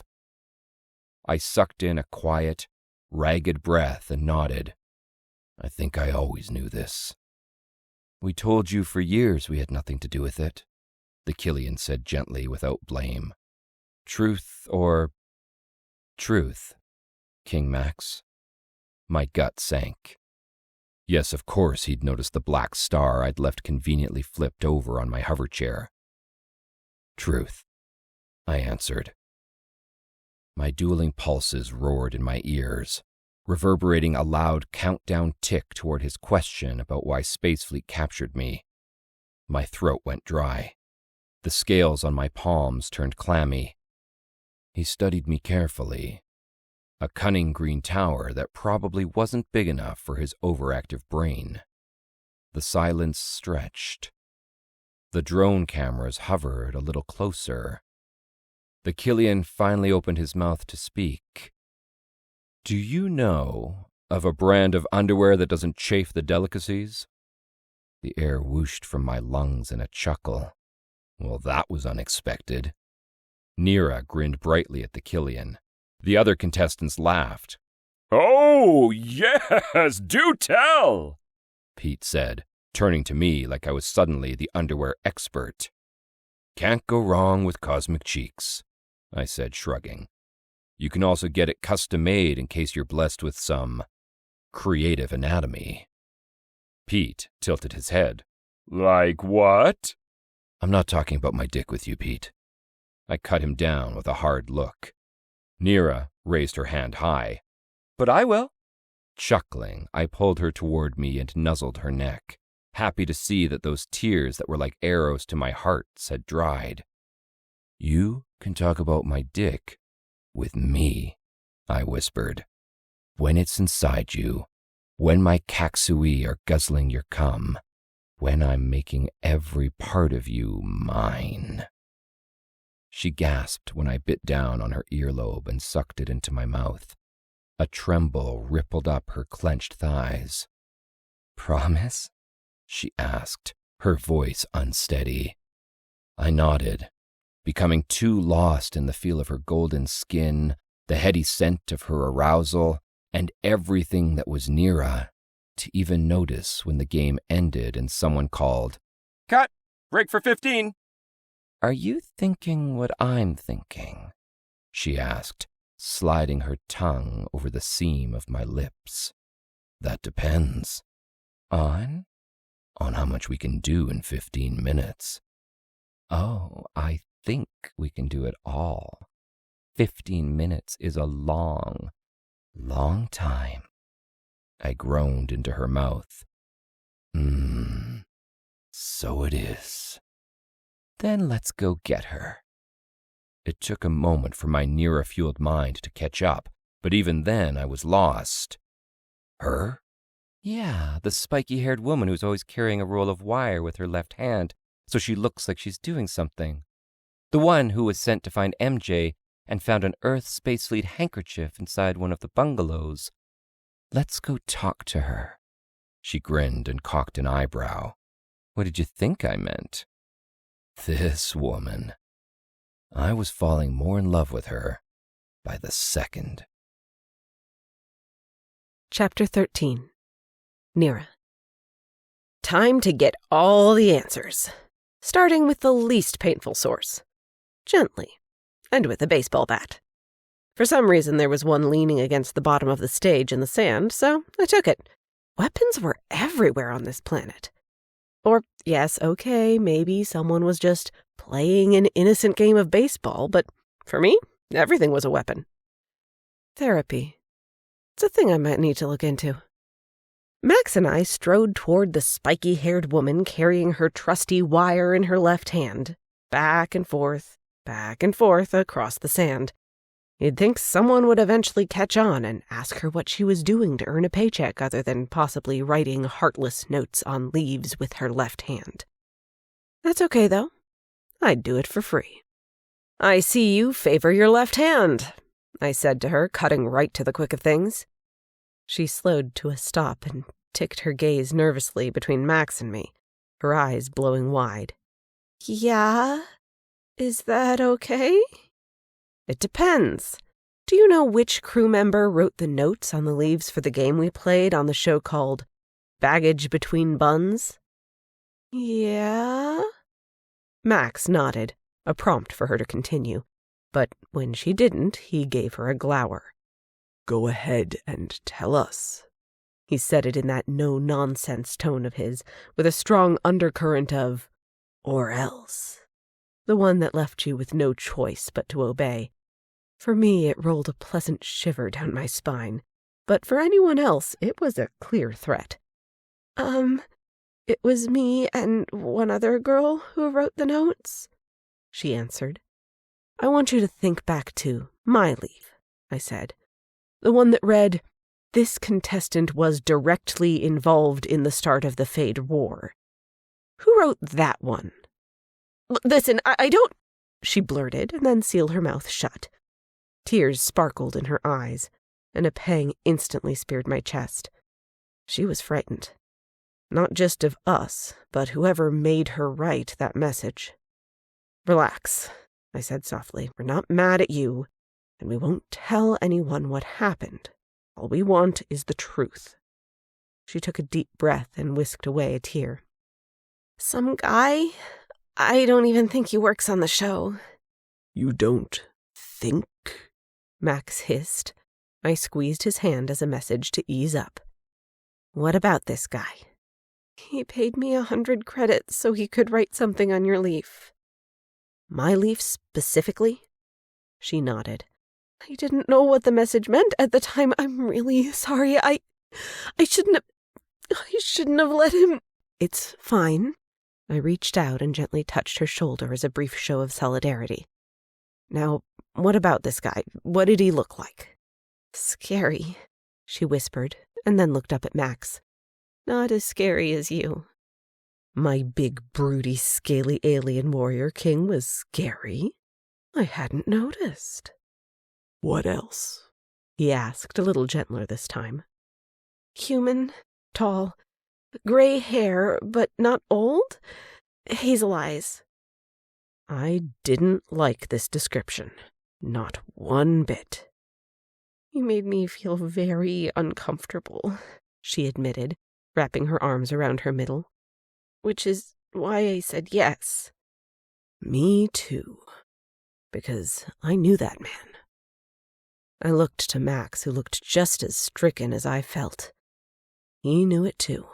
I sucked in a quiet, ragged breath and nodded. I think I always knew this. We told you for years we had nothing to do with it, the Killian said gently without blame. Truth or... truth, King Max. My gut sank. Yes, of course he'd noticed the black star I'd left conveniently flipped over on my hoverchair. Truth, I answered. My dueling pulses roared in my ears, reverberating a loud countdown tick toward his question about why Spacefleet captured me. My throat went dry. The scales on my palms turned clammy. He studied me carefully. A cunning green tower that probably wasn't big enough for his overactive brain. The silence stretched. The drone cameras hovered a little closer. The Killian finally opened his mouth to speak. Do you know of a brand of underwear that doesn't chafe the delicacies? The air whooshed from my lungs in a chuckle. Well, that was unexpected. Nira grinned brightly at the Killian. The other contestants laughed. Oh, yes, do tell, Pete said, turning to me like I was suddenly the underwear expert. Can't go wrong with cosmic cheeks, I said, shrugging. You can also get it custom-made in case you're blessed with some creative anatomy. Pete tilted his head. Like what? I'm not talking about my dick with you, Pete. I cut him down with a hard look. Nira raised her hand high. But I will. Chuckling, I pulled her toward me and nuzzled her neck, happy to see that those tears that were like arrows to my hearts had dried. You can talk about my dick with me, I whispered. When it's inside you, when my kaksui are guzzling your cum, when I'm making every part of you mine. She gasped when I bit down on her earlobe and sucked it into my mouth. A tremble rippled up her clenched thighs. Promise? She asked, her voice unsteady. I nodded, becoming too lost in the feel of her golden skin, the heady scent of her arousal, and everything that was Nira, to even notice when the game ended and someone called, Cut! Break for 15! Are you thinking what I'm thinking? She asked, sliding her tongue over the seam of my lips. That depends. On how much we can do in 15 minutes. Oh, I think we can do it all. 15 minutes is a long, long time. I groaned into her mouth. So it is. Then let's go get her. It took a moment for my Nira-fueled mind to catch up, but even then I was lost. Her? Yeah, the spiky-haired woman who's always carrying a roll of wire with her left hand, so she looks like she's doing something. The one who was sent to find MJ and found an Earth Spacefleet handkerchief inside one of the bungalows. Let's go talk to her. She grinned and cocked an eyebrow. What did you think I meant? This woman. I was falling more in love with her by the second. Chapter 13. Nira. Time to get all the answers, starting with the least painful source. Gently, and with a baseball bat. For some reason there was one leaning against the bottom of the stage in the sand, so I took it. Weapons were everywhere on this planet. Or, yes, okay, maybe someone was just playing an innocent game of baseball, but for me, everything was a weapon. Therapy. It's a thing I might need to look into. Max and I strode toward the spiky-haired woman carrying her trusty wire in her left hand, back and forth across the sand. You'd think someone would eventually catch on and ask her what she was doing to earn a paycheck other than possibly writing heartless notes on leaves with her left hand. That's okay, though. I'd do it for free. I see you favor your left hand, I said to her, cutting right to the quick of things. She slowed to a stop and ticked her gaze nervously between Max and me, her eyes blowing wide. Yeah? Is that okay? It depends. Do you know which crew member wrote the notes on the leaves for the game we played on the show called Baggage Between Buns? Yeah? Max nodded, a prompt for her to continue, but when she didn't, he gave her a glower. Go ahead and tell us. He said it in that no-nonsense tone of his, with a strong undercurrent of, or else. The one that left you with no choice but to obey. For me, it rolled a pleasant shiver down my spine, but for anyone else, it was a clear threat. It was me and one other girl who wrote the notes, she answered. I want you to think back to my leave, I said. The one that read, "This contestant was directly involved in the start of the Fade War." Who wrote that one? Listen, I don't, she blurted, and then sealed her mouth shut. Tears sparkled in her eyes, and a pang instantly speared my chest. She was frightened. Not just of us, but whoever made her write that message. Relax, I said softly. We're not mad at you, and we won't tell anyone what happened. All we want is the truth. She took a deep breath and whisked away a tear. Some guy? I don't even think he works on the show. You don't think? Max hissed. I squeezed his hand as a message to ease up. What about this guy? He paid me 100 credits so he could write something on your leaf. My leaf specifically? She nodded. I didn't know what the message meant at the time. I'm really sorry. I shouldn't have let him. It's fine. I reached out and gently touched her shoulder as a brief show of solidarity. Now, what about this guy? What did he look like? Scary, she whispered, and then looked up at Max. Not as scary as you. My big, broody, scaly alien warrior king was scary? I hadn't noticed. What else? He asked, a little gentler this time. Human, tall, gray hair, but not old. Hazel eyes. I didn't like this description. Not one bit. You made me feel very uncomfortable, she admitted, wrapping her arms around her middle. Which is why I said yes. Me too. Because I knew that man. I looked to Max, who looked just as stricken as I felt. He knew it too.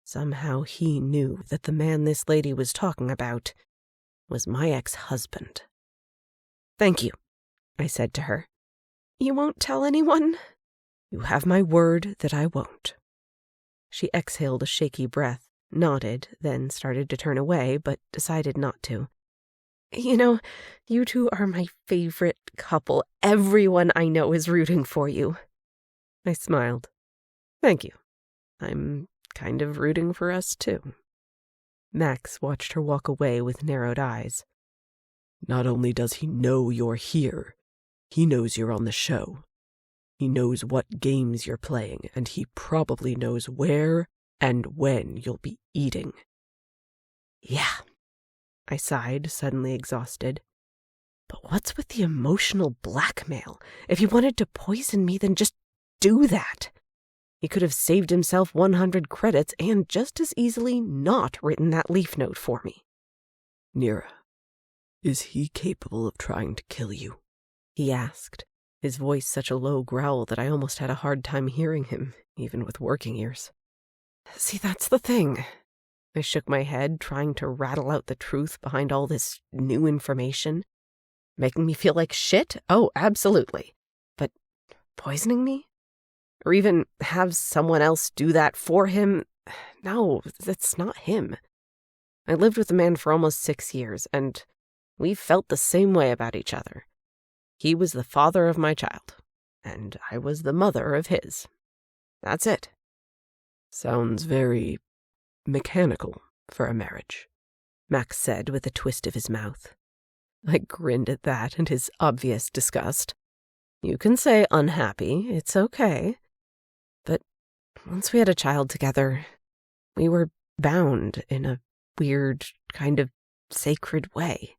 Somehow he knew that the man this lady was talking about was my ex-husband. Thank you, I said to her. You won't tell anyone? You have my word that I won't. She exhaled a shaky breath, nodded, then started to turn away, but decided not to. You know, you two are my favorite couple. Everyone I know is rooting for you. I smiled. Thank you. I'm kind of rooting for us, too. Max watched her walk away with narrowed eyes. Not only does he know you're here, he knows you're on the show. He knows what games you're playing, and he probably knows where and when you'll be eating. Yeah, I sighed, suddenly exhausted. But what's with the emotional blackmail? If he wanted to poison me, then just do that. He could have saved himself 100 credits and just as easily not written that leaf note for me. Nira, is he capable of trying to kill you? He asked, his voice such a low growl that I almost had a hard time hearing him, even with working ears. See, that's the thing. I shook my head, trying to rattle out the truth behind all this new information. Making me feel like shit? Oh, absolutely. But poisoning me? Or even have someone else do that for him? No, that's not him. I lived with a man for almost 6 years, and we felt the same way about each other. He was the father of my child, and I was the mother of his. That's it. Sounds very mechanical for a marriage, Max said with a twist of his mouth. I grinned at that and his obvious disgust. You can say unhappy, it's okay. But once we had a child together, we were bound in a weird, kind of sacred way.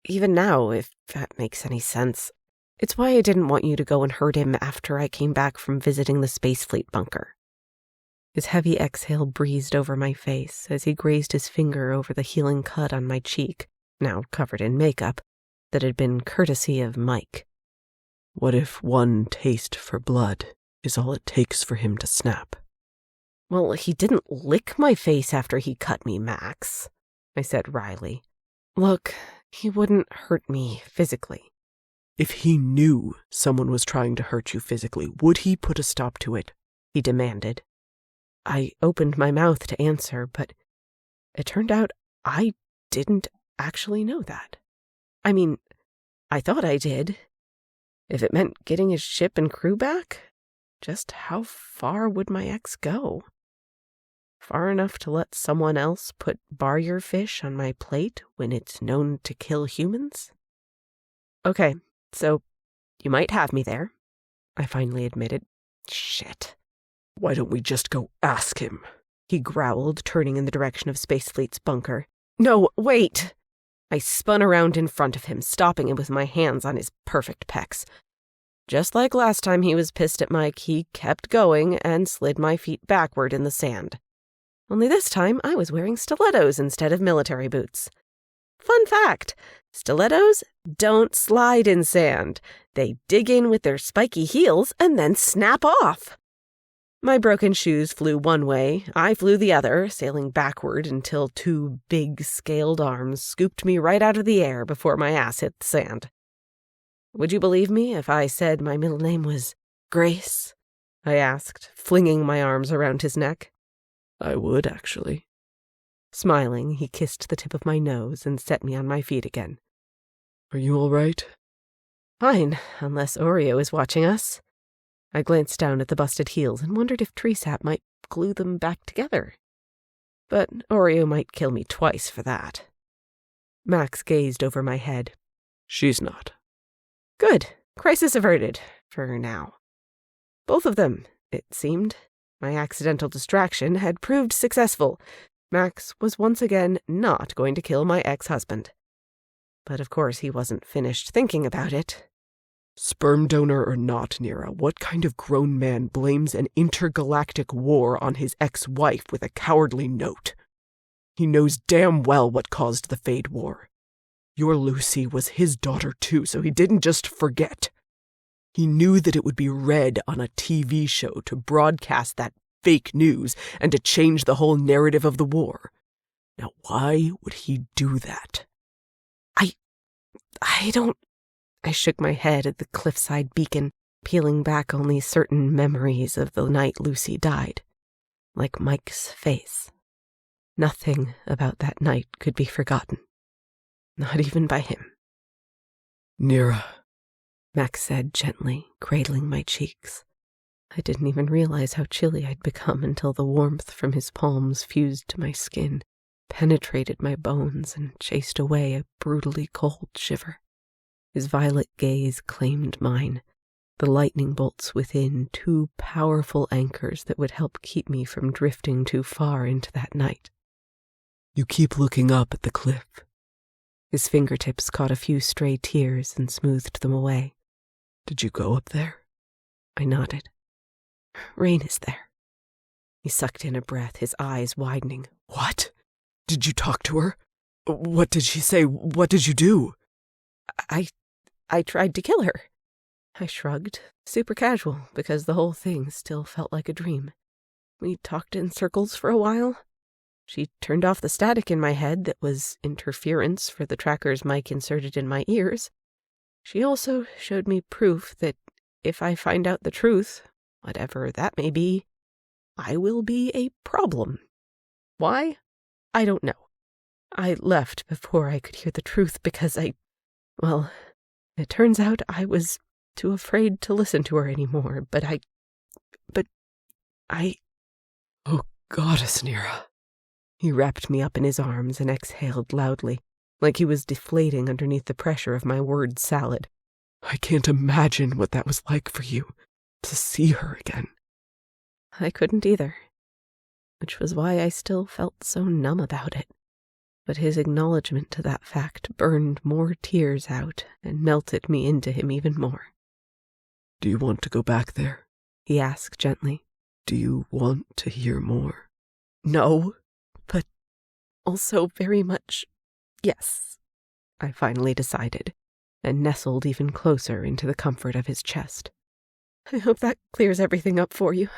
Even now, if that makes any sense. It's why I didn't want you to go and hurt him after I came back from visiting the Space Fleet bunker. His heavy exhale breezed over my face as he grazed his finger over the healing cut on my cheek, now covered in makeup, that had been courtesy of Mike. What if one taste for blood is all it takes for him to snap? Well, he didn't lick my face after he cut me, Max, I said wryly. Look, he wouldn't hurt me physically. If he knew someone was trying to hurt you physically, would he put a stop to it? He demanded. I opened my mouth to answer, but it turned out I didn't actually know that. I mean, I thought I did. If it meant getting his ship and crew back, just how far would my ex go? Far enough to let someone else put barrier fish on my plate when it's known to kill humans? Okay, so you might have me there, I finally admitted. Shit. Why don't we just go ask him? He growled, turning in the direction of Space Fleet's bunker. No, wait! I spun around in front of him, stopping him with my hands on his perfect pecs. Just like last time he was pissed at Mike, he kept going and slid my feet backward in the sand. Only this time, I was wearing stilettos instead of military boots. Fun fact, stilettos don't slide in sand. They dig in with their spiky heels and then snap off. My broken shoes flew one way, I flew the other, sailing backward until two big scaled arms scooped me right out of the air before my ass hit the sand. Would you believe me if I said my middle name was Grace? I asked, flinging my arms around his neck. I would, actually. Smiling, he kissed the tip of my nose and set me on my feet again. Are you all right? Fine, unless Oreo is watching us. I glanced down at the busted heels and wondered if tree sap might glue them back together. But Oreo might kill me twice for that. Max gazed over my head. She's not. Good. Crisis averted. For now. Both of them, it seemed. My accidental distraction had proved successful. Max was once again not going to kill my ex-husband. But of course he wasn't finished thinking about it. Sperm donor or not, Nira, what kind of grown man blames an intergalactic war on his ex-wife with a cowardly note? He knows damn well what caused the Fade War. Your Lucy was his daughter too, so he didn't just forget. He knew that it would be read on a TV show to broadcast that fake news and to change the whole narrative of the war. Now, why would he do that? I don't... I shook my head at the cliffside beacon, peeling back only certain memories of the night Lucy died. Like Mike's face. Nothing about that night could be forgotten. Not even by him. Nira, Max said gently, cradling my cheeks. I didn't even realize how chilly I'd become until the warmth from his palms fused to my skin, penetrated my bones, and chased away a brutally cold shiver. His violet gaze claimed mine, the lightning bolts within two powerful anchors that would help keep me from drifting too far into that night. You keep looking up at the cliff. His fingertips caught a few stray tears and smoothed them away. Did you go up there? I nodded. Rain is there. He sucked in a breath, his eyes widening. What? Did you talk to her? What did she say? What did you do? I tried to kill her. I shrugged, super casual, because the whole thing still felt like a dream. We talked in circles for a while. She turned off the static in my head that was interference for the trackers Mike inserted in my ears. She also showed me proof that if I find out the truth, whatever that may be, I will be a problem. Why? I don't know. I left before I could hear the truth because well, it turns out I was too afraid to listen to her anymore, but I... Oh, goddess, Nira. He wrapped me up in his arms and exhaled loudly, like he was deflating underneath the pressure of my word salad. I can't imagine what that was like for you, to see her again. I couldn't either, which was why I still felt so numb about it. But his acknowledgement to that fact burned more tears out and melted me into him even more. Do you want to go back there? He asked gently. Do you want to hear more? No, but also very much yes, I finally decided, and nestled even closer into the comfort of his chest. I hope that clears everything up for you.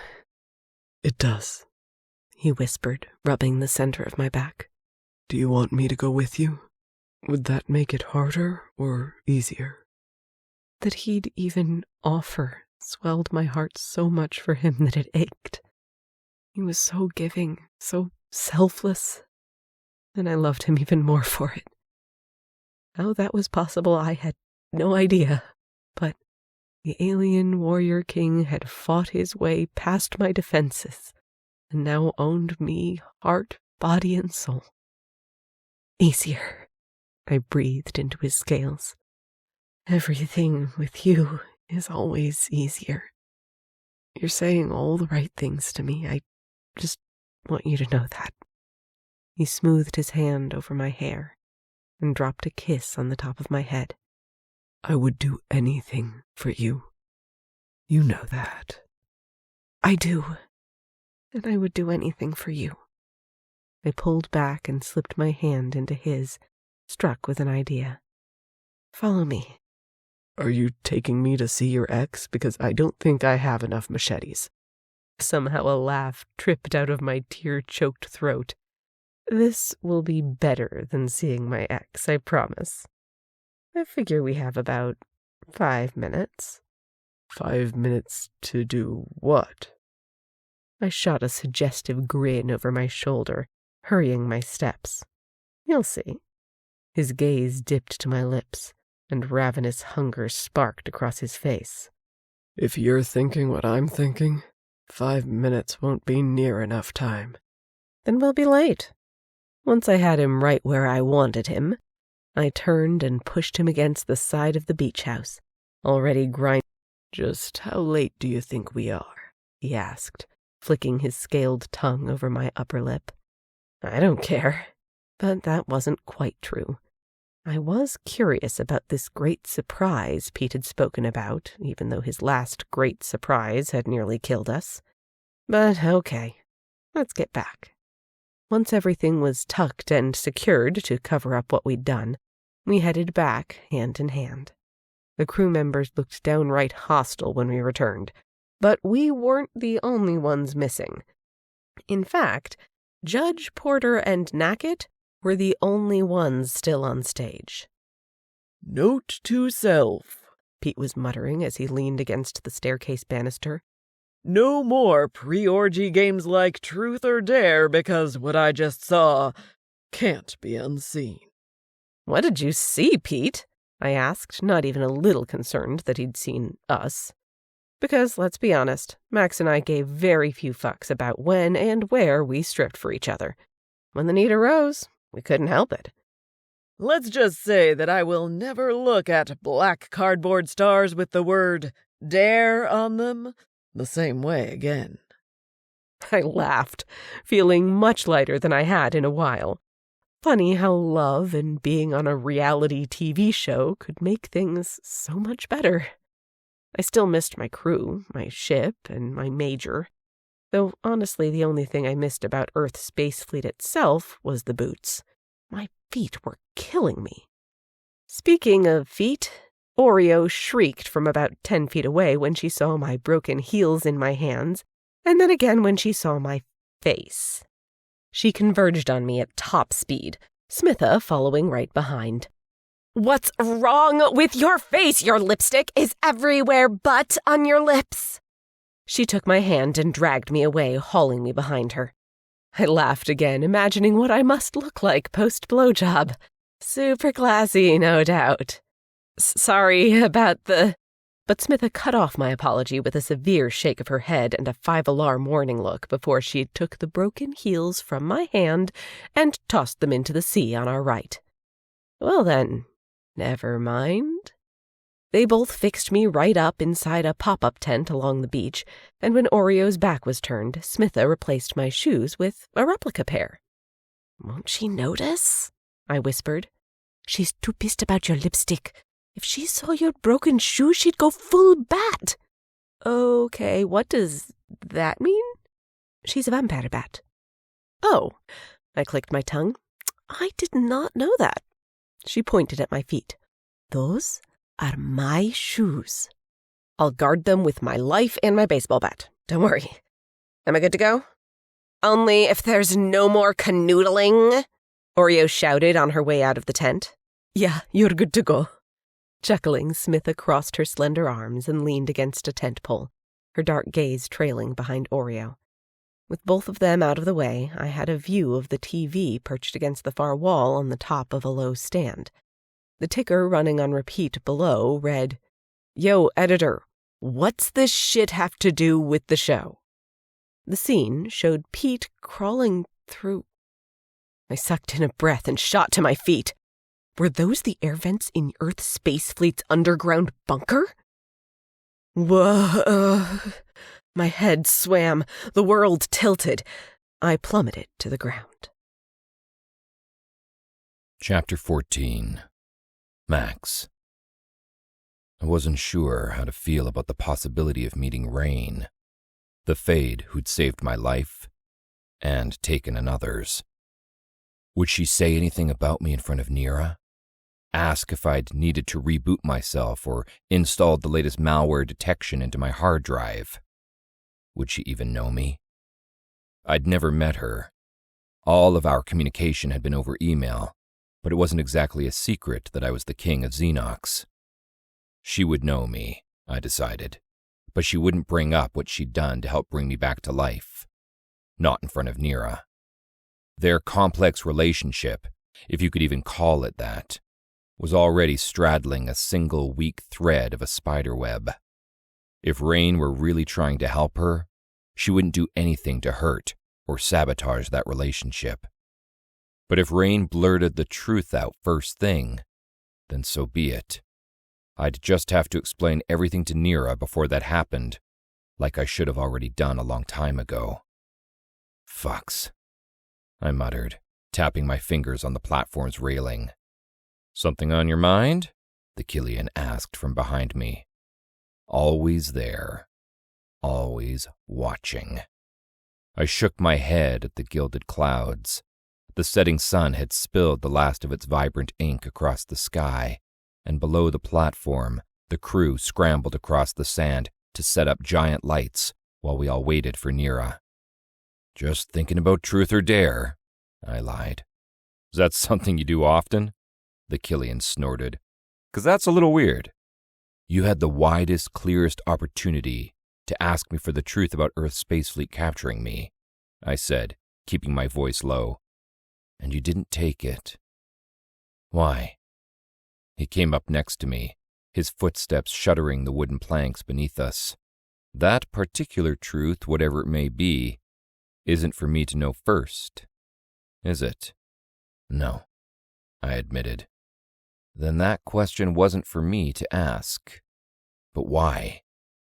It does. he whispered, rubbing the center of my back. Do you want me to go with you? Would that make it harder or easier? That he'd even offer swelled my heart so much for him that it ached. He was so giving, so selfless, and I loved him even more for it. How that was possible, I had no idea, but the alien warrior king had fought his way past my defenses and now owned me heart, body, and soul. Easier, I breathed into his scales. Everything with you is always easier. You're saying all the right things to me. I just want you to know that. He smoothed his hand over my hair and dropped a kiss on the top of my head. I would do anything for you. You know that. I do. And I would do anything for you. I pulled back and slipped my hand into his, struck with an idea. Follow me. Are you taking me to see your ex? Because I don't think I have enough machetes. Somehow a laugh tripped out of my tear-choked throat. This will be better than seeing my ex, I promise. I figure we have about 5 minutes. 5 minutes to do what? I shot a suggestive grin over my shoulder, hurrying my steps. You'll see. His gaze dipped to my lips, and ravenous hunger sparked across his face. If you're thinking what I'm thinking, 5 minutes won't be near enough time. Then we'll be late. Once I had him right where I wanted him, I turned and pushed him against the side of the beach house, already grinding. Just how late do you think we are? He asked, flicking his scaled tongue over my upper lip. I don't care. But that wasn't quite true. I was curious about this great surprise Pete had spoken about, even though his last great surprise had nearly killed us. But okay, let's get back. Once everything was tucked and secured to cover up what we'd done, we headed back hand in hand. The crew members looked downright hostile when we returned, but we weren't the only ones missing. In fact, Judge, Porter, and Knackett were the only ones still on stage. Note to self, Pete was muttering as he leaned against the staircase banister. No more pre-orgy games like Truth or Dare, because what I just saw can't be unseen. What did you see, Pete? I asked, not even a little concerned that he'd seen us. Because, let's be honest, Max and I gave very few fucks about when and where we stripped for each other. When the need arose, we couldn't help it. Let's just say that I will never look at black cardboard stars with the word dare on them the same way again. I laughed, feeling much lighter than I had in a while. Funny how love and being on a reality TV show could make things so much better. I still missed my crew, my ship, and my major. Though honestly the only thing I missed about Earth Space Fleet itself was the boots. My feet were killing me. Speaking of feet, Oreo shrieked from about 10 feet away when she saw my broken heels in my hands, and then again when she saw my face. She converged on me at top speed, Smitha following right behind. What's wrong with your face? Your lipstick is everywhere but on your lips. She took my hand and dragged me away, hauling me behind her. I laughed again, imagining what I must look like post-blowjob. Super classy, no doubt. Sorry about the... But Smitha cut off my apology with a severe shake of her head and a 5-alarm warning look before she took the broken heels from my hand and tossed them into the sea on our right. Well then, never mind. They both fixed me right up inside a pop-up tent along the beach, and when Oreo's back was turned, Smitha replaced my shoes with a replica pair. Won't she notice? I whispered. She's too pissed about your lipstick. If she saw your broken shoe, she'd go full bat. Okay, what does that mean? She's a vampire bat. Oh, I clicked my tongue. I did not know that. She pointed at my feet. Those are my shoes. I'll guard them with my life and my baseball bat. Don't worry. Am I good to go? Only if there's no more canoodling, Oreo shouted on her way out of the tent. Yeah, you're good to go. Chuckling, Smitha crossed her slender arms and leaned against a tent pole, her dark gaze trailing behind Oreo. With both of them out of the way, I had a view of the TV perched against the far wall on the top of a low stand. The ticker running on repeat below read, "Yo, editor, what's this shit have to do with the show?" The scene showed Pete crawling through. I sucked in a breath and shot to my feet. Were those the air vents in Earth Space Fleet's underground bunker? Whoa! My head swam, the world tilted. I plummeted to the ground. Chapter 14. Max. I wasn't sure how to feel about the possibility of meeting Rain, the Fade who'd saved my life and taken another's. Would she say anything about me in front of Nira? Ask if I'd needed to reboot myself or installed the latest malware detection into my hard drive? Would she even know me? I'd never met her. All of our communication had been over email, but it wasn't exactly a secret that I was the king of Xenox. She would know me, I decided, but she wouldn't bring up what she'd done to help bring me back to life. Not in front of Nira. Their complex relationship, if you could even call it that, was already straddling a single weak thread of a spider web. If Rain were really trying to help her, she wouldn't do anything to hurt or sabotage that relationship. But if Rain blurted the truth out first thing, then so be it. I'd just have to explain everything to Nira before that happened, like I should have already done a long time ago. Fucks, I muttered, tapping my fingers on the platform's railing. Something on your mind? The Killian asked from behind me. Always there. Always watching. I shook my head at the gilded clouds. The setting sun had spilled the last of its vibrant ink across the sky, and below the platform, the crew scrambled across the sand to set up giant lights while we all waited for Nira. Just thinking about truth or dare, I lied. Is that something you do often? The Killian snorted. 'Cause that's a little weird. You had the widest, clearest opportunity to ask me for the truth about Earth Space Fleet capturing me, I said, keeping my voice low. And you didn't take it. Why? He came up next to me, his footsteps shuddering the wooden planks beneath us. That particular truth, whatever it may be, isn't for me to know first, is it? No, I admitted. Then that question wasn't for me to ask. But why?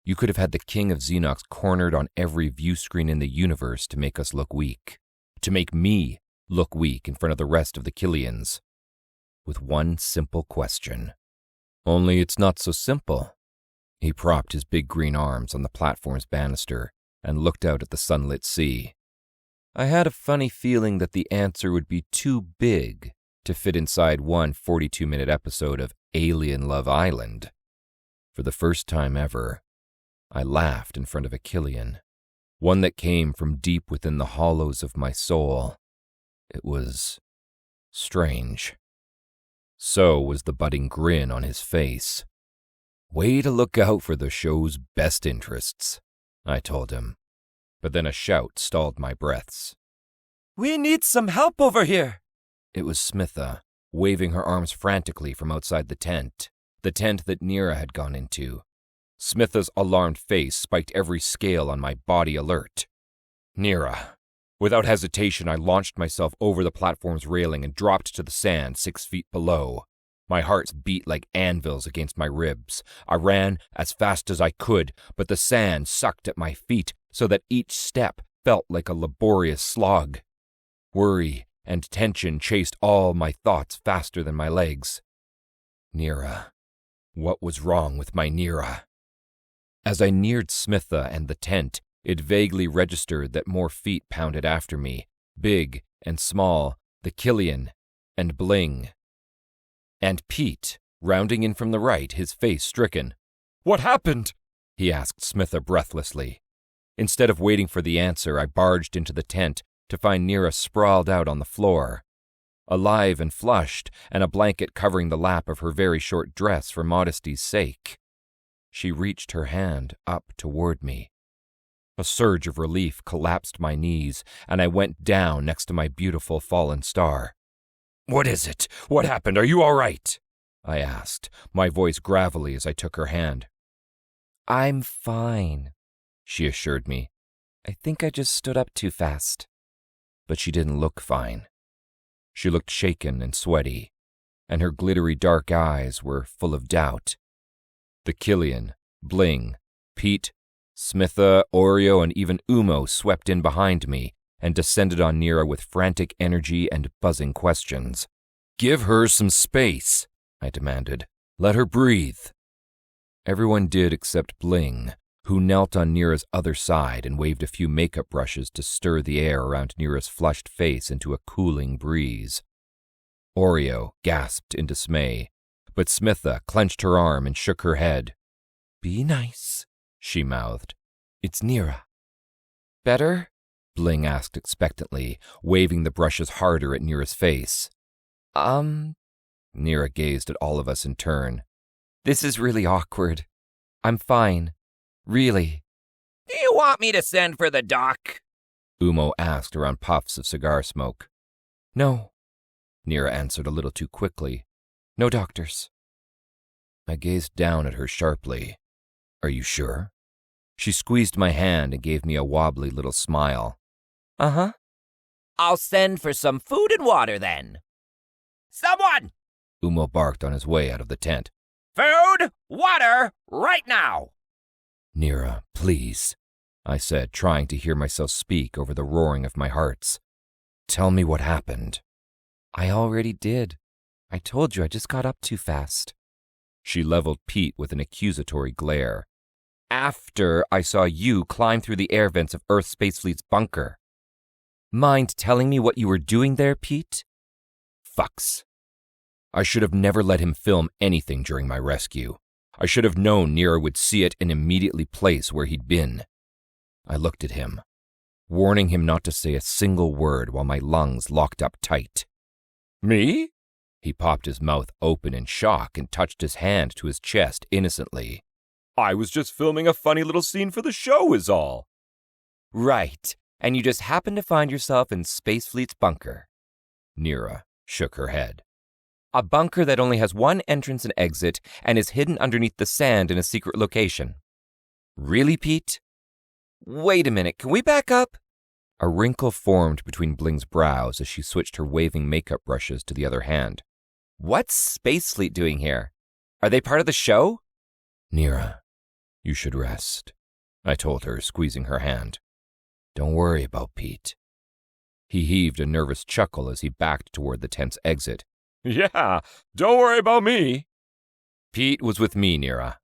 You could have had the king of Xenox cornered on every view screen in the universe to make us look weak. To make me look weak in front of the rest of the Killians. With one simple question. Only it's not so simple. He propped his big green arms on the platform's banister and looked out at the sunlit sea. I had a funny feeling that the answer would be too big to fit inside one 42-minute episode of Alien Love Island. For the first time ever, I laughed in front of a Killian, one that came from deep within the hollows of my soul. It was strange. So was the budding grin on his face. Way to look out for the show's best interests, I told him. But then a shout stalled my breaths. We need some help over here. It was Smitha, waving her arms frantically from outside the tent that Nira had gone into. Smitha's alarmed face spiked every scale on my body alert. Nira. Without hesitation, I launched myself over the platform's railing and dropped to the sand 6 feet below. My heart beat like anvils against my ribs. I ran as fast as I could, but the sand sucked at my feet so that each step felt like a laborious slog. Worry and tension chased all my thoughts faster than my legs. Nira. What was wrong with my Nira? As I neared Smitha and the tent, it vaguely registered that more feet pounded after me, big and small, the Killian, and Bling. And Pete, rounding in from the right, his face stricken. What happened? He asked Smitha breathlessly. Instead of waiting for the answer, I barged into the tent to find Nira sprawled out on the floor, alive and flushed, and a blanket covering the lap of her very short dress for modesty's sake. She reached her hand up toward me. A surge of relief collapsed my knees, and I went down next to my beautiful fallen star. "What is it? What happened? Are you all right?" I asked, my voice gravelly as I took her hand. "I'm fine," she assured me. "I think I just stood up too fast." But she didn't look fine. She looked shaken and sweaty, and her glittery dark eyes were full of doubt. The Killian, Bling, Pete, Smitha, Oreo, and even Umo swept in behind me and descended on Nira with frantic energy and buzzing questions. "Give her some space," I demanded. "Let her breathe." Everyone did except Bling, who knelt on Nira's other side and waved a few makeup brushes to stir the air around Nira's flushed face into a cooling breeze. Oreo gasped in dismay, but Smitha clenched her arm and shook her head. "Be nice," she mouthed. "It's Nira." "Better?" Bling asked expectantly, waving the brushes harder at Nira's face. Nira gazed at all of us in turn. "This is really awkward. I'm fine. Really." "Do you want me to send for the doc?" Umo asked around puffs of cigar smoke. "No," Nira answered a little too quickly. "No doctors." I gazed down at her sharply. "Are you sure?" She squeezed my hand and gave me a wobbly little smile. "Uh-huh." "I'll send for some food and water then." "Someone!" Umo barked on his way out of the tent. "Food, water, right now!" "Nira, please," I said, trying to hear myself speak over the roaring of my hearts. "Tell me what happened." "I already did. I told you I just got up too fast." She leveled Pete with an accusatory glare. "After I saw you climb through the air vents of Earth Space Fleet's bunker." "Mind telling me what you were doing there, Pete?" Fucks. I should have never let him film anything during my rescue. I should have known Nira would see it and immediately place where he'd been. I looked at him, warning him not to say a single word while my lungs locked up tight. Me? He popped his mouth open in shock and touched his hand to his chest innocently. I was just filming a funny little scene for the show is all. "Right, and you just happened to find yourself in Space Fleet's bunker." Nira shook her head. "A bunker that only has one entrance and exit and is hidden underneath the sand in a secret location." "Really, Pete?" "Wait a minute, can we back up?" A wrinkle formed between Bling's brows as she switched her waving makeup brushes to the other hand. "What's Space Fleet doing here? Are they part of the show?" "Nira, you should rest," I told her, squeezing her hand. "Don't worry about Pete." He heaved a nervous chuckle as he backed toward the tent's exit. Yeah, don't worry about me. "Pete was with me, Nira,"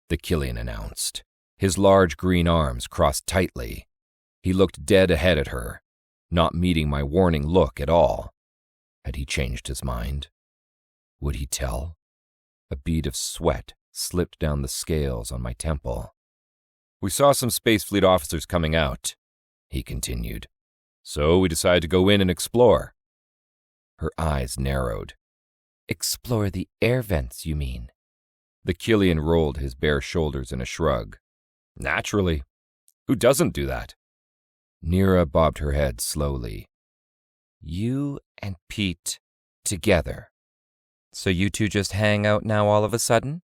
the Killian announced. His large green arms crossed tightly. He looked dead ahead at her, not meeting my warning look at all. Had he changed his mind? Would he tell? A bead of sweat slipped down the scales on my temple. "We saw some Space Fleet officers coming out," he continued. "So we decided to go in and explore." Her eyes narrowed. "Explore the air vents, you mean?" The Killian rolled his bare shoulders in a shrug. "Naturally. Who doesn't do that?" Nira bobbed her head slowly. "You and Pete together. So you two just hang out now all of a sudden?"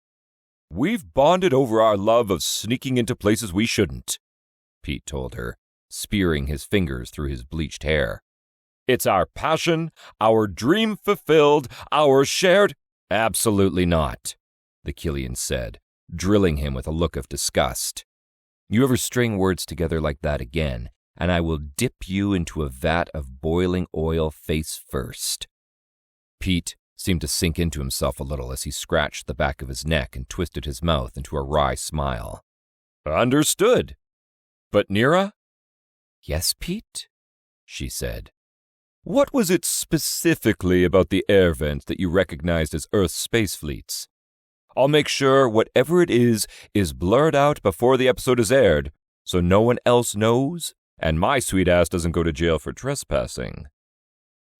We've bonded over our love of sneaking into places we shouldn't, Pete told her, spearing his fingers through his bleached hair. It's our passion, our dream fulfilled, our shared— "Absolutely not," the Killian said, drilling him with a look of disgust. "You ever string words together like that again, and I will dip you into a vat of boiling oil face first." Pete seemed to sink into himself a little as he scratched the back of his neck and twisted his mouth into a wry smile. Understood. But Nira? "Yes, Pete?" she said. What was it specifically about the air vent that you recognized as Earth's space fleets? I'll make sure whatever it is blurred out before the episode is aired, So no one else knows? And my sweet ass doesn't go to jail for trespassing.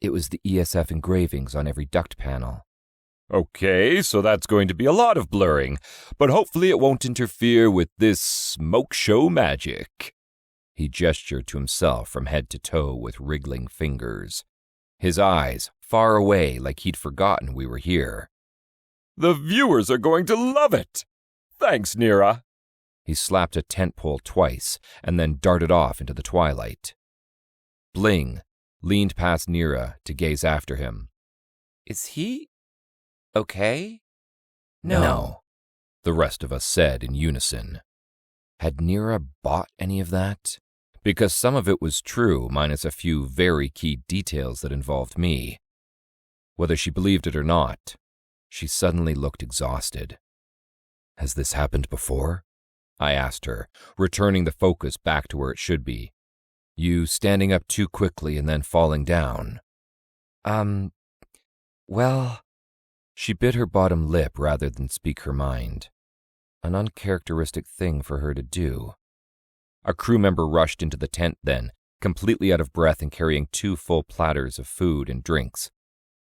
It was the ESF engravings on every duct panel. Okay, so that's going to be a lot of blurring, but hopefully it won't interfere with this smoke show magic. He gestured to himself from head to toe with wriggling fingers, his eyes far away like he'd forgotten we were here. The viewers are going to love it! Thanks, Nira. He slapped a tent pole twice and then darted off into the twilight. Bling leaned past Nira to gaze after him. Is he okay? No, the rest of us said in unison. Had Nira bought any of that? Because some of it was true, minus a few very key details that involved me. Whether she believed it or not, she suddenly looked exhausted. Has this happened before? I asked her, returning the focus back to where it should be. You standing up too quickly and then falling down. Well... She bit her bottom lip rather than speak her mind. An uncharacteristic thing for her to do. A crew member rushed into the tent then, completely out of breath and carrying 2 full platters of food and drinks.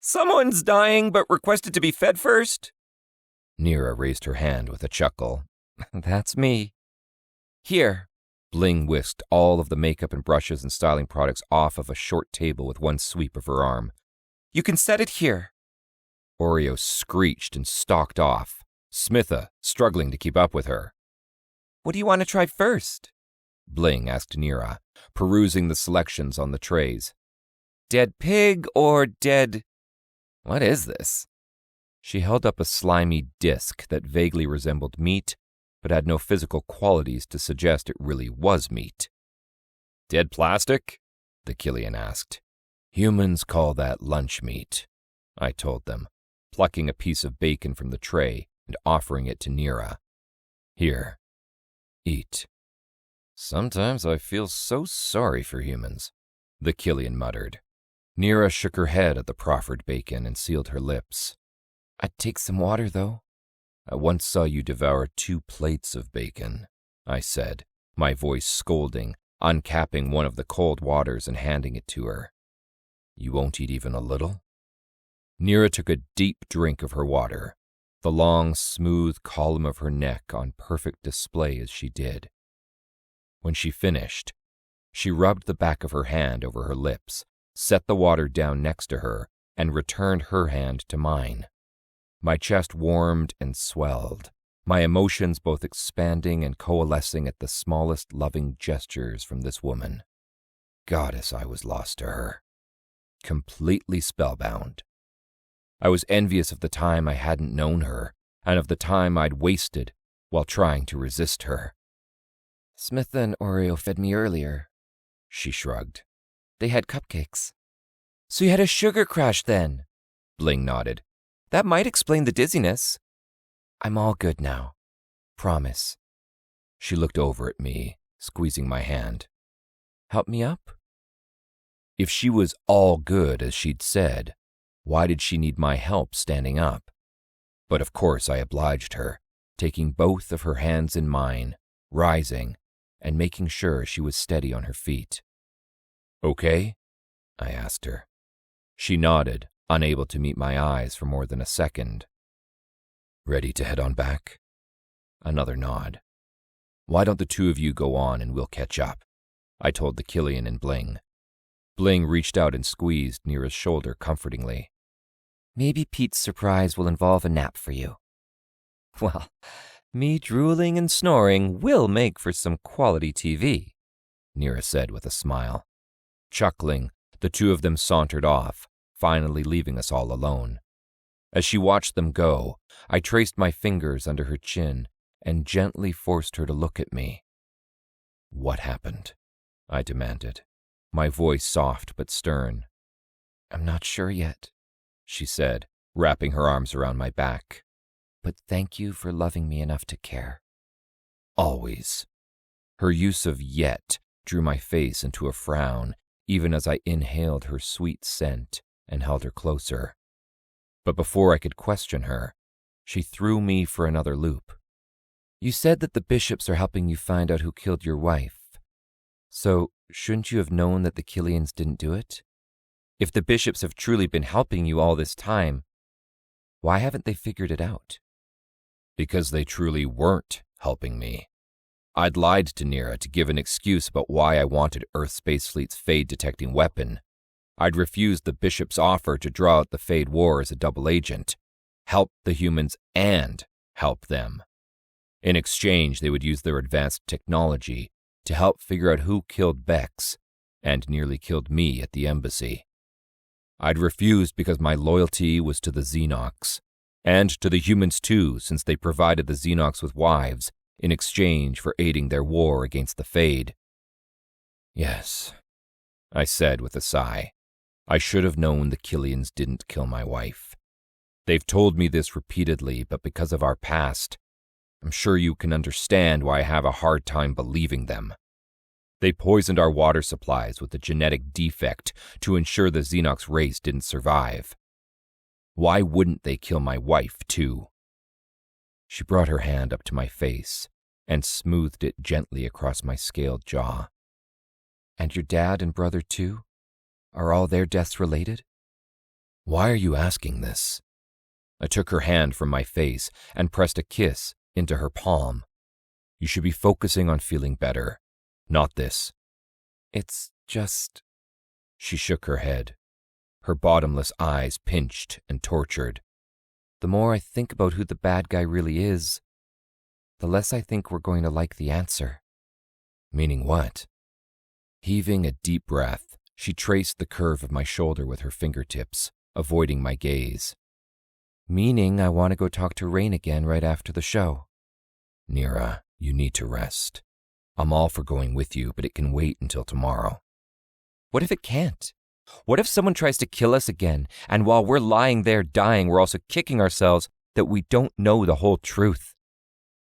Someone's dying but requested to be fed first? Nira raised her hand with a chuckle. That's me. Here. Bling whisked all of the makeup and brushes and styling products off of a short table with one sweep of her arm. You can set it here. Oreo screeched and stalked off, Smitha struggling to keep up with her. What do you want to try first? Bling asked Nira, perusing the selections on the trays. Dead pig or dead... What is this? She held up a slimy disc that vaguely resembled meat, but had no physical qualities to suggest it really was meat. Dead plastic? The Killian asked. Humans call that lunch meat, I told them, plucking a piece of bacon from the tray and offering it to Nira. Here, eat. Sometimes I feel so sorry for humans, the Killian muttered. Nira shook her head at the proffered bacon and sealed her lips. I'd take some water, though. I once saw you devour 2 plates of bacon, I said, my voice scolding, uncapping one of the cold waters and handing it to her. You won't eat even a little? Nira took a deep drink of her water, the long, smooth column of her neck on perfect display as she did. When she finished, she rubbed the back of her hand over her lips, set the water down next to her, and returned her hand to mine. My chest warmed and swelled, my emotions both expanding and coalescing at the smallest loving gestures from this woman. Goddess, I was lost to her. Completely spellbound. I was envious of the time I hadn't known her, and of the time I'd wasted while trying to resist her. Smitha and Oreo fed me earlier, she shrugged. They had cupcakes. So you had a sugar crash then? Bling nodded. That might explain the dizziness. I'm all good now. Promise. She looked over at me, squeezing my hand. Help me up? If she was all good, as she'd said, why did she need my help standing up? But of course I obliged her, taking both of her hands in mine, rising, and making sure she was steady on her feet. Okay? I asked her. She nodded, unable to meet my eyes for more than a second. Ready to head on back? Another nod. Why don't the 2 of you go on and we'll catch up? I told the Killian and Bling. Bling reached out and squeezed Nira's shoulder comfortingly. Maybe Pete's surprise will involve a nap for you. Well, me drooling and snoring will make for some quality TV, Nira said with a smile. Chuckling, the 2 of them sauntered off, finally leaving us all alone. As she watched them go, I traced my fingers under her chin and gently forced her to look at me. What happened? I demanded, my voice soft but stern. I'm not sure yet, she said, wrapping her arms around my back. But thank you for loving me enough to care. Always. Her use of yet drew my face into a frown, even as I inhaled her sweet scent and held her closer. But before I could question her, she threw me for another loop. You said that the bishops are helping you find out who killed your wife. So, shouldn't you have known that the Killians didn't do it? If the bishops have truly been helping you all this time, why haven't they figured it out? Because they truly weren't helping me. I'd lied to Nira to give an excuse about why I wanted Earth Space Fleet's Fade-detecting weapon. I'd refused the bishop's offer to draw out the Fade War as a double agent, help the humans and help them. In exchange, they would use their advanced technology to help figure out who killed Bex and nearly killed me at the embassy. I'd refused because my loyalty was to the Xenocs, and to the humans too, since they provided the Xenocs with wives in exchange for aiding their war against the Fade. Yes, I said with a sigh. I should have known the Killians didn't kill my wife. They've told me this repeatedly, but because of our past, I'm sure you can understand why I have a hard time believing them. They poisoned our water supplies with a genetic defect to ensure the Xenox race didn't survive. Why wouldn't they kill my wife, too? She brought her hand up to my face and smoothed it gently across my scaled jaw. And your dad and brother, too? Are all their deaths related? Why are you asking this? I took her hand from my face and pressed a kiss into her palm. You should be focusing on feeling better, not this. It's just... She shook her head, her bottomless eyes pinched and tortured. The more I think about who the bad guy really is, the less I think we're going to like the answer. Meaning what? Heaving a deep breath, she traced the curve of my shoulder with her fingertips, avoiding my gaze. Meaning I want to go talk to Rain again right after the show. Nira, you need to rest. I'm all for going with you, but it can wait until tomorrow. What if it can't? What if someone tries to kill us again, and while we're lying there dying, we're also kicking ourselves that we don't know the whole truth?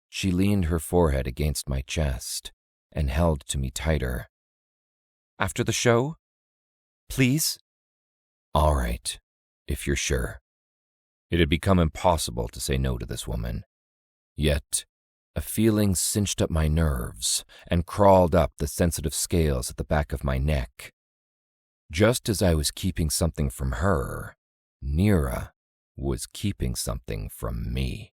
She leaned her forehead against my chest and held to me tighter. After the show? Please? All right, if you're sure. It had become impossible to say no to this woman. Yet, a feeling cinched up my nerves and crawled up the sensitive scales at the back of my neck. Just as I was keeping something from her, Nira was keeping something from me.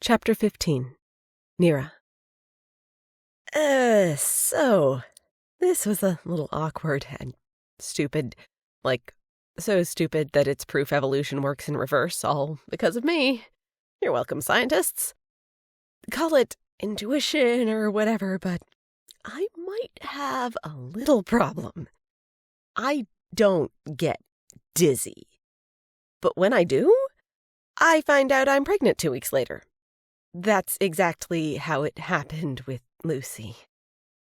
Chapter 15. Nira. So, this was a little awkward and stupid. So stupid that it's proof evolution works in reverse, all because of me. You're welcome, scientists. Call it intuition or whatever, but I might have a little problem. I don't get dizzy. But when I do, I find out I'm pregnant 2 weeks later. That's exactly how it happened with Lucy.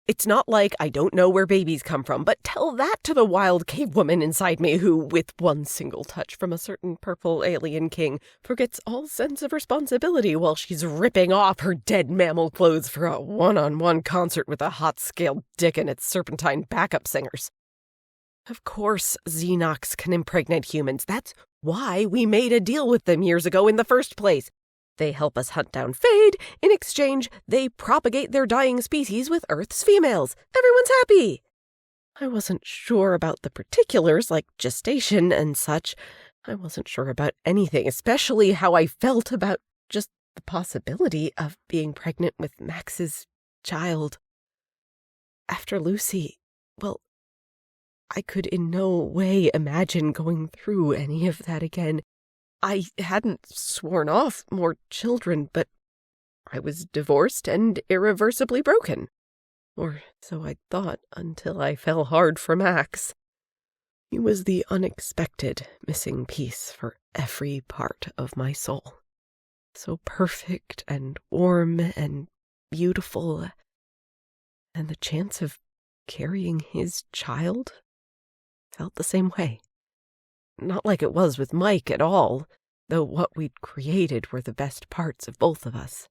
It's not like I don't know where babies come from, but tell that to the wild cave woman inside me who, with one single touch from a certain purple alien king, forgets all sense of responsibility while she's ripping off her dead mammal clothes for a one-on-one concert with a hot-scaled dick and its serpentine backup singers. Of course, Xenox can impregnate humans. That's why we made a deal with them years ago in the first place. They help us hunt down Fade. In exchange, they propagate their dying species with Earth's females. Everyone's happy. I wasn't sure about the particulars, like gestation and such. I wasn't sure about anything, especially how I felt about just the possibility of being pregnant with Max's child. After Lucy, well, I could in no way imagine going through any of that again. I hadn't sworn off more children, but I was divorced and irreversibly broken. Or so I thought until I fell hard for Max. He was the unexpected missing piece for every part of my soul. So perfect and warm and beautiful. And the chance of carrying his child felt the same way. Not like it was with Mike at all, though what we'd created were the best parts of both of us.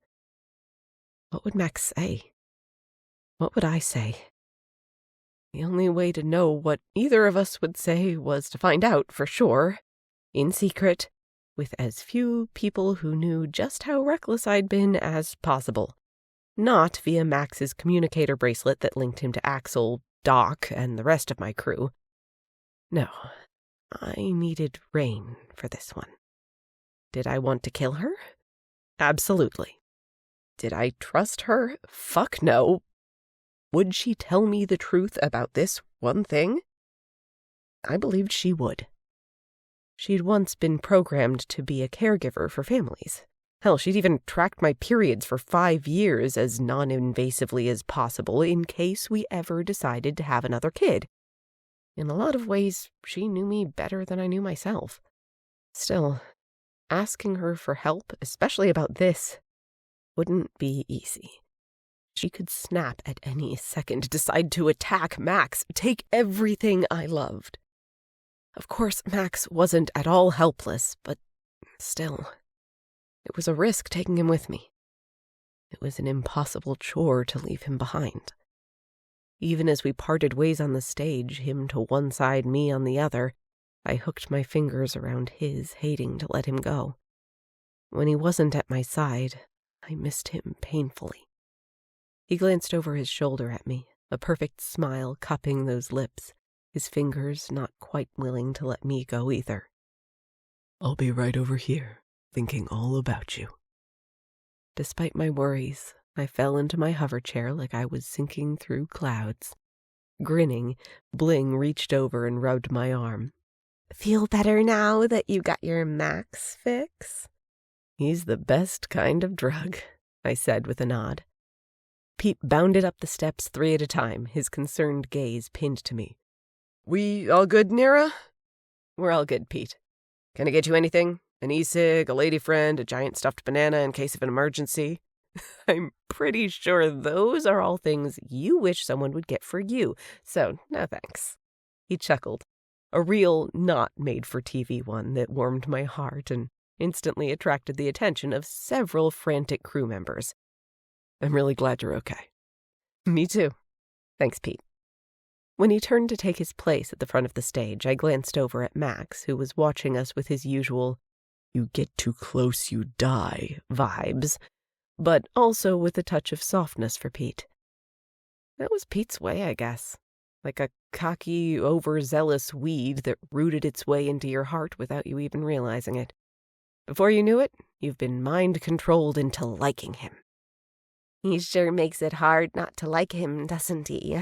What would Max say? What would I say? The only way to know what either of us would say was to find out for sure, in secret, with as few people who knew just how reckless I'd been as possible. Not via Max's communicator bracelet that linked him to Axel, Doc, and the rest of my crew. No, I needed Rain for this one. Did I want to kill her? Absolutely. Did I trust her? Fuck no. Would she tell me the truth about this one thing? I believed she would. She'd once been programmed to be a caregiver for families. Hell, she'd even tracked my periods for 5 years as non-invasively as possible in case we ever decided to have another kid. In a lot of ways, she knew me better than I knew myself. Still, asking her for help, especially about this, wouldn't be easy. She could snap at any second, decide to attack Max, take everything I loved. Of course, Max wasn't at all helpless, but still, it was a risk taking him with me. It was an impossible chore to leave him behind. Even as we parted ways on the stage, him to one side, me on the other, I hooked my fingers around his, hating to let him go. When he wasn't at my side, I missed him painfully. He glanced over his shoulder at me, a perfect smile cupping those lips, his fingers not quite willing to let me go either. I'll be right over here, thinking all about you. Despite my worries, I fell into my hover chair like I was sinking through clouds. Grinning, Bling reached over and rubbed my arm. Feel better now that you got your Max fix? He's the best kind of drug, I said with a nod. Pete bounded up the steps 3 at a time, his concerned gaze pinned to me. We all good, Nira? We're all good, Pete. Can I get you anything? An e-cig, a lady friend, a giant stuffed banana in case of an emergency? I'm pretty sure those are all things you wish someone would get for you, so no thanks. He chuckled, a real not-made-for-TV one that warmed my heart and instantly attracted the attention of several frantic crew members. I'm really glad you're okay. Me too. Thanks, Pete. When he turned to take his place at the front of the stage, I glanced over at Max, who was watching us with his usual, "You get too close, you die" vibes, but also with a touch of softness for Pete. That was Pete's way, I guess. Like a cocky, overzealous weed that rooted its way into your heart without you even realizing it. Before you knew it, you've been mind-controlled into liking him. He sure makes it hard not to like him, doesn't he?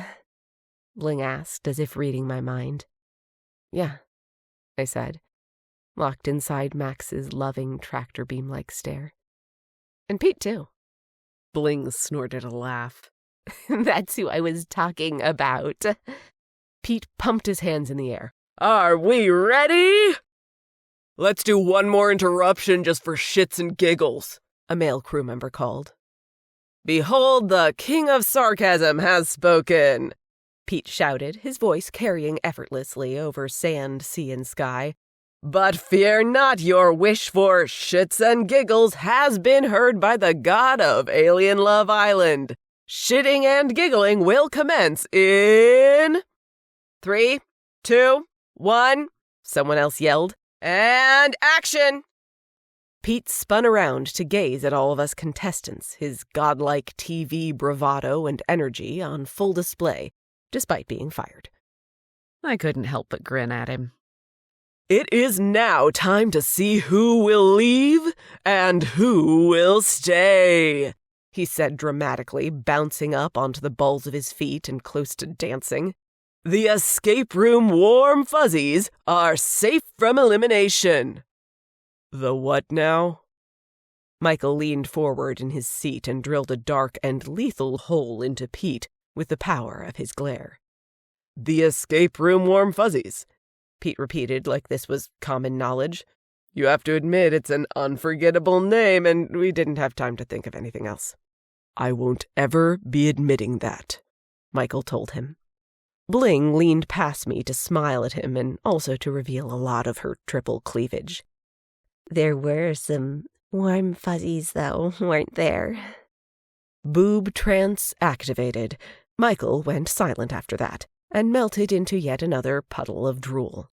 Bling asked, as if reading my mind. Yeah, I said, locked inside Max's loving tractor beam-like stare. And Pete, too. Bling snorted a laugh. That's who I was talking about. Pete pumped his hands in the air. Are we ready? Let's do one more interruption just for shits and giggles, a male crew member called. Behold, the king of sarcasm has spoken, Pete shouted, his voice carrying effortlessly over sand, sea, and sky. But fear not, your wish for shits and giggles has been heard by the god of Alien Love Island. Shitting and giggling will commence in 3, 2, 1, someone else yelled, and action! Pete spun around to gaze at all of us contestants, his godlike TV bravado and energy on full display, despite being fired. I couldn't help but grin at him. It is now time to see who will leave and who will stay, he said dramatically, bouncing up onto the balls of his feet and close to dancing. The escape room warm fuzzies are safe from elimination. The what now? Michael leaned forward in his seat and drilled a dark and lethal hole into Pete with the power of his glare. The escape room warm fuzzies, Pete repeated like this was common knowledge. You have to admit it's an unforgettable name, and we didn't have time to think of anything else. I won't ever be admitting that, Michael told him. Bling leaned past me to smile at him and also to reveal a lot of her triple cleavage. There were some warm fuzzies, though, weren't there? Boob trance activated. Michael went silent after that and melted into yet another puddle of drool.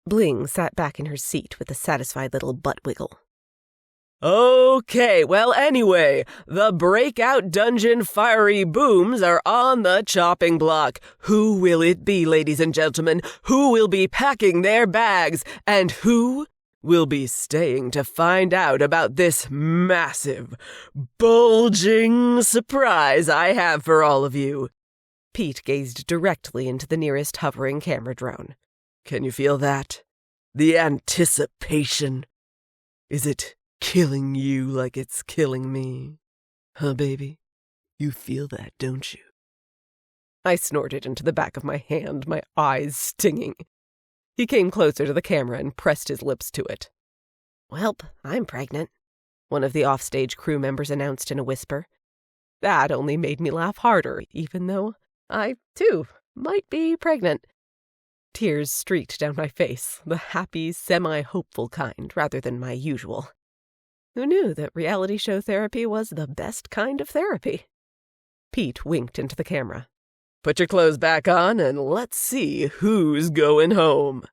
Bling sat back in her seat with a satisfied little butt wiggle. Okay, well anyway, the breakout dungeon fiery booms are on the chopping block. Who will it be, ladies and gentlemen? Who will be packing their bags? And who will be staying to find out about this massive, bulging surprise I have for all of you? Pete gazed directly into the nearest hovering camera drone. Can you feel that? The anticipation. Is it killing you like it's killing me? Huh, baby? You feel that, don't you? I snorted into the back of my hand, my eyes stinging. He came closer to the camera and pressed his lips to it. Welp, I'm pregnant, one of the offstage crew members announced in a whisper. That only made me laugh harder, even though I, too, might be pregnant. Tears streaked down my face, the happy, semi-hopeful kind, rather than my usual. Who knew that reality show therapy was the best kind of therapy? Pete winked into the camera. Put your clothes back on and let's see who's going home.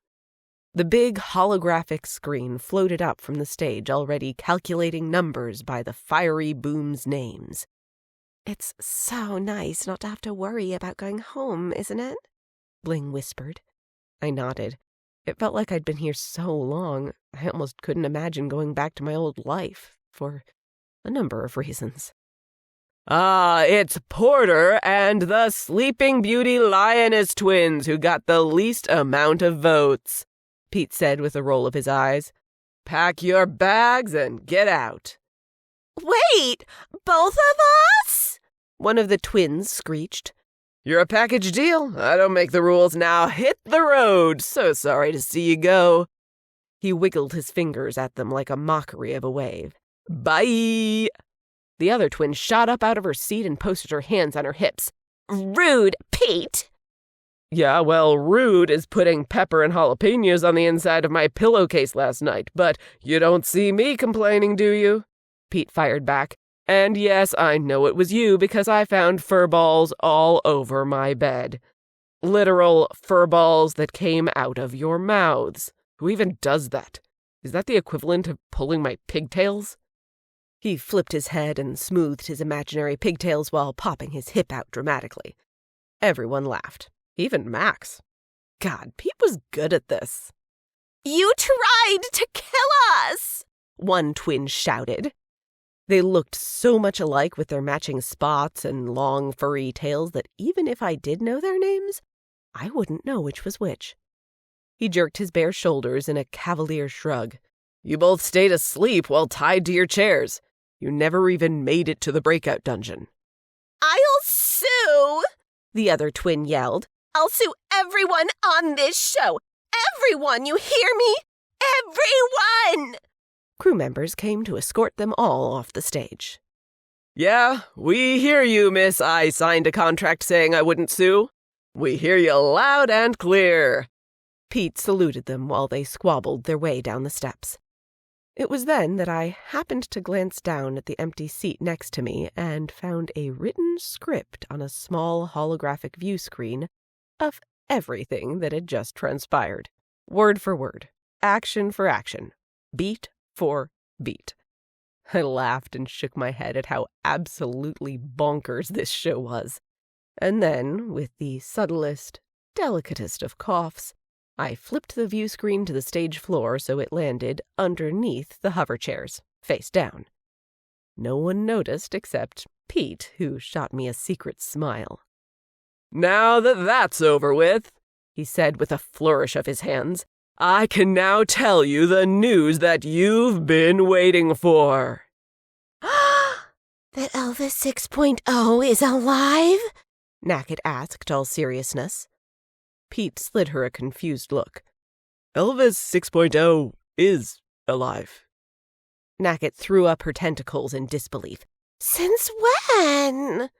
The big holographic screen floated up from the stage, already calculating numbers by the fiery boom's names. It's so nice not to have to worry about going home, isn't it? Bling whispered. I nodded. It felt like I'd been here so long, I almost couldn't imagine going back to my old life, for a number of reasons. Ah, it's Porter and the Sleeping Beauty Lioness twins who got the least amount of votes, Pete said with a roll of his eyes. Pack your bags and get out. Wait, both of us? One of the twins screeched. You're a package deal. I don't make the rules now. Hit the road. So sorry to see you go. He wiggled his fingers at them like a mockery of a wave. Bye. The other twin shot up out of her seat and posted her hands on her hips. Rude, Pete. Yeah, well, rude is putting pepper and jalapenos on the inside of my pillowcase last night, but you don't see me complaining, do you? Pete fired back. And yes, I know it was you because I found fur balls all over my bed. Literal fur balls that came out of your mouths. Who even does that? Is that the equivalent of pulling my pigtails? He flipped his head and smoothed his imaginary pigtails while popping his hip out dramatically. Everyone laughed, even Max. God, Pete was good at this. You tried to kill us, one twin shouted. They looked so much alike with their matching spots and long furry tails that even if I did know their names, I wouldn't know which was which. He jerked his bare shoulders in a cavalier shrug. You both stayed asleep while tied to your chairs. You never even made it to the breakout dungeon. I'll sue, the other twin yelled. I'll sue everyone on this show. Everyone, you hear me? Everyone! Crew members came to escort them all off the stage. Yeah, we hear you, miss. I signed a contract saying I wouldn't sue. We hear you loud and clear. Pete saluted them while they squabbled their way down the steps. It was then that I happened to glance down at the empty seat next to me and found a written script on a small holographic view screen of everything that had just transpired. Word for word, action for action, beat for beat. I laughed and shook my head at how absolutely bonkers this show was. And then, with the subtlest, delicatest of coughs, I flipped the view screen to the stage floor so it landed underneath the hover chairs, face down. No one noticed except Pete, who shot me a secret smile. Now that that's over with, he said with a flourish of his hands, I can now tell you the news that you've been waiting for. That Elvis 6.0 is alive? Nacket asked, all seriousness. Pete slid her a confused look. Elvis 6.0 is alive. Nacket threw up her tentacles in disbelief. Since when?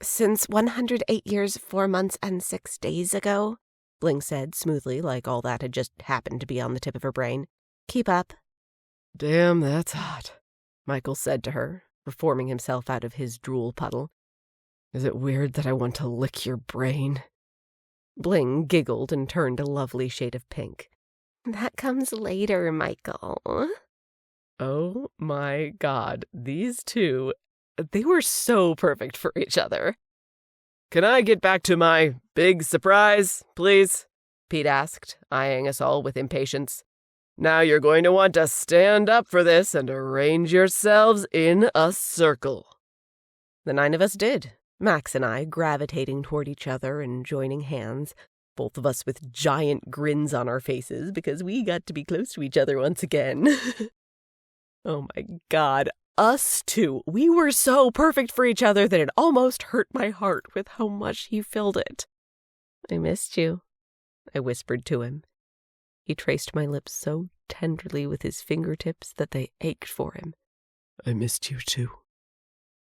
Since 108 years, 4 months, and 6 days ago, Bling said smoothly, like all that had just happened to be on the tip of her brain. Keep up. Damn, that's hot, Michael said to her, reforming himself out of his drool puddle. Is it weird that I want to lick your brain? Bling giggled and turned a lovely shade of pink. That comes later, Michael. Oh my God, these two, they were so perfect for each other. Can I get back to my big surprise, please? Pete asked, eyeing us all with impatience. Now you're going to want to stand up for this and arrange yourselves in a circle. The 9 of us did, Max and I gravitating toward each other and joining hands, both of us with giant grins on our faces because we got to be close to each other once again. Oh my God, us two. We were so perfect for each other that it almost hurt my heart with how much he filled it. I missed you, I whispered to him. He traced my lips so tenderly with his fingertips that they ached for him. I missed you too.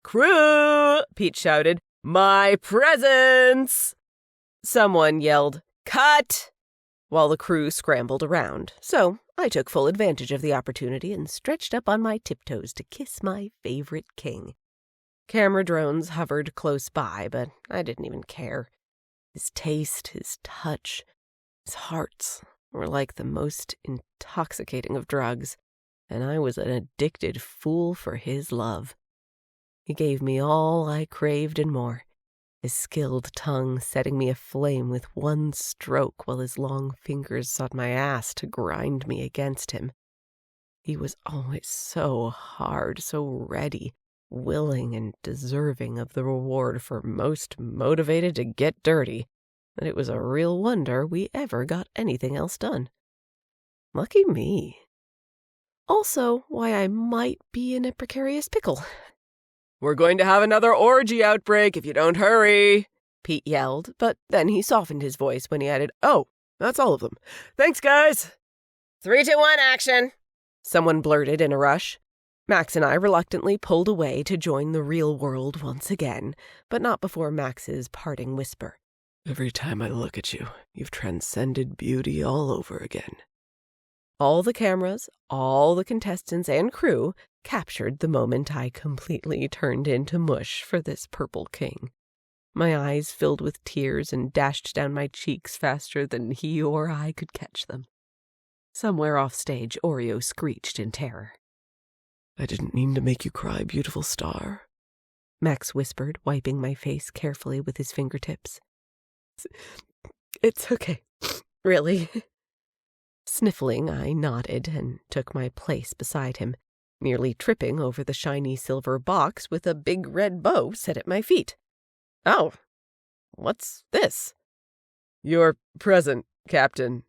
Crew! Pete shouted. My presents! Someone yelled, cut! While the crew scrambled around. So I took full advantage of the opportunity and stretched up on my tiptoes to kiss my favorite king. Camera drones hovered close by, but I didn't even care. His taste, his touch, his hearts were like the most intoxicating of drugs, and I was an addicted fool for his love. He gave me all I craved and more, his skilled tongue setting me aflame with one stroke while his long fingers sought my ass to grind me against him. He was always so hard, so ready, willing and deserving of the reward for most motivated to get dirty, that it was a real wonder we ever got anything else done. Lucky me. Also, why I might be in a precarious pickle. We're going to have another orgy outbreak if you don't hurry, Pete yelled, but then he softened his voice when he added, oh, that's all of them. Thanks, guys. 3, 2, 1, action. Someone blurted in a rush. Max and I reluctantly pulled away to join the real world once again, but not before Max's parting whisper. Every time I look at you, you've transcended beauty all over again. All the cameras, all the contestants and crew captured the moment I completely turned into mush for this purple king. My eyes filled with tears and dashed down my cheeks faster than he or I could catch them. Somewhere off stage, Oreo screeched in terror. I didn't mean to make you cry, beautiful star, Max whispered, wiping my face carefully with his fingertips. It's okay, really. Sniffling, I nodded and took my place beside him, nearly tripping over the shiny silver box with a big red bow set at my feet. Oh, what's this? Your present, Captain,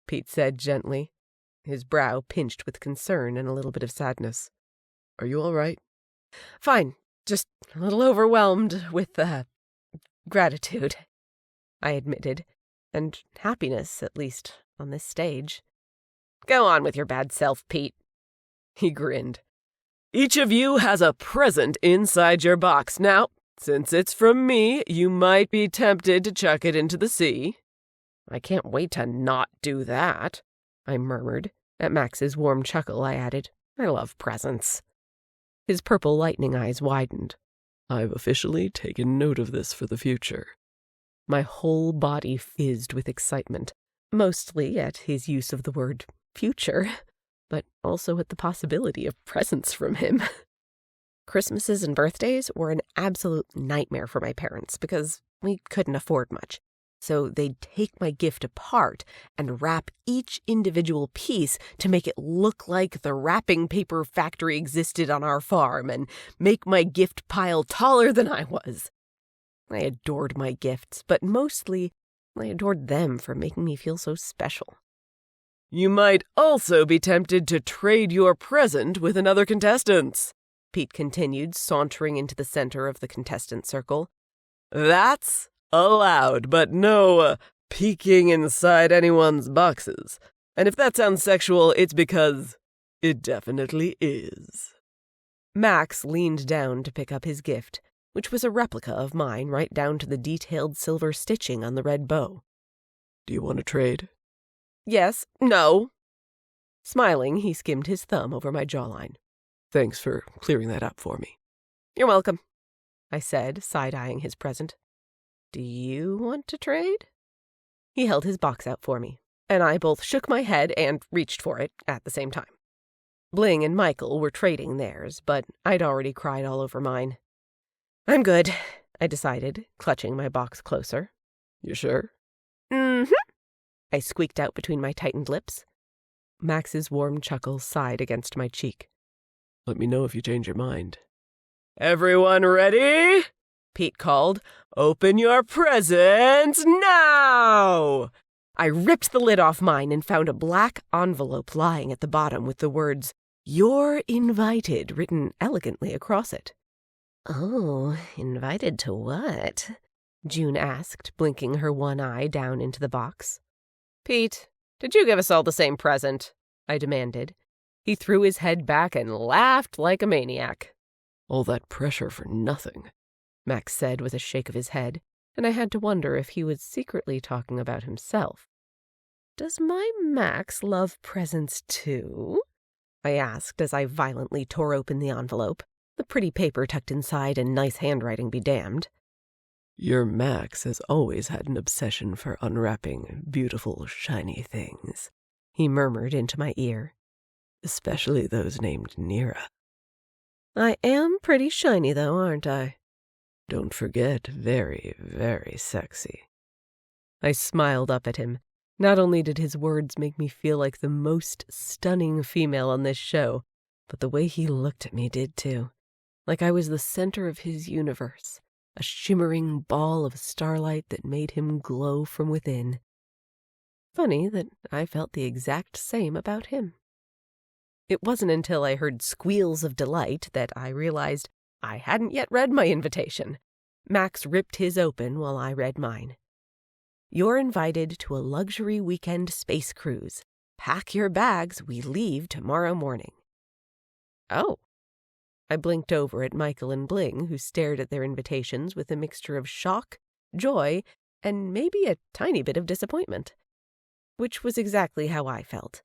Pete said gently, his brow pinched with concern and a little bit of sadness. Are you all right? Fine, just a little overwhelmed with, gratitude, I admitted, and happiness, at least on this stage. Go on with your bad self, Pete. He grinned. Each of you has a present inside your box. Now, since it's from me, you might be tempted to chuck it into the sea. I can't wait to not do that, I murmured. At Max's warm chuckle, I added, I love presents. His purple lightning eyes widened. I've officially taken note of this for the future. My whole body fizzed with excitement, mostly at his use of the word future, but also at the possibility of presents from him. Christmases and birthdays were an absolute nightmare for my parents because we couldn't afford much. So they'd take my gift apart and wrap each individual piece to make it look like the wrapping paper factory existed on our farm and make my gift pile taller than I was. I adored my gifts, but mostly I adored them for making me feel so special. You might also be tempted to trade your present with another contestant's, Pete continued, sauntering into the center of the contestant circle. That's allowed, but no peeking inside anyone's boxes. And if that sounds sexual, it's because it definitely is. Max leaned down to pick up his gift, which was a replica of mine right down to the detailed silver stitching on the red bow. Do you want to trade? Yes, no. Smiling, he skimmed his thumb over my jawline. Thanks for clearing that up for me. You're welcome, I said, side-eyeing his present. Do you want to trade? He held his box out for me. and I both shook my head and reached for it at the same time. Bling and Michael were trading theirs, but I'd already cried all over mine. I'm good, I decided, clutching my box closer. You sure? Mm-hmm, I squeaked out between my tightened lips. Max's warm chuckle sighed against my cheek. Let me know if you change your mind. Everyone ready? Pete called. Open your presents now! I ripped the lid off mine and found a black envelope lying at the bottom with the words, "You're invited," written elegantly across it. Oh, invited to what? June asked, blinking her one eye down into the box. Pete, did you give us all the same present? I demanded. He threw his head back and laughed like a maniac. All that pressure for nothing, Max said with a shake of his head, and I had to wonder if he was secretly talking about himself. Does my Max love presents too? I asked as I violently tore open the envelope, the pretty paper tucked inside and nice handwriting be damned. Your Max has always had an obsession for unwrapping beautiful, shiny things, he murmured into my ear. Especially those named Nira. I am pretty shiny, though, aren't I? Don't forget, very, very sexy. I smiled up at him. Not only did his words make me feel like the most stunning female on this show, but the way he looked at me did too. Like I was the center of his universe, a shimmering ball of starlight that made him glow from within. Funny that I felt the exact same about him. It wasn't until I heard squeals of delight that I realized I hadn't yet read my invitation. Max ripped his open while I read mine. You're invited to a luxury weekend space cruise. Pack your bags, we leave tomorrow morning. Oh. I blinked over at Michael and Bling, who stared at their invitations with a mixture of shock, joy, and maybe a tiny bit of disappointment. Which was exactly how I felt.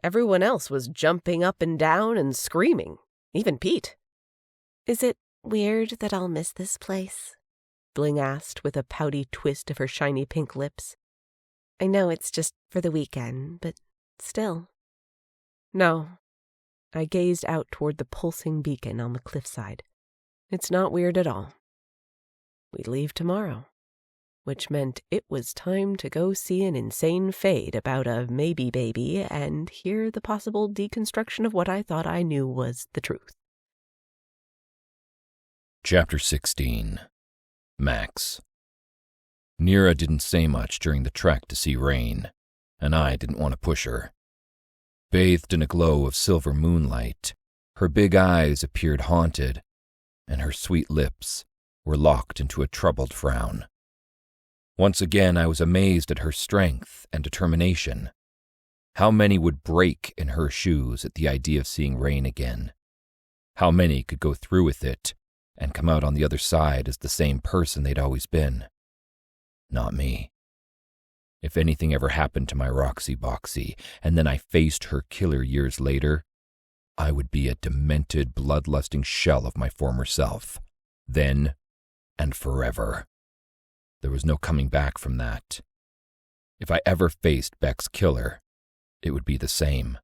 Everyone else was jumping up and down and screaming, even Pete. Is it weird that I'll miss this place? Bling asked with a pouty twist of her shiny pink lips. I know it's just for the weekend, but still. No. I gazed out toward the pulsing beacon on the cliffside. It's not weird at all. We leave tomorrow, which meant it was time to go see an insane fade about a maybe baby and hear the possible deconstruction of what I thought I knew was the truth. Chapter 16. Max. Nira didn't say much during the trek to see Rain, and I didn't want to push her. Bathed in a glow of silver moonlight, her big eyes appeared haunted, and her sweet lips were locked into a troubled frown. Once again I was amazed at her strength and determination. How many would break in her shoes at the idea of seeing Rain again? How many could go through with it and come out on the other side as the same person they'd always been? Not me. If anything ever happened to my Roxy Boxy, and then I faced her killer years later, I would be a demented, bloodlusting shell of my former self, then and forever. There was no coming back from that. If I ever faced Beck's killer, it would be the same.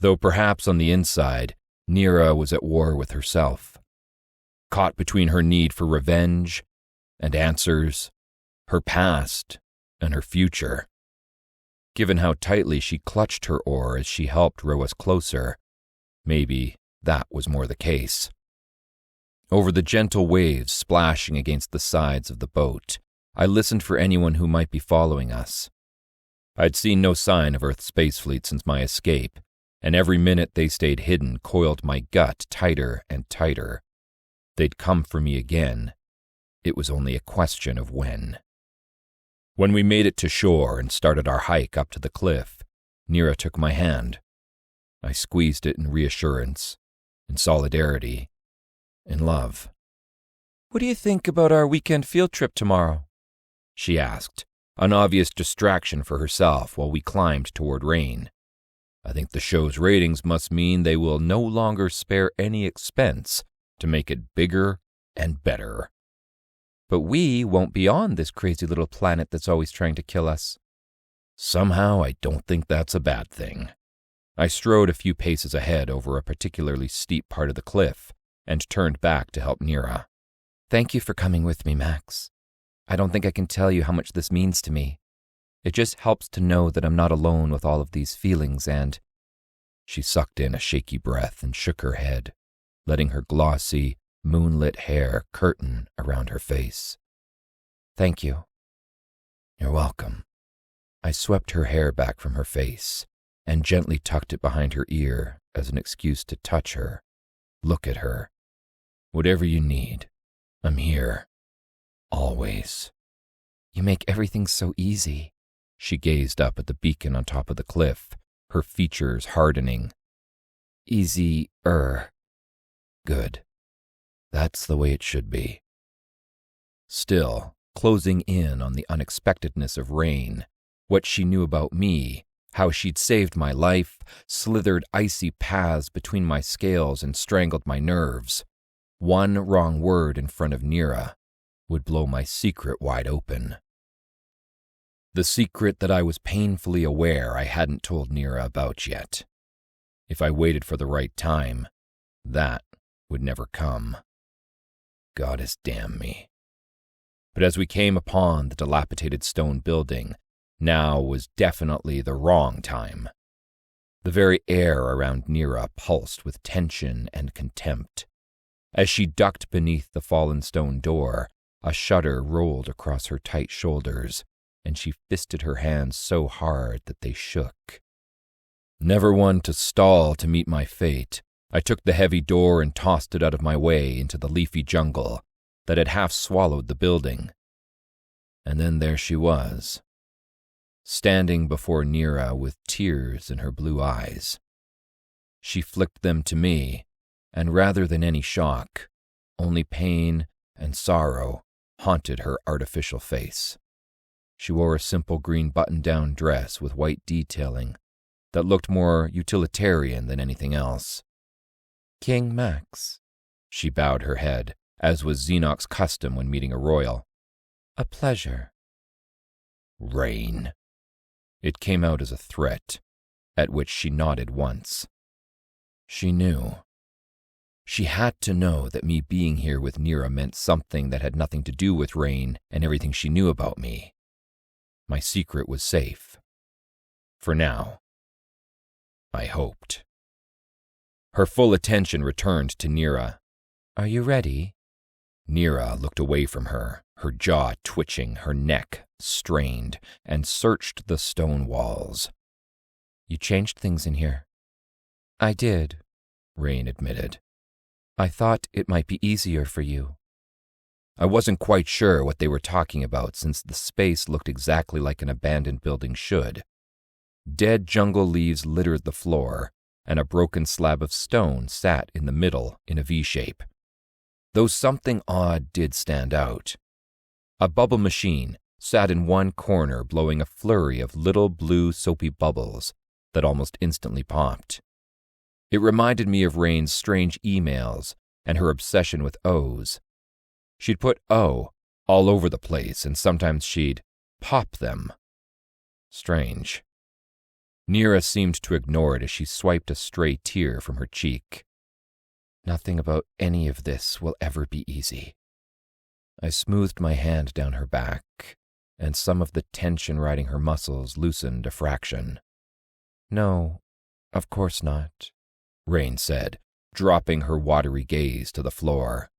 Though perhaps on the inside, Nira was at war with herself. Caught between her need for revenge and answers, her past and her future. Given how tightly she clutched her oar as she helped row us closer, maybe that was more the case. Over the gentle waves splashing against the sides of the boat, I listened for anyone who might be following us. I'd seen no sign of Earth's space fleet since my escape, and every minute they stayed hidden coiled my gut tighter and tighter. They'd come for me again. It was only a question of when. When we made it to shore and started our hike up to the cliff, Nira took my hand. I squeezed it in reassurance, in solidarity, in love. "What do you think about our weekend field trip tomorrow?" she asked, an obvious distraction for herself while we climbed toward Rain. I think the show's ratings must mean they will no longer spare any expense to make it bigger and better. But we won't be on this crazy little planet that's always trying to kill us. Somehow I don't think that's a bad thing. I strode a few paces ahead over a particularly steep part of the cliff and turned back to help Nira. Thank you for coming with me, Max. I don't think I can tell you how much this means to me. It just helps to know that I'm not alone with all of these feelings and... She sucked in a shaky breath and shook her head, letting her glossy, moonlit hair curtain around her face. Thank you. You're welcome. I swept her hair back from her face and gently tucked it behind her ear as an excuse to touch her, look at her. Whatever you need, I'm here. Always. You make everything so easy. She gazed up at the beacon on top of the cliff, her features hardening. Easy-er. Good. That's the way it should be. Still, closing in on the unexpectedness of Rain, what she knew about me, how she'd saved my life, slithered icy paths between my scales and strangled my nerves. One wrong word in front of Nira would blow my secret wide open. The secret that I was painfully aware I hadn't told Nira about yet. If I waited for the right time, that would never come. God has damned me. But as we came upon the dilapidated stone building, now was definitely the wrong time. The very air around Nira pulsed with tension and contempt. As she ducked beneath the fallen stone door, a shudder rolled across her tight shoulders, and she fisted her hands so hard that they shook. Never one to stall to meet my fate, I took the heavy door and tossed it out of my way into the leafy jungle that had half swallowed the building. And then there she was, standing before Nira with tears in her blue eyes. She flicked them to me, and rather than any shock, only pain and sorrow haunted her artificial face. She wore a simple green button-down dress with white detailing that looked more utilitarian than anything else. King Max. She bowed her head, as was Xenoc's custom when meeting a royal. A pleasure. Rain. It came out as a threat, at which she nodded once. She knew. She had to know that me being here with Nira meant something that had nothing to do with Rain and everything she knew about me. My secret was safe. For now. I hoped. Her full attention returned to Nira. Are you ready? Nira looked away from her, her jaw twitching, her neck strained, and searched the stone walls. You changed things in here. I did, Rain admitted. I thought it might be easier for you. I wasn't quite sure what they were talking about since the space looked exactly like an abandoned building should. Dead jungle leaves littered the floor, and a broken slab of stone sat in the middle in a V-shape. Though something odd did stand out. A bubble machine sat in one corner blowing a flurry of little blue soapy bubbles that almost instantly popped. It reminded me of Rain's strange emails and her obsession with O's. She'd put O all over the place, and sometimes she'd pop them. Strange. Nira seemed to ignore it as she swiped a stray tear from her cheek. Nothing about any of this will ever be easy. I smoothed my hand down her back, and some of the tension riding her muscles loosened a fraction. No, of course not, Rain said, dropping her watery gaze to the floor.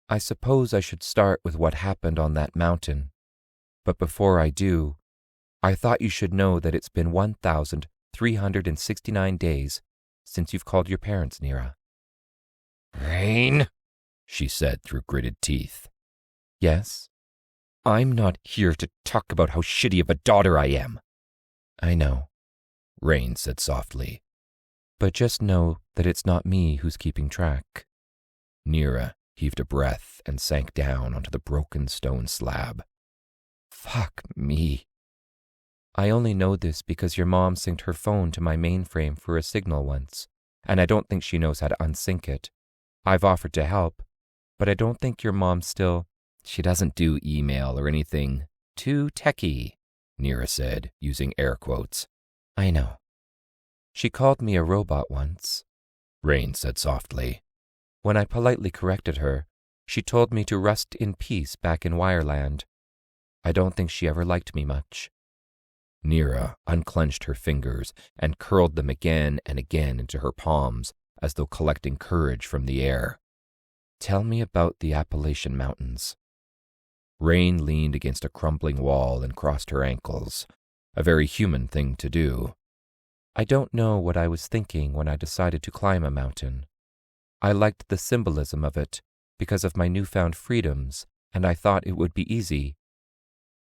I suppose I should start with what happened on that mountain. But before I do, I thought you should know that it's been 1,369 days since you've called your parents, Nira. Rain, she said through gritted teeth. Yes? I'm not here to talk about how shitty of a daughter I am. I know, Rain said softly. But just know that it's not me who's keeping track. Nira heaved a breath and sank down onto the broken stone slab. Fuck me. I only know this because your mom synced her phone to my mainframe for a signal once, and I don't think she knows how to unsync it. I've offered to help, but I don't think your mom still... She doesn't do email or anything too techy, Nira said, using air quotes. I know. She called me a robot once, Rain said softly. When I politely corrected her, she told me to rest in peace back in Wireland. I don't think she ever liked me much. Nira unclenched her fingers and curled them again and again into her palms as though collecting courage from the air. Tell me about the Appalachian Mountains. Rain leaned against a crumbling wall and crossed her ankles, a very human thing to do. I don't know what I was thinking when I decided to climb a mountain. I liked the symbolism of it because of my newfound freedoms, and I thought it would be easy.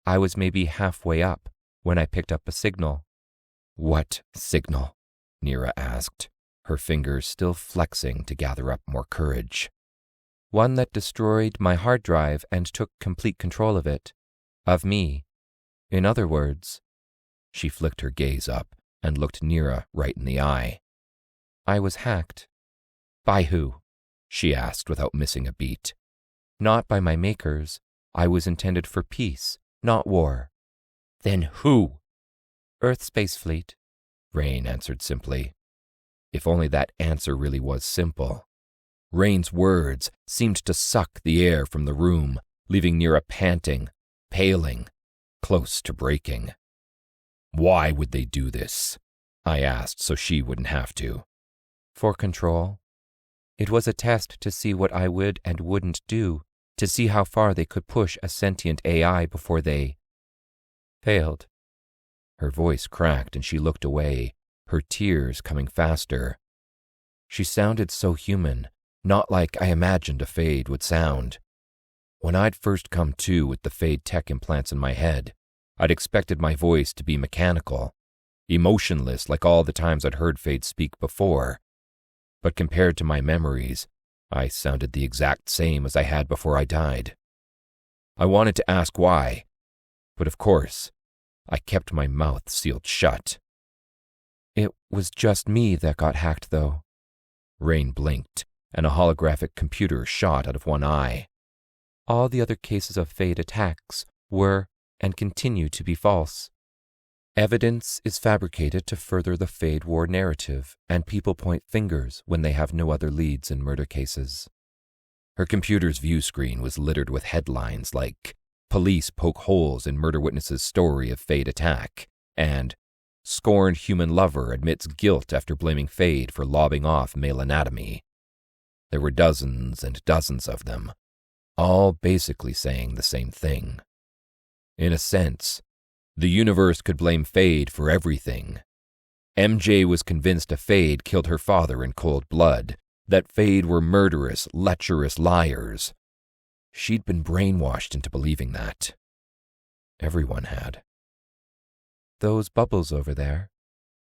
I was maybe halfway up when I picked up a signal. What signal? Nira asked, her fingers still flexing to gather up more courage. One that destroyed my hard drive and took complete control of it. Of me. In other words, she flicked her gaze up and looked Nira right in the eye. I was hacked. By who? She asked without missing a beat. Not by my makers. I was intended for peace, not war. Then who? Earth Space Fleet, Rain answered simply. If only that answer really was simple. Rain's words seemed to suck the air from the room, leaving Nira panting, paling, close to breaking. Why would they do this? I asked so she wouldn't have to. For control. It was a test to see what I would and wouldn't do, to see how far they could push a sentient AI before they failed. Her voice cracked and she looked away, her tears coming faster. She sounded so human, not like I imagined a Fade would sound. When I'd first come to with the Fade tech implants in my head, I'd expected my voice to be mechanical, emotionless like all the times I'd heard Fade speak before. But compared to my memories, I sounded the exact same as I had before I died. I wanted to ask why, but of course, I kept my mouth sealed shut. It was just me that got hacked, though. Rain blinked, and a holographic computer shot out of one eye. All the other cases of Fade attacks were and continue to be false. Evidence is fabricated to further the Fade war narrative, and people point fingers when they have no other leads in murder cases. Her computer's view screen was littered with headlines like, Police poke holes in murder witness's story of Fade attack, and Scorned human lover admits guilt after blaming Fade for lobbing off male anatomy. There were dozens and dozens of them, all basically saying the same thing. In a sense, the universe could blame Fade for everything. MJ was convinced a Fade killed her father in cold blood, that Fade were murderous, lecherous liars. She'd been brainwashed into believing that. Everyone had. Those bubbles over there,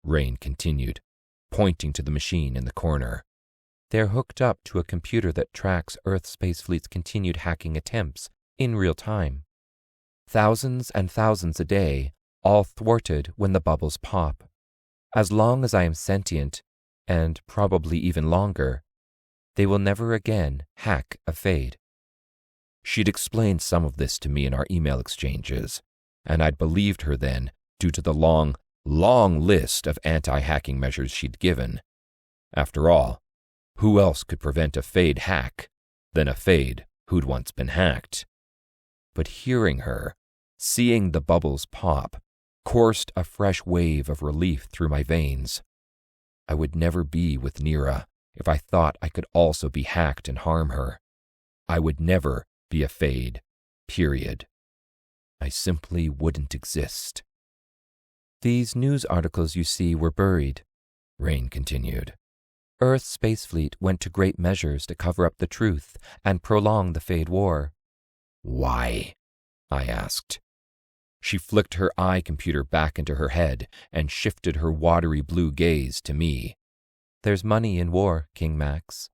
Rain continued, pointing to the machine in the corner. They're hooked up to a computer that tracks Earth Space Fleet's continued hacking attempts in real time. Thousands and thousands a day, all thwarted when the bubbles pop. As long as I am sentient, and probably even longer, they will never again hack a Fade. She'd explained some of this to me in our email exchanges, and I'd believed her then due to the long list of anti-hacking measures she'd given. After all, who else could prevent a Fade hack than a Fade who'd once been hacked? But hearing her, seeing the bubbles pop, coursed a fresh wave of relief through my veins. I would never be with Nira if I thought I could also be hacked and harm her. I would never be a Fade, period. I simply wouldn't exist. These news articles you see were buried, Rain continued. Earth's Space Fleet went to great measures to cover up the truth and prolong the Fade war. Why? I asked. She flicked her eye computer back into her head and shifted her watery blue gaze to me. There's money in war, King Max.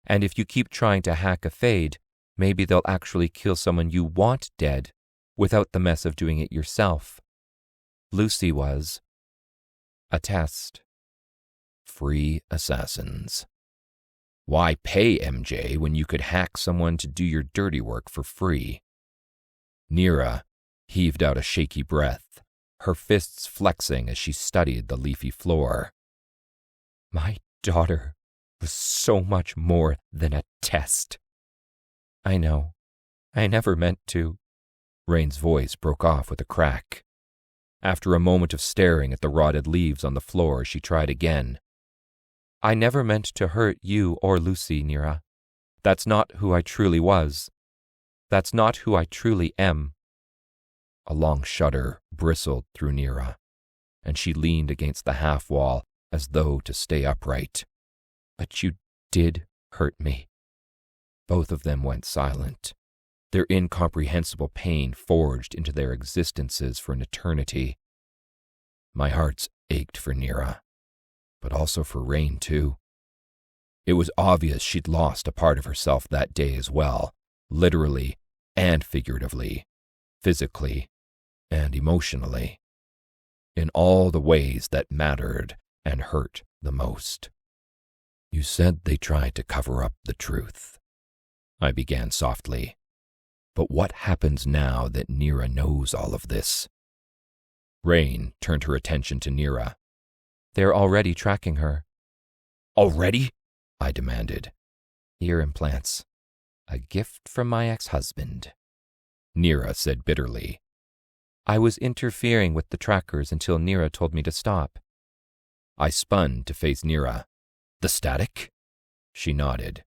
And if you keep trying to hack a Fade, maybe they'll actually kill someone you want dead, without the mess of doing it yourself. Lucy was a test. Free assassins. Why pay MJ when you could hack someone to do your dirty work for free? Nira heaved out a shaky breath, her fists flexing as she studied the leafy floor. My daughter was so much more than a test. I know. I never meant to. Rain's voice broke off with a crack. After a moment of staring at the rotted leaves on the floor, she tried again. I never meant to hurt you or Lucy, Nira. That's not who I truly was. That's not who I truly am. A long shudder bristled through Nira, and she leaned against the half-wall as though to stay upright. But you did hurt me. Both of them went silent, their incomprehensible pain forged into their existences for an eternity. My heart ached for Nira, but also for Rain, too. It was obvious she'd lost a part of herself that day as well, literally and figuratively, physically and emotionally, in all the ways that mattered and hurt the most. You said they tried to cover up the truth, I began softly. But what happens now that Nira knows all of this? Rain turned her attention to Nira. They're already tracking her. Already? I demanded. Ear implants. A gift from my ex-husband. Nira said bitterly. I was interfering with the trackers until Nira told me to stop. I spun to face Nira. The static? She nodded.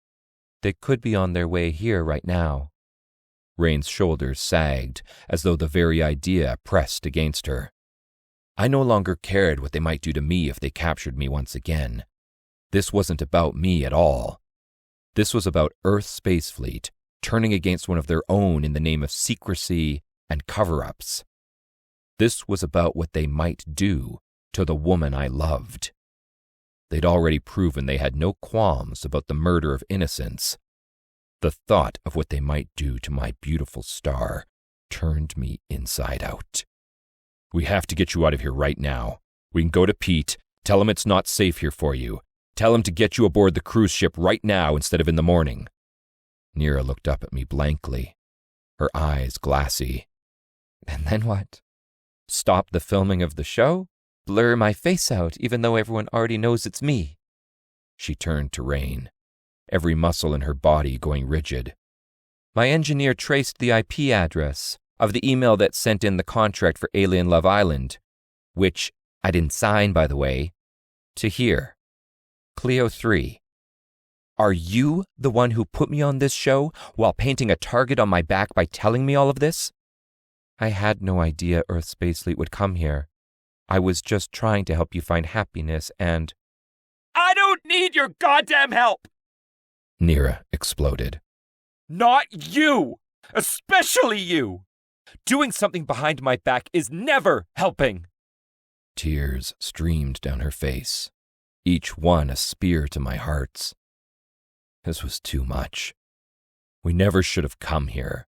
They could be on their way here right now. Rain's shoulders sagged, as though the very idea pressed against her. I no longer cared what they might do to me if they captured me once again. This wasn't about me at all. This was about Earth Space Fleet turning against one of their own in the name of secrecy and cover-ups. This was about what they might do to the woman I loved. They'd already proven they had no qualms about the murder of innocents. The thought of what they might do to my beautiful star turned me inside out. We have to get you out of here right now. We can go to Pete, tell him it's not safe here for you. Tell him to get you aboard the cruise ship right now instead of in the morning. Nira looked up at me blankly, her eyes glassy. And then what? Stop the filming of the show? Blur my face out even though everyone already knows it's me? She turned to Rain, every muscle in her body going rigid. My engineer traced the IP address of the email that sent in the contract for Alien Love Island, which I didn't sign, by the way, to here. Cleo 3. Are you the one who put me on this show while painting a target on my back by telling me all of this? I had no idea Earth Space Fleet would come here. I was just trying to help you find happiness and... I don't need your goddamn help! Nira exploded. Not you! Especially you! Doing something behind my back is never helping! Tears streamed down her face, each one a spear to my hearts. This was too much. We never should have come here.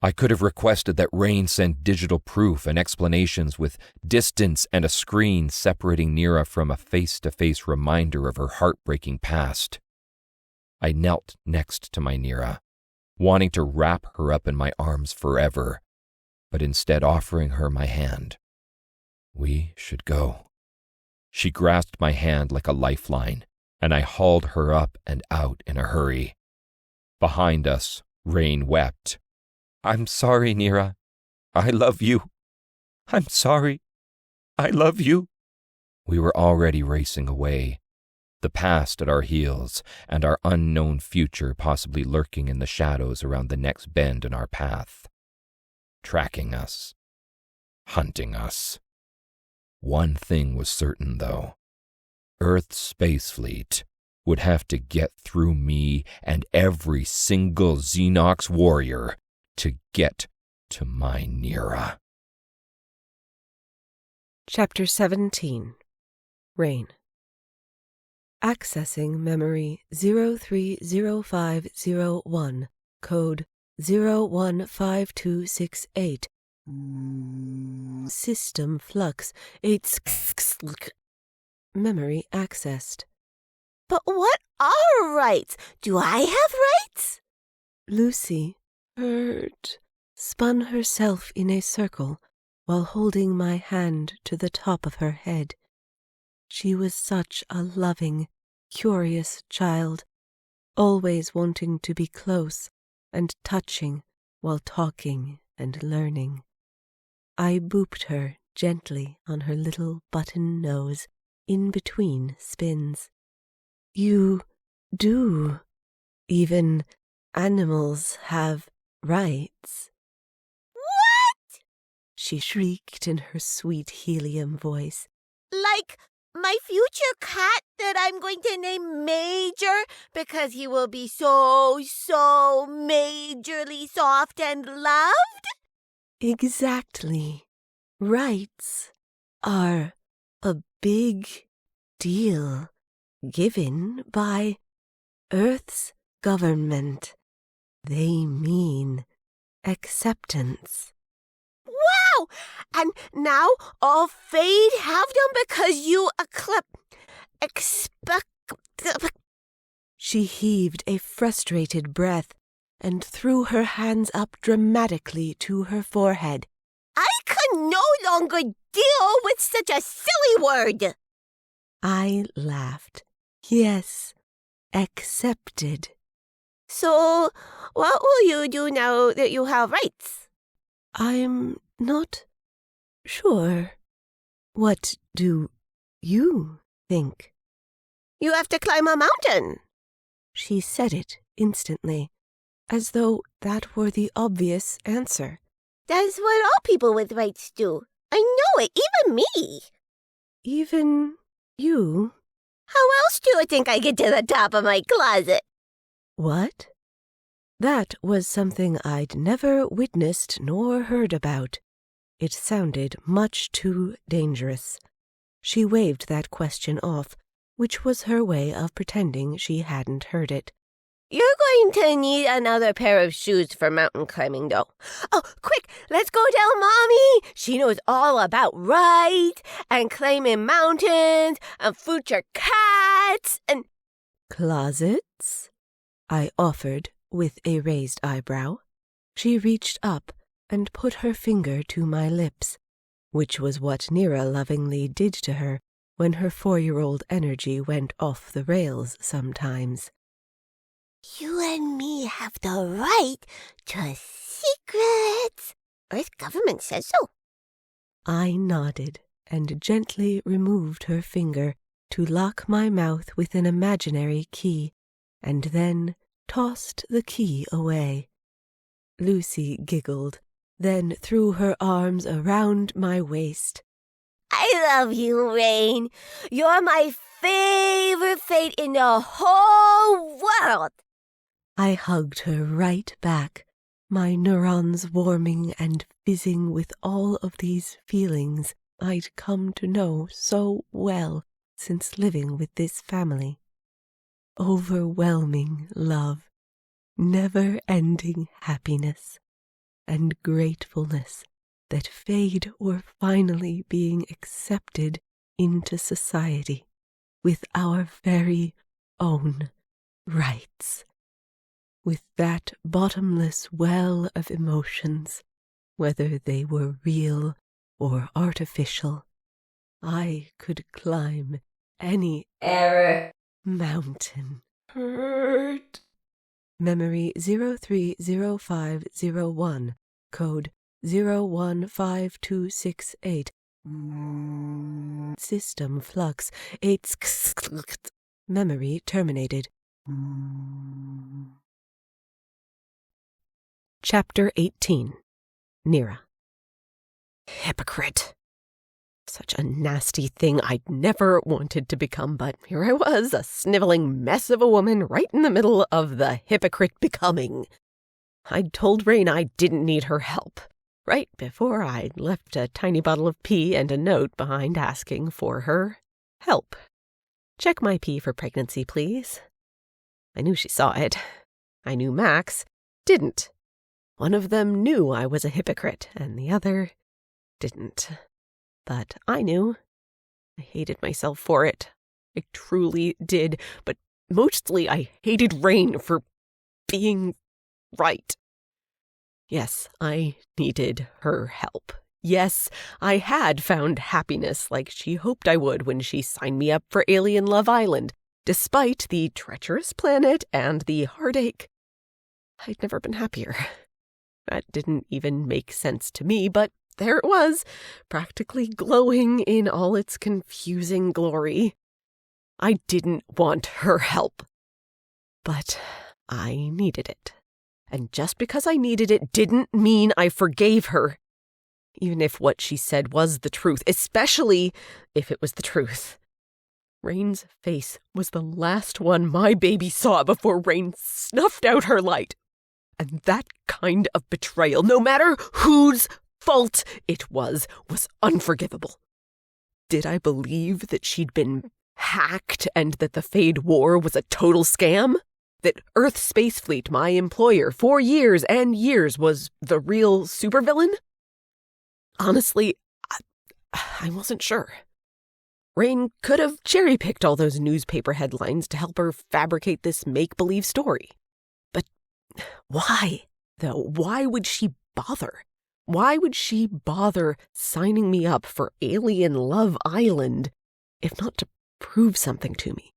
I could have requested that Rain send digital proof and explanations with distance and a screen separating Nira from a face-to-face reminder of her heartbreaking past. I knelt next to my Nira, wanting to wrap her up in my arms forever, but instead offering her my hand. We should go. She grasped my hand like a lifeline, and I hauled her up and out in a hurry. Behind us, Rain wept. I'm sorry, Nira. I love you. I'm sorry. I love you. We were already racing away, the past at our heels and our unknown future possibly lurking in the shadows around the next bend in our path, tracking us, hunting us. One thing was certain, though. Earth's Space Fleet would have to get through me and every single Xenox warrior to get to my Nira. Chapter 17. Rain. Accessing memory 030501, code 015268. System flux 8. Memory accessed. But what are rights? Do I have rights? Lucy, hurt, spun herself in a circle, while holding my hand to the top of her head. She was such a loving, curious child, always wanting to be close and touching while talking and learning. I booped her gently on her little button nose in between spins. You do. Even animals have rights. What? She shrieked in her sweet helium voice. Like my future cat that I'm going to name Major because he will be so majorly soft and loved? Exactly. Rights are a big deal given by Earth's government. They mean acceptance. Wow! And now all Fade have them because you expect... She heaved a frustrated breath and threw her hands up dramatically to her forehead. I can no longer deal with such a silly word. I laughed. Yes, accepted. So, what will you do now that you have rights? I'm not sure. What do you think? You have to climb a mountain. She said it instantly, as though that were the obvious answer. That's what all people with rights do. I know it, even me. Even you? How else do you think I get to the top of my closet? What? That was something I'd never witnessed nor heard about. It sounded much too dangerous. She waved that question off, which was her way of pretending she hadn't heard it. You're going to need another pair of shoes for mountain climbing, though. Oh, quick, let's go tell Mommy. She knows all about rights and climbing mountains and future cats and... Closets? I offered with a raised eyebrow. She reached up and put her finger to my lips, which was what Nira lovingly did to her when her 4-year-old energy went off the rails sometimes. You and me have the right to secrets. Earth government says so. I nodded and gently removed her finger to lock my mouth with an imaginary key, and then tossed the key away. Lucy giggled, then threw her arms around my waist. I love you, Rain. You're my favorite Fate in the whole world. I hugged her right back, my neurons warming and fizzing with all of these feelings I'd come to know so well since living with this family. Overwhelming love, never-ending happiness, and gratefulness that Fade were finally being accepted into society with our very own rights. With that bottomless well of emotions, whether they were real or artificial, I could climb any mountain. Hurt. Memory 030501, code 015268. System flux 8. Memory terminated. Chapter 18. Nira. Hypocrite. Such a nasty thing I'd never wanted to become, but here I was, a sniveling mess of a woman right in the middle of the hypocrite becoming. I'd told Rain I didn't need her help. Right before I'd left a tiny bottle of pee and a note behind asking for her help. Check my pee for pregnancy, please. I knew she saw it. I knew Max didn't. One of them knew I was a hypocrite, and the other didn't. But I knew. I hated myself for it. I truly did, but mostly I hated Rain for being right. Yes, I needed her help. Yes, I had found happiness like she hoped I would when she signed me up for Alien Love Island, despite the treacherous planet and the heartache. I'd never been happier. That didn't even make sense to me, but there it was, practically glowing in all its confusing glory. I didn't want her help, but I needed it. And just because I needed it didn't mean I forgave her. Even if what she said was the truth, especially if it was the truth. Rain's face was the last one my baby saw before Rain snuffed out her light. And that kind of betrayal, no matter whose fault it was unforgivable. Did I believe that she'd been hacked and that the Fade War was a total scam? That Earth Space Fleet, my employer for years and years, was the real supervillain? Honestly, I wasn't sure. Rain could have cherry-picked all those newspaper headlines to help her fabricate this make-believe story. But why, though? Why would she bother? Why would she bother signing me up for Alien Love Island, if not to prove something to me?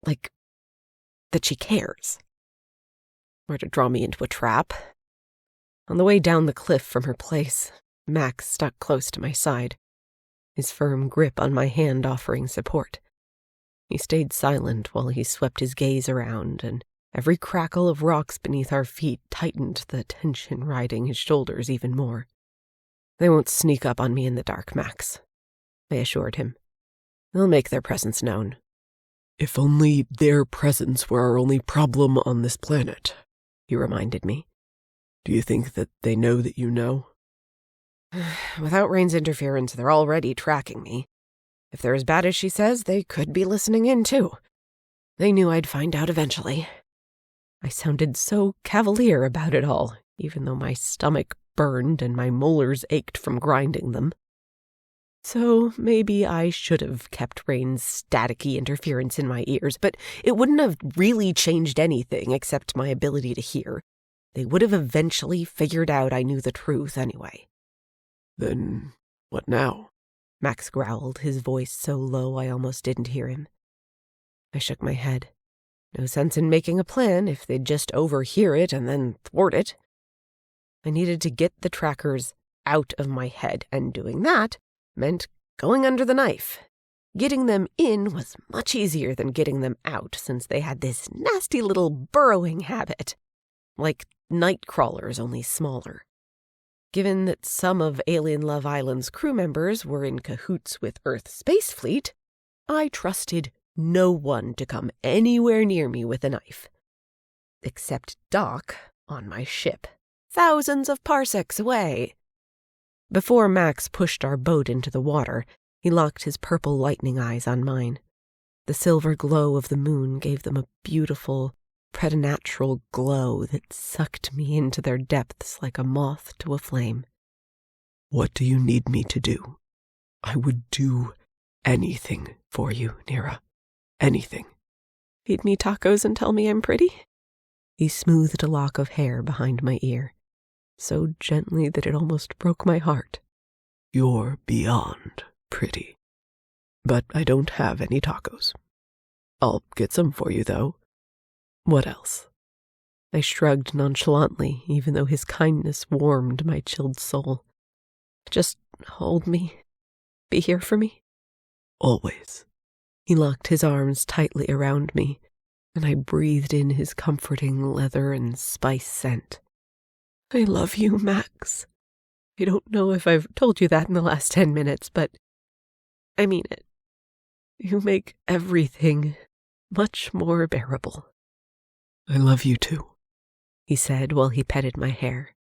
Like, that she cares. Or to draw me into a trap. On the way down the cliff from her place, Max stuck close to my side, his firm grip on my hand offering support. He stayed silent while he swept his gaze around, and every crackle of rocks beneath our feet tightened the tension riding his shoulders even more. They won't sneak up on me in the dark, Max, I assured him. They'll make their presence known. If only their presence were our only problem on this planet, he reminded me. Do you think that they know that you know? Without Rain's interference, they're already tracking me. If they're as bad as she says, they could be listening in, too. They knew I'd find out eventually. I sounded so cavalier about it all, even though my stomach burned and my molars ached from grinding them. So maybe I should have kept Rain's staticky interference in my ears, but it wouldn't have really changed anything except my ability to hear. They would have eventually figured out I knew the truth anyway. Then what now? Max growled, his voice so low I almost didn't hear him. I shook my head. No sense in making a plan if they'd just overhear it and then thwart it. I needed to get the trackers out of my head, and doing that meant going under the knife. Getting them in was much easier than getting them out, since they had this nasty little burrowing habit. Like night crawlers, only smaller. Given that some of Alien Love Island's crew members were in cahoots with Earth Space Fleet, I trusted no one to come anywhere near me with a knife. Except Doc on my ship, thousands of parsecs away. Before Max pushed our boat into the water, he locked his purple lightning eyes on mine. The silver glow of the moon gave them a beautiful, preternatural glow that sucked me into their depths like a moth to a flame. What do you need me to do? I would do anything for you, Nira. Anything. Feed me tacos and tell me I'm pretty? He smoothed a lock of hair behind my ear, so gently that it almost broke my heart. You're beyond pretty. But I don't have any tacos. I'll get some for you, though. What else? I shrugged nonchalantly, even though his kindness warmed my chilled soul. Just hold me. Be here for me. Always. He locked his arms tightly around me, and I breathed in his comforting leather and spice scent. I love you, Max. I don't know if I've told you that in the last 10 minutes, but I mean it. You make everything much more bearable. I love you too, he said while he petted my hair.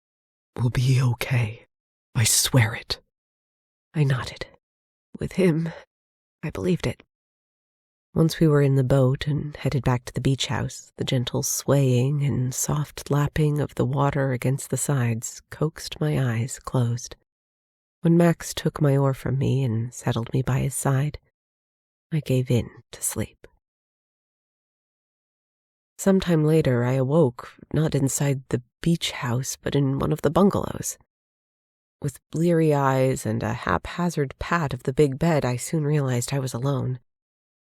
We'll be okay. I swear it. I nodded. With him, I believed it. Once we were in the boat and headed back to the beach house, the gentle swaying and soft lapping of the water against the sides coaxed my eyes closed. When Max took my oar from me and settled me by his side, I gave in to sleep. Sometime later, I awoke, not inside the beach house, but in one of the bungalows. With bleary eyes and a haphazard pat of the big bed, I soon realized I was alone.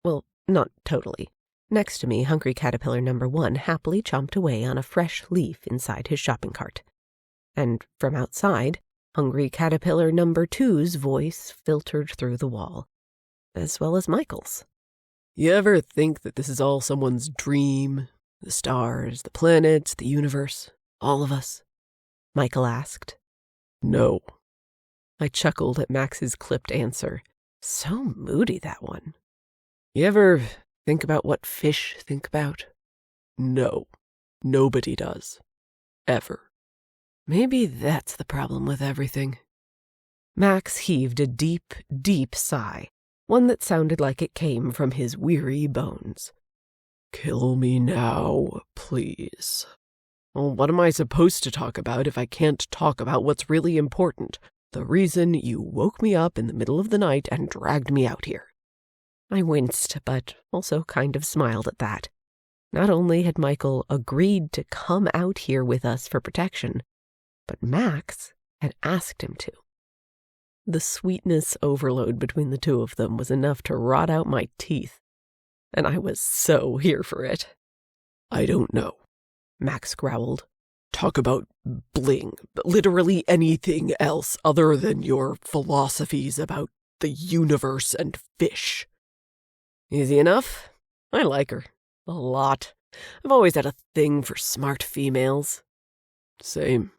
Well, not totally. Next to me, Hungry Caterpillar number 1 happily chomped away on a fresh leaf inside his shopping cart. And from outside, Hungry Caterpillar number 2's voice filtered through the wall, as well as Michael's. You ever think that this is all someone's dream? The stars, the planets, the universe, all of us? Michael asked. No. I chuckled at Max's clipped answer. So moody, that one. You ever think about what fish think about? No. Nobody does. Ever. Maybe that's the problem with everything. Max heaved a deep, deep sigh, one that sounded like it came from his weary bones. Kill me now, please. Well, what am I supposed to talk about if I can't talk about what's really important? The reason you woke me up in the middle of the night and dragged me out here. I winced, but also kind of smiled at that. Not only had Michael agreed to come out here with us for protection, but Max had asked him to. The sweetness overload between the two of them was enough to rot out my teeth, and I was so here for it. I don't know, Max growled. Talk about bling, literally anything else other than your philosophies about the universe and fish. Easy enough. I like her. A lot. I've always had a thing for smart females. Same.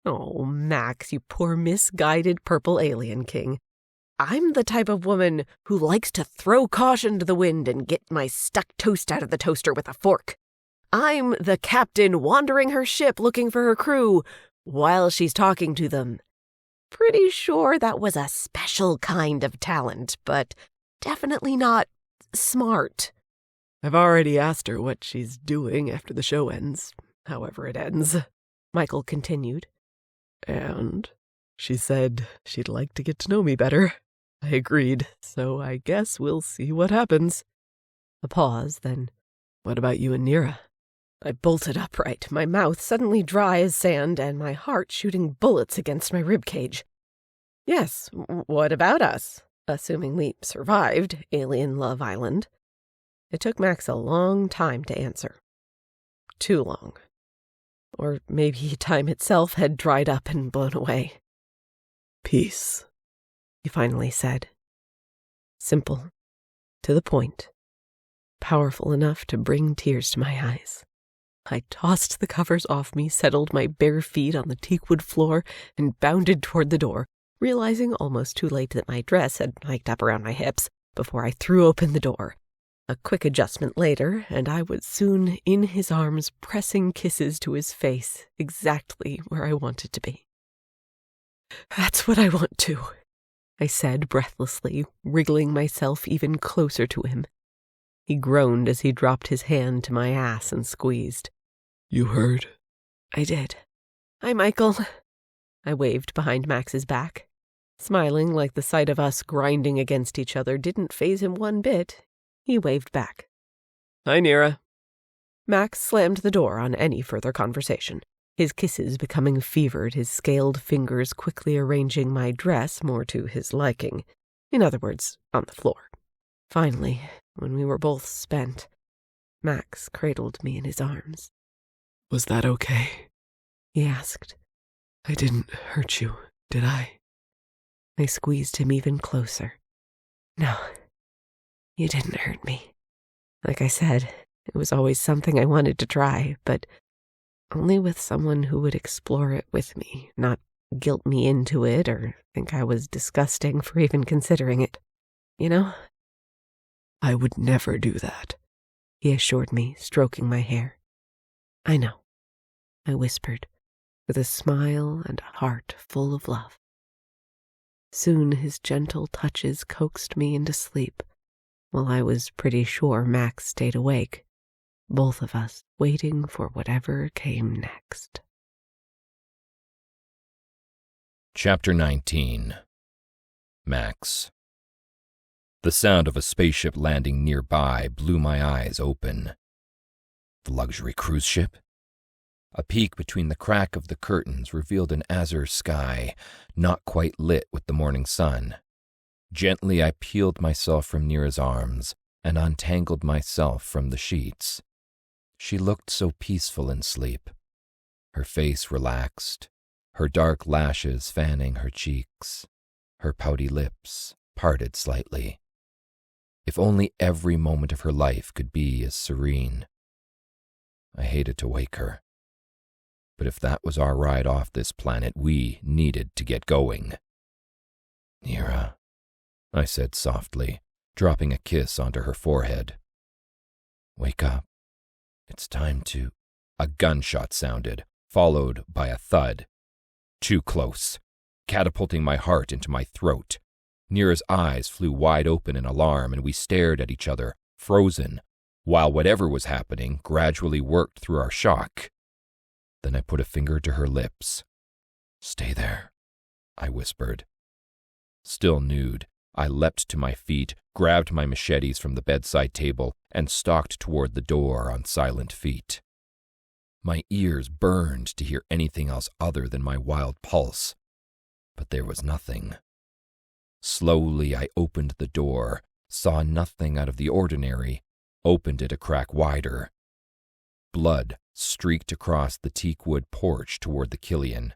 Oh, Max, you poor misguided purple alien king. I'm the type of woman who likes to throw caution to the wind and get my stuck toast out of the toaster with a fork. I'm the captain wandering her ship looking for her crew while she's talking to them. Pretty sure that was a special kind of talent, but definitely not smart. I've already asked her what she's doing after the show ends, however it ends, Michael continued. And she said she'd like to get to know me better. I agreed, so I guess we'll see what happens. A pause, then. What about you and Nira? I bolted upright, my mouth suddenly dry as sand and my heart shooting bullets against my ribcage. Yes, what about us? Assuming we survived Alien Love Island. It took Max a long time to answer. Too long. Or maybe time itself had dried up and blown away. Peace, he finally said. Simple, to the point, powerful enough to bring tears to my eyes. I tossed the covers off me, settled my bare feet on the teakwood floor, and bounded toward the door, realizing almost too late that my dress had hiked up around my hips before I threw open the door. A quick adjustment later, and I was soon in his arms, pressing kisses to his face, exactly where I wanted to be. That's what I want to, I said breathlessly, wriggling myself even closer to him. He groaned as he dropped his hand to my ass and squeezed. You heard? I did. Hi, Michael. I waved behind Max's back. Smiling like the sight of us grinding against each other didn't faze him one bit. He waved back. Hi, Nira. Max slammed the door on any further conversation, his kisses becoming fevered, his scaled fingers quickly arranging my dress more to his liking. In other words, on the floor. Finally, when we were both spent, Max cradled me in his arms. Was that okay? He asked. I didn't hurt you, did I? I squeezed him even closer. No, you didn't hurt me. Like I said, it was always something I wanted to try, but only with someone who would explore it with me, not guilt me into it or think I was disgusting for even considering it. You know? I would never do that, he assured me, stroking my hair. I know, I whispered, with a smile and a heart full of love. Soon his gentle touches coaxed me into sleep, while I was pretty sure Max stayed awake, both of us waiting for whatever came next. Chapter 19. Max. The sound of a spaceship landing nearby blew my eyes open. The luxury cruise ship? A peek between the crack of the curtains revealed an azure sky, not quite lit with the morning sun. Gently I peeled myself from Nira's arms and untangled myself from the sheets. She looked so peaceful in sleep. Her face relaxed, her dark lashes fanning her cheeks, her pouty lips parted slightly. If only every moment of her life could be as serene. I hated to wake her. But if that was our ride off this planet, we needed to get going. "Nira," I said softly, dropping a kiss onto her forehead. "Wake up. It's time to—" A gunshot sounded, followed by a thud. Too close, catapulting my heart into my throat. Nira's eyes flew wide open in alarm, and we stared at each other, frozen, while whatever was happening gradually worked through our shock. Then I put a finger to her lips. "Stay there," I whispered. Still nude, I leapt to my feet, grabbed my machetes from the bedside table, and stalked toward the door on silent feet. My ears burned to hear anything else other than my wild pulse, but there was nothing. Slowly I opened the door, saw nothing out of the ordinary, opened it a crack wider. Blood streaked across the teakwood porch toward the Killian.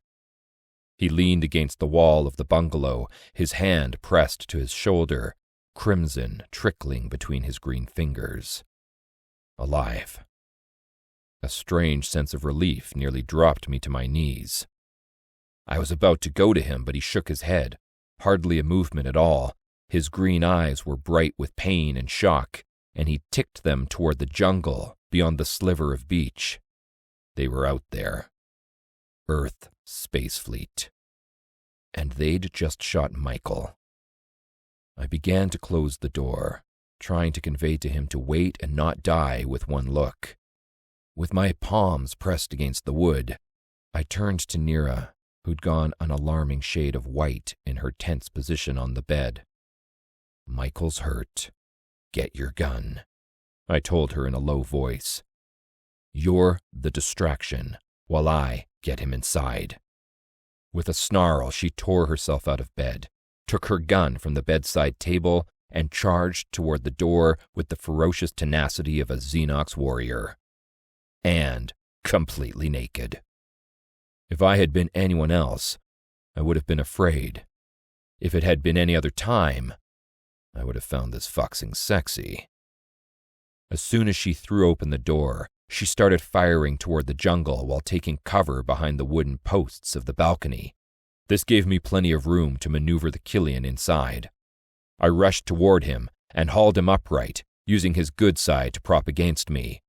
He leaned against the wall of the bungalow, his hand pressed to his shoulder, crimson trickling between his green fingers. Alive. A strange sense of relief nearly dropped me to my knees. I was about to go to him, but he shook his head, hardly a movement at all. His green eyes were bright with pain and shock, and he ticked them toward the jungle beyond the sliver of beach. They were out there. Earth Space Fleet. And they'd just shot Michael. I began to close the door, trying to convey to him to wait and not die with one look. With my palms pressed against the wood, I turned to Nira, who'd gone an alarming shade of white in her tense position on the bed. "Michael's hurt. Get your gun," I told her in a low voice. "You're the distraction, while I get him inside." With a snarl, she tore herself out of bed, took her gun from the bedside table, and charged toward the door with the ferocious tenacity of a Xenox warrior. And completely naked. If I had been anyone else, I would have been afraid. If it had been any other time, I would have found this foxing sexy. As soon as she threw open the door, she started firing toward the jungle while taking cover behind the wooden posts of the balcony. This gave me plenty of room to maneuver the Killian inside. I rushed toward him and hauled him upright, using his good side to prop against me.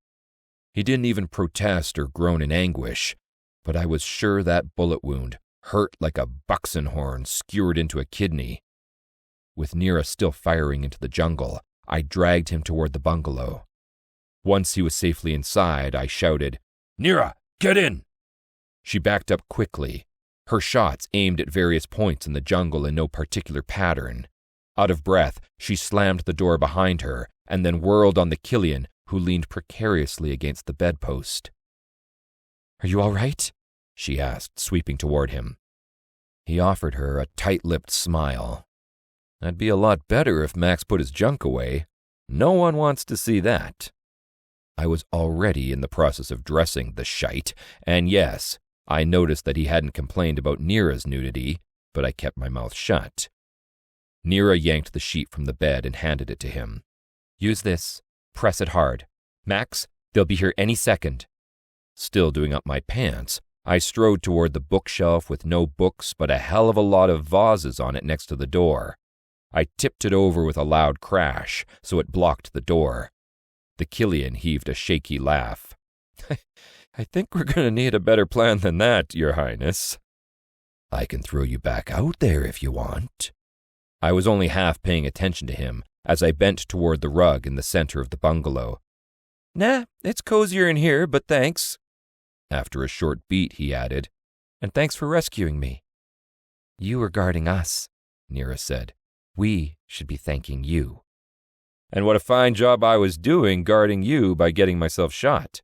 He didn't even protest or groan in anguish, but I was sure that bullet wound hurt like a buxon horn skewered into a kidney. With Nira still firing into the jungle, I dragged him toward the bungalow. Once he was safely inside, I shouted, "Nira, get in!" She backed up quickly, her shots aimed at various points in the jungle in no particular pattern. Out of breath, she slammed the door behind her and then whirled on the Killian, who leaned precariously against the bedpost. "Are you all right?" she asked, sweeping toward him. He offered her a tight-lipped smile. "That'd be a lot better if Max put his junk away. No one wants to see that." I was already in the process of dressing the shite, and yes, I noticed that he hadn't complained about Nira's nudity, but I kept my mouth shut. Nira yanked the sheet from the bed and handed it to him. "Use this. Press it hard. Max, they'll be here any second." Still doing up my pants, I strode toward the bookshelf with no books but a hell of a lot of vases on it next to the door. I tipped it over with a loud crash, so it blocked the door. The Killian heaved a shaky laugh. "I think we're going to need a better plan than that, Your Highness." "I can throw you back out there if you want." I was only half paying attention to him as I bent toward the rug in the center of the bungalow. "Nah, it's cozier in here, but thanks." After a short beat, he added, "And thanks for rescuing me." "You were guarding us," Nira said. "We should be thanking you." "And what a fine job I was doing guarding you by getting myself shot."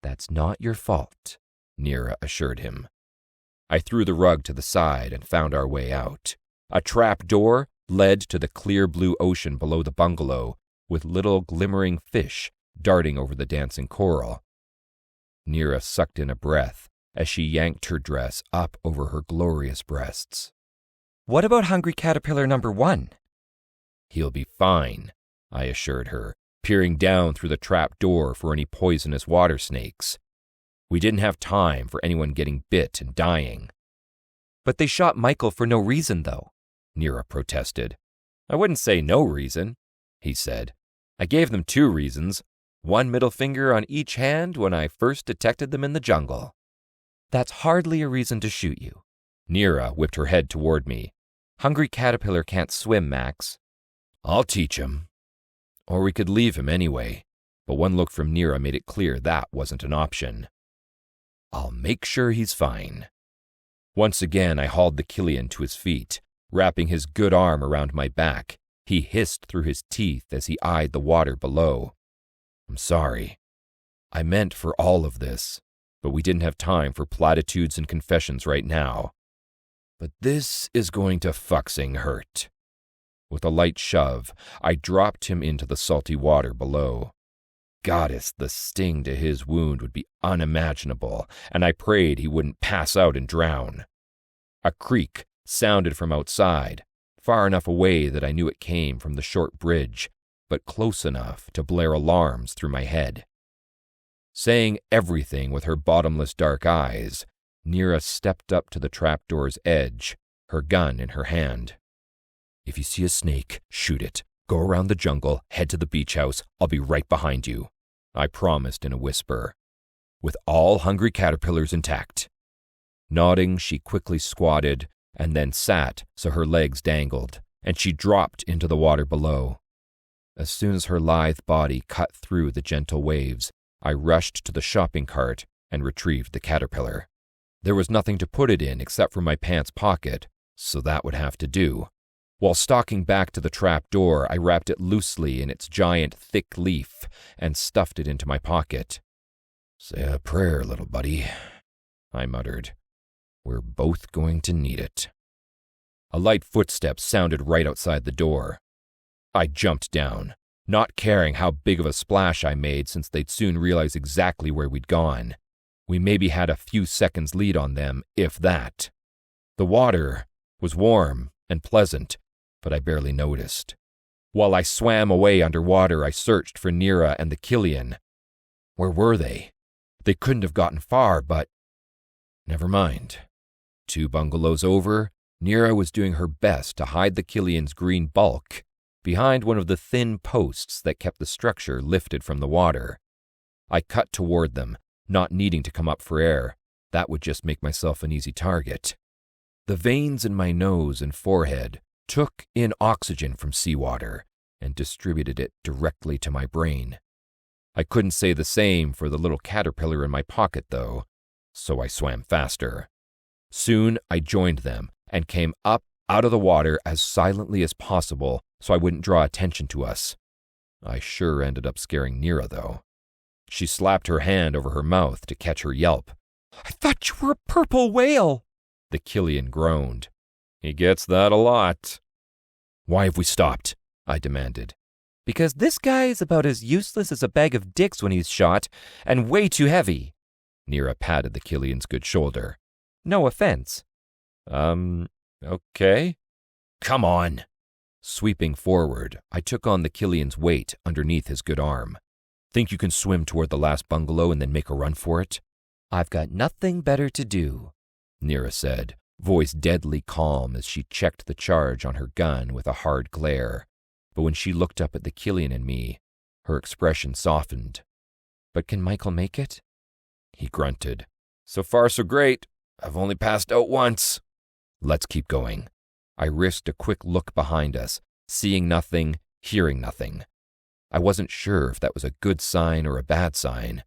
"That's not your fault." Nira assured him. I threw the rug to the side and found our way out. A trap door led to the clear blue ocean below the bungalow, with little glimmering fish darting over the dancing coral. Nira sucked in a breath as she yanked her dress up over her glorious breasts. What about Hungry Caterpillar number 1? He'll be fine, I assured her, peering down through the trap door for any poisonous water snakes. We didn't have time for anyone getting bit and dying. But they shot Michael for no reason, though, Nira protested. I wouldn't say no reason, he said. I gave them 2 reasons, 1 middle finger on each hand when I first detected them in the jungle. That's hardly a reason to shoot you. Nira whipped her head toward me. Hungry Caterpillar can't swim, Max. I'll teach him. Or we could leave him anyway, but one look from Nira made it clear that wasn't an option. I'll make sure he's fine. Once again, I hauled the Killian to his feet, wrapping his good arm around my back. He hissed through his teeth as he eyed the water below. I'm sorry. I meant for all of this, but we didn't have time for platitudes and confessions right now. But this is going to fucksing hurt. With a light shove, I dropped him into the salty water below. Goddess, the sting to his wound would be unimaginable, and I prayed he wouldn't pass out and drown. A creak sounded from outside, far enough away that I knew it came from the short bridge, but close enough to blare alarms through my head. Saying everything with her bottomless dark eyes, Nira stepped up to the trapdoor's edge, her gun in her hand. If you see a snake, shoot it. Go around the jungle, head to the beach house. I'll be right behind you, I promised in a whisper, with all hungry caterpillars intact. Nodding, she quickly squatted and then sat so her legs dangled, and she dropped into the water below. As soon as her lithe body cut through the gentle waves, I rushed to the shopping cart and retrieved the caterpillar. There was nothing to put it in except for my pants pocket, so that would have to do. While stalking back to the trap door, I wrapped it loosely in its giant thick leaf and stuffed it into my pocket. Say a prayer, little buddy, I muttered. We're both going to need it. A light footstep sounded right outside the door. I jumped down, not caring how big of a splash I made since they'd soon realize exactly where we'd gone. We maybe had a few seconds lead on them, if that. The water was warm and pleasant, but I barely noticed. While I swam away underwater, I searched for Nira and the Killian. Where were they? They couldn't have gotten far, but... Never mind. 2 bungalows over, Nira was doing her best to hide the Killian's green bulk behind one of the thin posts that kept the structure lifted from the water. I cut toward them, not needing to come up for air. That would just make myself an easy target. The veins in my nose and forehead took in oxygen from seawater and distributed it directly to my brain. I couldn't say the same for the little caterpillar in my pocket, though, so I swam faster. Soon I joined them and came up out of the water as silently as possible so I wouldn't draw attention to us. I sure ended up scaring Nira, though. She slapped her hand over her mouth to catch her yelp. I thought you were a purple whale, the Killian groaned. He gets that a lot. Why have we stopped? I demanded. Because this guy is about as useless as a bag of dicks when he's shot, and way too heavy. Nira patted the Killian's good shoulder. No offense. Okay. Come on. Sweeping forward, I took on the Killian's weight underneath his good arm. Think you can swim toward the last bungalow and then make a run for it? I've got nothing better to do, Nira said, voice deadly calm as she checked the charge on her gun with a hard glare. But when she looked up at the Killian and me, her expression softened. But can Michael make it? He grunted. So far, so great. I've only passed out once. Let's keep going. I risked a quick look behind us, seeing nothing, hearing nothing. I wasn't sure if that was a good sign or a bad sign.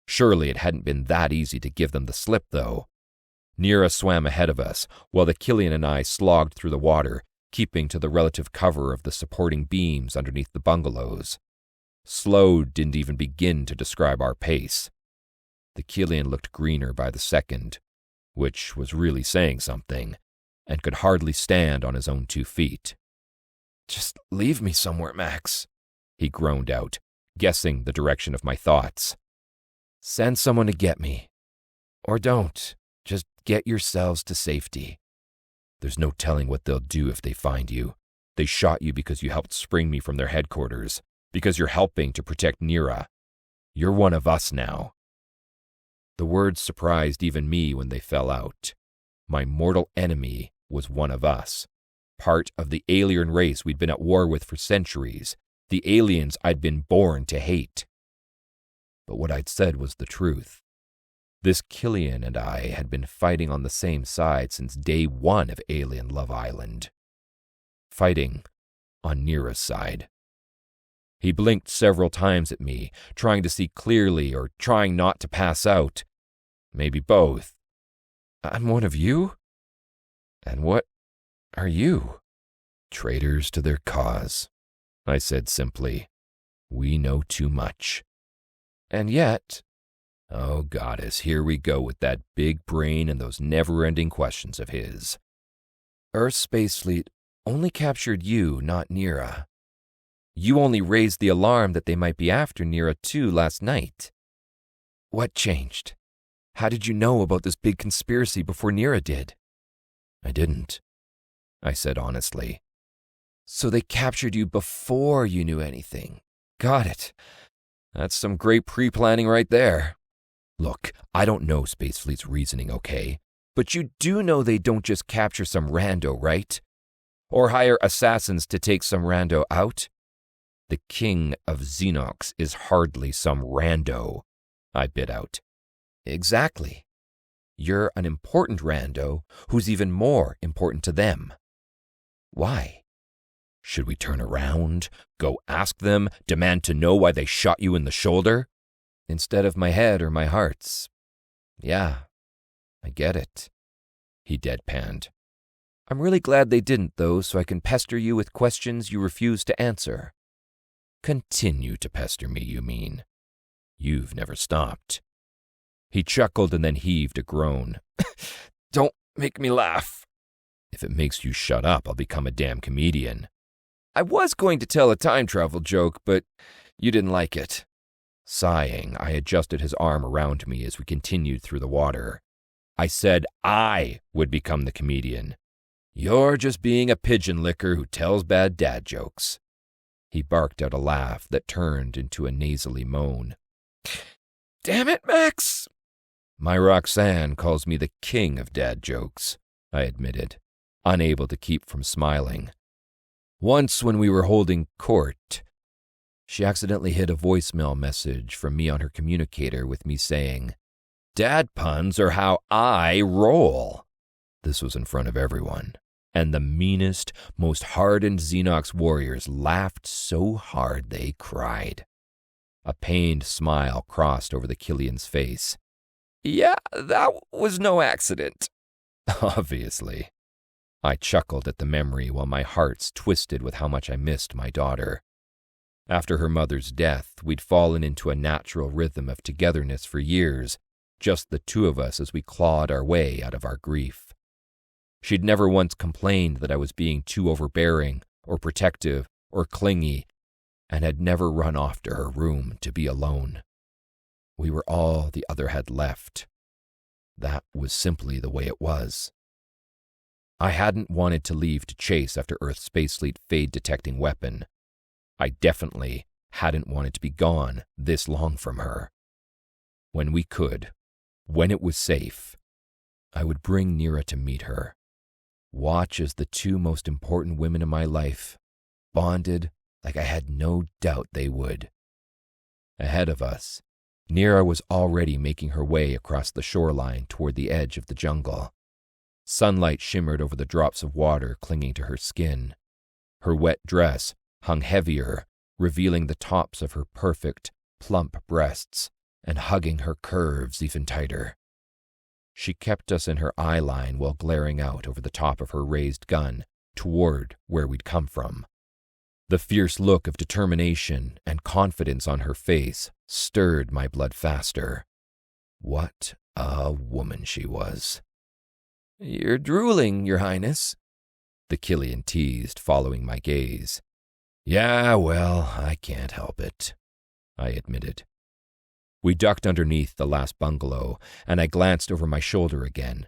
Surely it hadn't been that easy to give them the slip, though. Nira swam ahead of us, while the Killian and I slogged through the water, keeping to the relative cover of the supporting beams underneath the bungalows. Slow didn't even begin to describe our pace. The Killian looked greener by the second, which was really saying something, and could hardly stand on his own 2 feet. "Just leave me somewhere, Max," he groaned out, guessing the direction of my thoughts. "Send someone to get me. Or don't. Just get yourselves to safety. There's no telling what they'll do if they find you. They shot you because you helped spring me from their headquarters, because you're helping to protect Nira. You're one of us now." The words surprised even me when they fell out. My mortal enemy was one of us, part of the alien race we'd been at war with for centuries, the aliens I'd been born to hate. But what I'd said was the truth. This Killian and I had been fighting on the same side since day 1 of Alien Love Island. Fighting on Nira's side. He blinked several times at me, trying to see clearly or trying not to pass out. Maybe both. "I'm one of you? And what are you?" "Traitors to their cause," I said simply. "We know too much. And yet, oh goddess, here we go with that big brain and those never-ending questions of his. Earth's space fleet only captured you, not Nira. You only raised the alarm that they might be after Nira too last night. What changed? How did you know about this big conspiracy before Nira did?" "I didn't," I said honestly. "So they captured you before you knew anything. Got it. That's some great pre-planning right there. Look, I don't know Space Fleet's reasoning, okay? But you do know they don't just capture some rando, right? Or hire assassins to take some rando out? The king of Xenox is hardly some rando," I bit out. "Exactly. You're an important rando who's even more important to them. Why? Should we turn around, go ask them, demand to know why they shot you in the shoulder? Instead of my head or my hearts? Yeah, I get it," he deadpanned. "I'm really glad they didn't, though, so I can pester you with questions you refuse to answer." "Continue to pester me, you mean? You've never stopped." He chuckled and then heaved a groan. "Don't make me laugh. If it makes you shut up, I'll become a damn comedian. I was going to tell a time travel joke, but you didn't like it." Sighing, I adjusted his arm around me as we continued through the water. I said I would become the comedian. You're just being a pigeon licker who tells bad dad jokes. He barked out a laugh that turned into a nasally moan. "Damn it, Max!" "My Roxanne calls me the king of dad jokes," I admitted, unable to keep from smiling. "Once when we were holding court, she accidentally hid a voicemail message from me on her communicator with me saying, 'Dad puns are how I roll.' This was in front of everyone, and the meanest, most hardened Xenox warriors laughed so hard they cried." A pained smile crossed over the Killian's face. "Yeah, that was no accident." "Obviously." I chuckled at the memory while my heart's twisted with how much I missed my daughter. After her mother's death, we'd fallen into a natural rhythm of togetherness for years, just the 2 of us as we clawed our way out of our grief. She'd never once complained that I was being too overbearing or protective or clingy, and had never run off to her room to be alone. We were all the other had left. That was simply the way it was. I hadn't wanted to leave to chase after Earth's space fleet fade-detecting weapon. I definitely hadn't wanted to be gone this long from her. When we could, when it was safe, I would bring Nira to meet her. Watch as the 2 most important women in my life bonded like I had no doubt they would. Ahead of us, Nira was already making her way across the shoreline toward the edge of the jungle. Sunlight shimmered over the drops of water clinging to her skin. Her wet dress hung heavier, revealing the tops of her perfect, plump breasts and hugging her curves even tighter. She kept us in her eye line while glaring out over the top of her raised gun toward where we'd come from. The fierce look of determination and confidence on her face stirred my blood faster. What a woman she was. "You're drooling, Your Highness," the Killian teased, following my gaze. Yeah, well, I can't help it, I admitted. We ducked underneath the last bungalow, and I glanced over my shoulder again.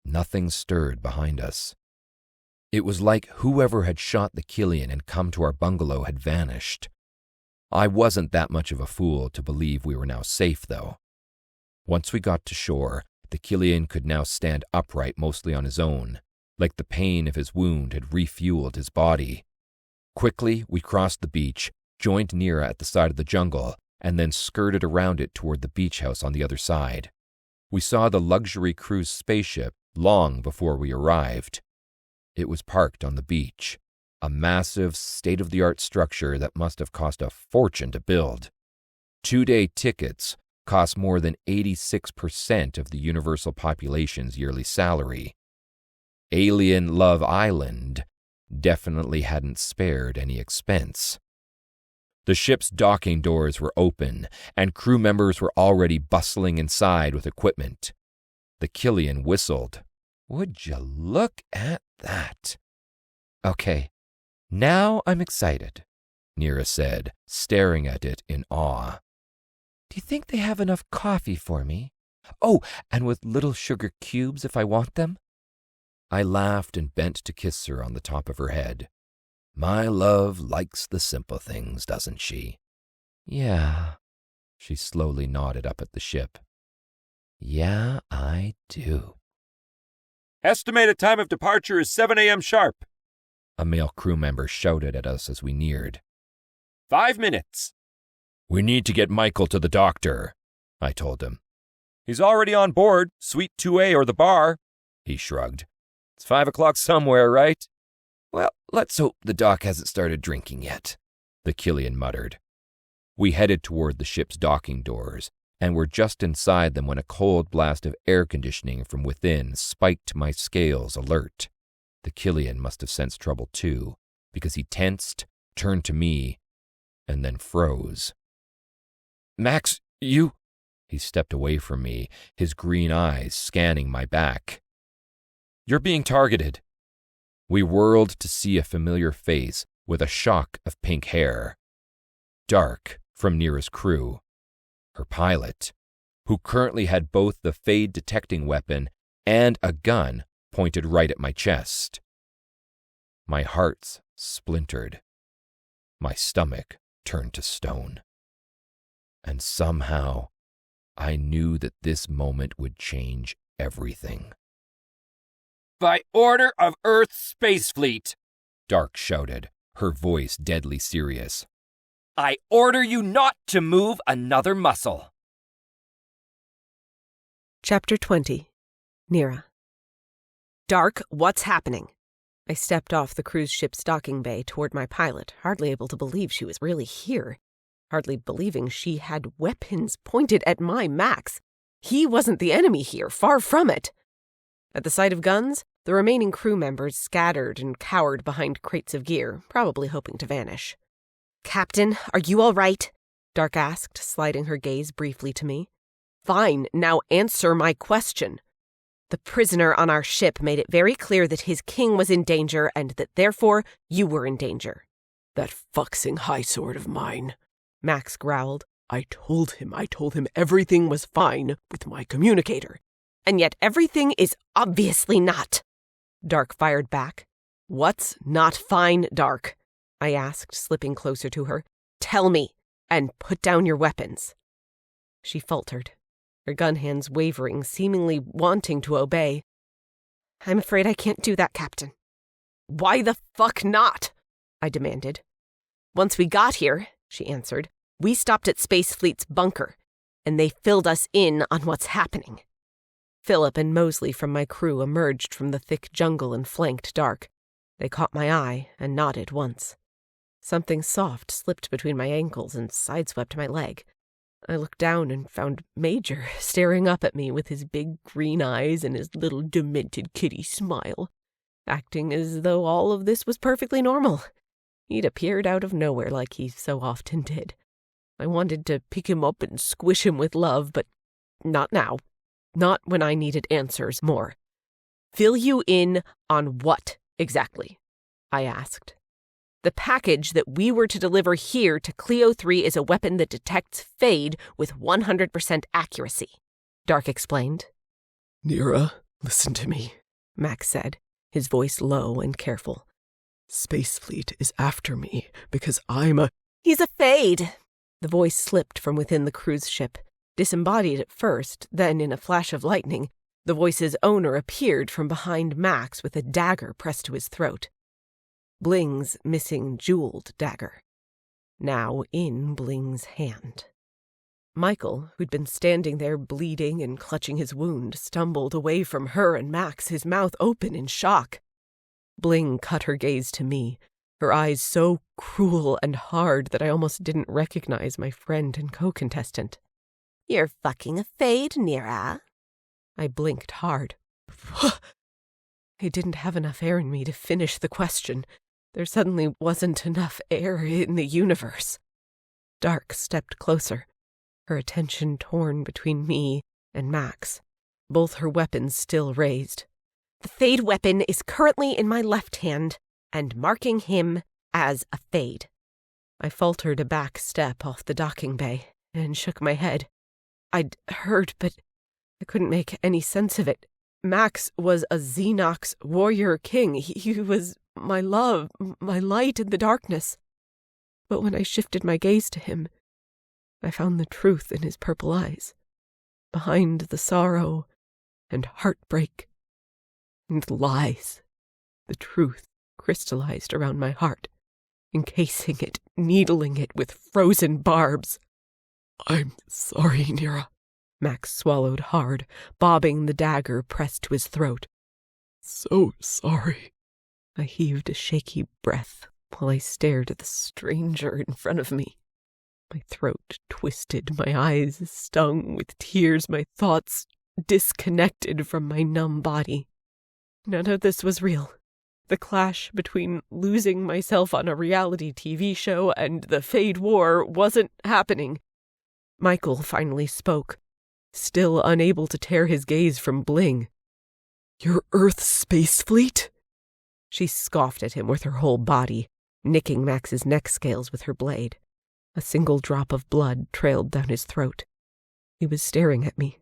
Nothing stirred behind us. It was like whoever had shot the Killian and come to our bungalow had vanished. I wasn't that much of a fool to believe we were now safe, though. Once we got to shore, the Killian could now stand upright mostly on his own, like the pain of his wound had refueled his body. Quickly, we crossed the beach, joined Nira at the side of the jungle, and then skirted around it toward the beach house on the other side. We saw the luxury cruise spaceship long before we arrived. It was parked on the beach, a massive, state-of-the-art structure that must have cost a fortune to build. 2-day tickets cost more than 86% of the universal population's yearly salary. Alien Love Island definitely hadn't spared any expense. The ship's docking doors were open, and crew members were already bustling inside with equipment. The Killian whistled. "Would you look at that?" "Okay, now I'm excited," Nira said, staring at it in awe. "Do you think they have enough coffee for me? Oh, and with little sugar cubes if I want them?" I laughed and bent to kiss her on the top of her head. My love likes the simple things, doesn't she? Yeah. She slowly nodded up at the ship. Yeah, I do. Estimated time of departure is 7 a.m. sharp, A male crew member shouted at us as we neared. 5 minutes. We need to get Michael to the doctor, I told him. He's already on board, Suite 2A or the bar. He shrugged. It's 5 o'clock somewhere, right? Well, let's hope the doc hasn't started drinking yet, the Killian muttered. We headed toward the ship's docking doors, and were just inside them when a cold blast of air conditioning from within spiked my scales alert. The Killian must have sensed trouble too, because he tensed, turned to me, and then froze. Max, you... He stepped away from me, his green eyes scanning my back. You're being targeted. We whirled to see a familiar face with a shock of pink hair. Dark, from Nira's crew. Her pilot, who currently had both the fade detecting weapon and a gun pointed right at my chest. My hearts splintered. My stomach turned to stone. And somehow, I knew that this moment would change everything. By order of Earth Space Fleet, Dark shouted, her voice deadly serious. I order you not to move another muscle. Chapter 20. Nira. Dark, what's happening? I stepped off the cruise ship's docking bay toward my pilot, hardly able to believe she was really here. Hardly believing she had weapons pointed at my Max. He wasn't the enemy here, far from it. At the sight of guns, the remaining crew members scattered and cowered behind crates of gear, probably hoping to vanish. Captain, are you all right? Dark asked, sliding her gaze briefly to me. Fine, now answer my question. The prisoner on our ship made it very clear that his king was in danger and that therefore you were in danger. That fucksing high sword of mine, Max growled. I told him everything was fine with my communicator. And yet everything is obviously not. Dark fired back. What's not fine, Dark? I asked, slipping closer to her. Tell me, and put down your weapons. She faltered, her gun hands wavering, seemingly wanting to obey. I'm afraid I can't do that, Captain. Why the fuck not? I demanded. Once we got here, she answered, we stopped at Space Fleet's bunker, and they filled us in on what's happening. Philip and Mosley from my crew emerged from the thick jungle and flanked Dark. They caught my eye and nodded once. Something soft slipped between my ankles and sideswept my leg. I looked down and found Major staring up at me with his big green eyes and his little demented kitty smile, acting as though all of this was perfectly normal. He'd appeared out of nowhere like he so often did. I wanted to pick him up and squish him with love, but not now. Not when I needed answers more. Fill you in on what, exactly? I asked. The package that we were to deliver here to Cleo 3 is a weapon that detects fade with 100% accuracy, Dark explained. Nira, listen to me, Max said, his voice low and careful. Space Fleet is after me because I'm a... He's a fade! The voice slipped from within the cruise ship, disembodied at first, then in a flash of lightning, the voice's owner appeared from behind Max with a dagger pressed to his throat. Bling's missing jeweled dagger, now in Bling's hand. Michael, who'd been standing there bleeding and clutching his wound, stumbled away from her and Max, his mouth open in shock. Bling cut her gaze to me, her eyes so cruel and hard that I almost didn't recognize my friend and co-contestant. You're fucking a fade, Nira. I blinked hard. I didn't have enough air in me to finish the question. There suddenly wasn't enough air in the universe. Dark stepped closer, her attention torn between me and Max, both her weapons still raised. The fade weapon is currently in my left hand and marking him as a fade. I faltered a back step off the docking bay and shook my head. I'd heard, but I couldn't make any sense of it. Max was a Xenox warrior king. He was my love, my light in the darkness. But when I shifted my gaze to him, I found the truth in his purple eyes, behind the sorrow and heartbreak and lies. The truth crystallized around my heart, encasing it, needling it with frozen barbs. I'm sorry, Nira. Max swallowed hard, bobbing the dagger pressed to his throat. So sorry. I heaved a shaky breath while I stared at the stranger in front of me. My throat twisted, my eyes stung with tears, my thoughts disconnected from my numb body. None of this was real. The clash between losing myself on a reality TV show and the Fade War wasn't happening. Michael finally spoke, still unable to tear his gaze from Bling. Your Earth space fleet? She scoffed at him with her whole body, nicking Max's neck scales with her blade. A single drop of blood trailed down his throat. He was staring at me,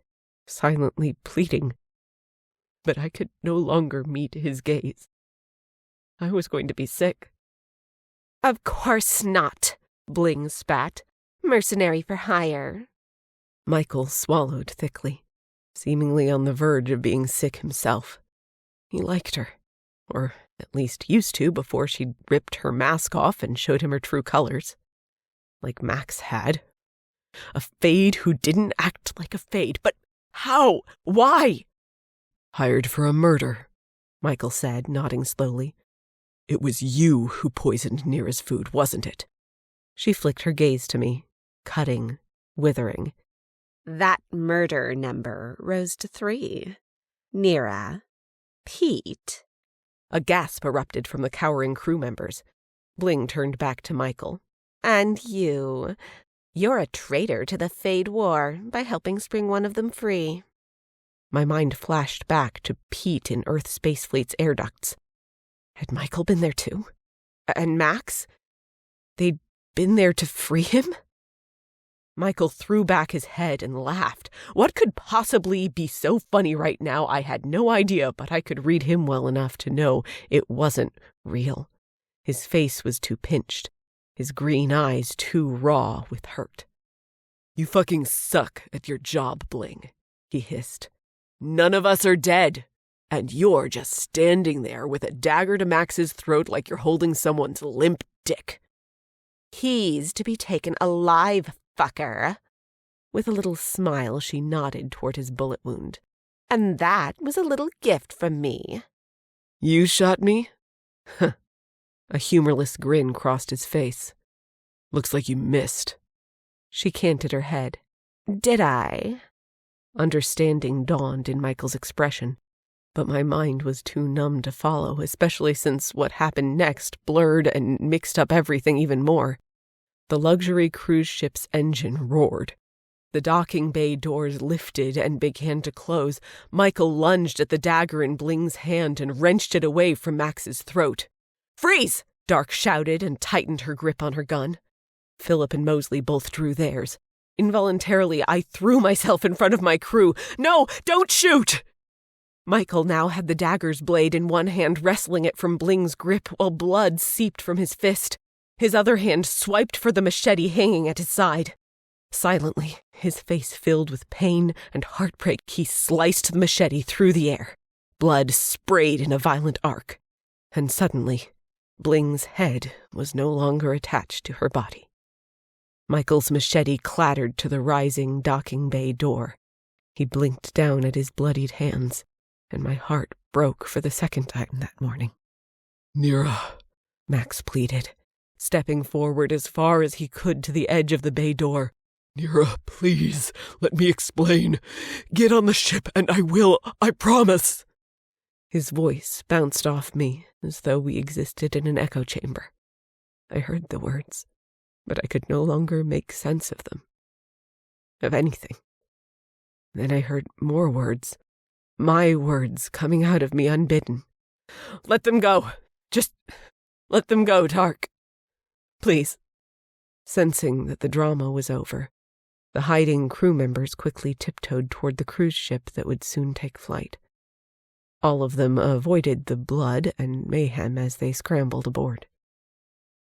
silently pleading. But I could no longer meet his gaze. I was going to be sick. Of course not, Bling spat. Mercenary for hire. Michael swallowed thickly, seemingly on the verge of being sick himself. He liked her, or at least used to before she'd ripped her mask off and showed him her true colors. Like Max had. A fade who didn't act like a fade. But how? Why? Hired for a murder, Michael said, nodding slowly. It was you who poisoned Nira's food, wasn't it? She flicked her gaze to me, cutting, withering. That murder number rose to 3. Nira. Pete. A gasp erupted from the cowering crew members. Bling turned back to Michael. And you. You're a traitor to the Fade War by helping spring one of them free. My mind flashed back to Pete in Earth Space Fleet's air ducts. Had Michael been there too? And Max? They'd been there to free him? Michael threw back his head and laughed. What could possibly be so funny right now? I had no idea, but I could read him well enough to know it wasn't real. His face was too pinched, his green eyes too raw with hurt. You fucking suck at your job, Bling, he hissed. None of us are dead, and you're just standing there with a dagger to Max's throat like you're holding someone's limp dick. He's to be taken alive, fucker. With a little smile, she nodded toward his bullet wound. And that was a little gift from me. You shot me? Huh. A humorless grin crossed his face. Looks like you missed. She canted her head. Did I? Understanding dawned in Michael's expression, but my mind was too numb to follow, especially since what happened next blurred and mixed up everything even more. The luxury cruise ship's engine roared. The docking bay doors lifted and began to close. Michael lunged at the dagger in Bling's hand and wrenched it away from Max's throat. "Freeze!" Dark shouted and tightened her grip on her gun. Philip and Mosley both drew theirs. Involuntarily, I threw myself in front of my crew. "No, don't shoot!" Michael now had the dagger's blade in one hand, wrestling it from Bling's grip while blood seeped from his fist. His other hand swiped for the machete hanging at his side. Silently, his face filled with pain and heartbreak, he sliced the machete through the air. Blood sprayed in a violent arc. And suddenly, Bling's head was no longer attached to her body. Michael's machete clattered to the rising docking bay door. He blinked down at his bloodied hands, and my heart broke for the second time that morning. "Nira," Max pleaded, stepping forward as far as he could to the edge of the bay door. "Nira, please, let me explain. Get on the ship and I will, I promise." His voice bounced off me as though we existed in an echo chamber. I heard the words, but I could no longer make sense of them, of anything. Then I heard more words, my words coming out of me unbidden. "Let them go. Just let them go, Tark. Please." Sensing that the drama was over, the hiding crew members quickly tiptoed toward the cruise ship that would soon take flight. All of them avoided the blood and mayhem as they scrambled aboard.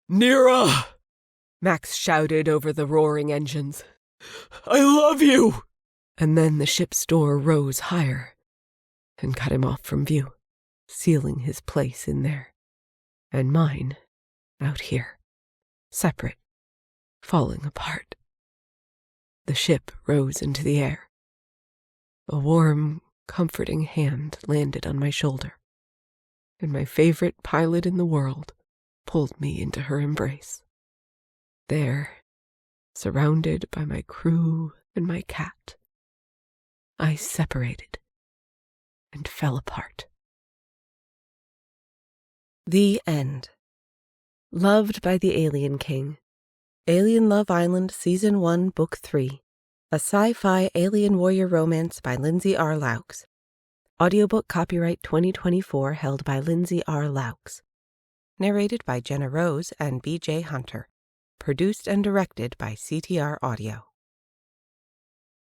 "Nira!" Max shouted over the roaring engines. "I love you!" And then the ship's door rose higher and cut him off from view, sealing his place in there, and mine out here, separate, falling apart. The ship rose into the air. A warm, comforting hand landed on my shoulder, and my favorite pilot in the world pulled me into her embrace. There, surrounded by my crew and my cat, I separated and fell apart. The End. Loved by the Alien King. Alien Love Island Season 1, Book 3. A sci-fi alien warrior romance by Lindsey R. Loucks. Audiobook copyright 2024 held by Lindsey R. Loucks. Narrated by Jenna Rose and B.J. Hunter. Produced and directed by CTR Audio.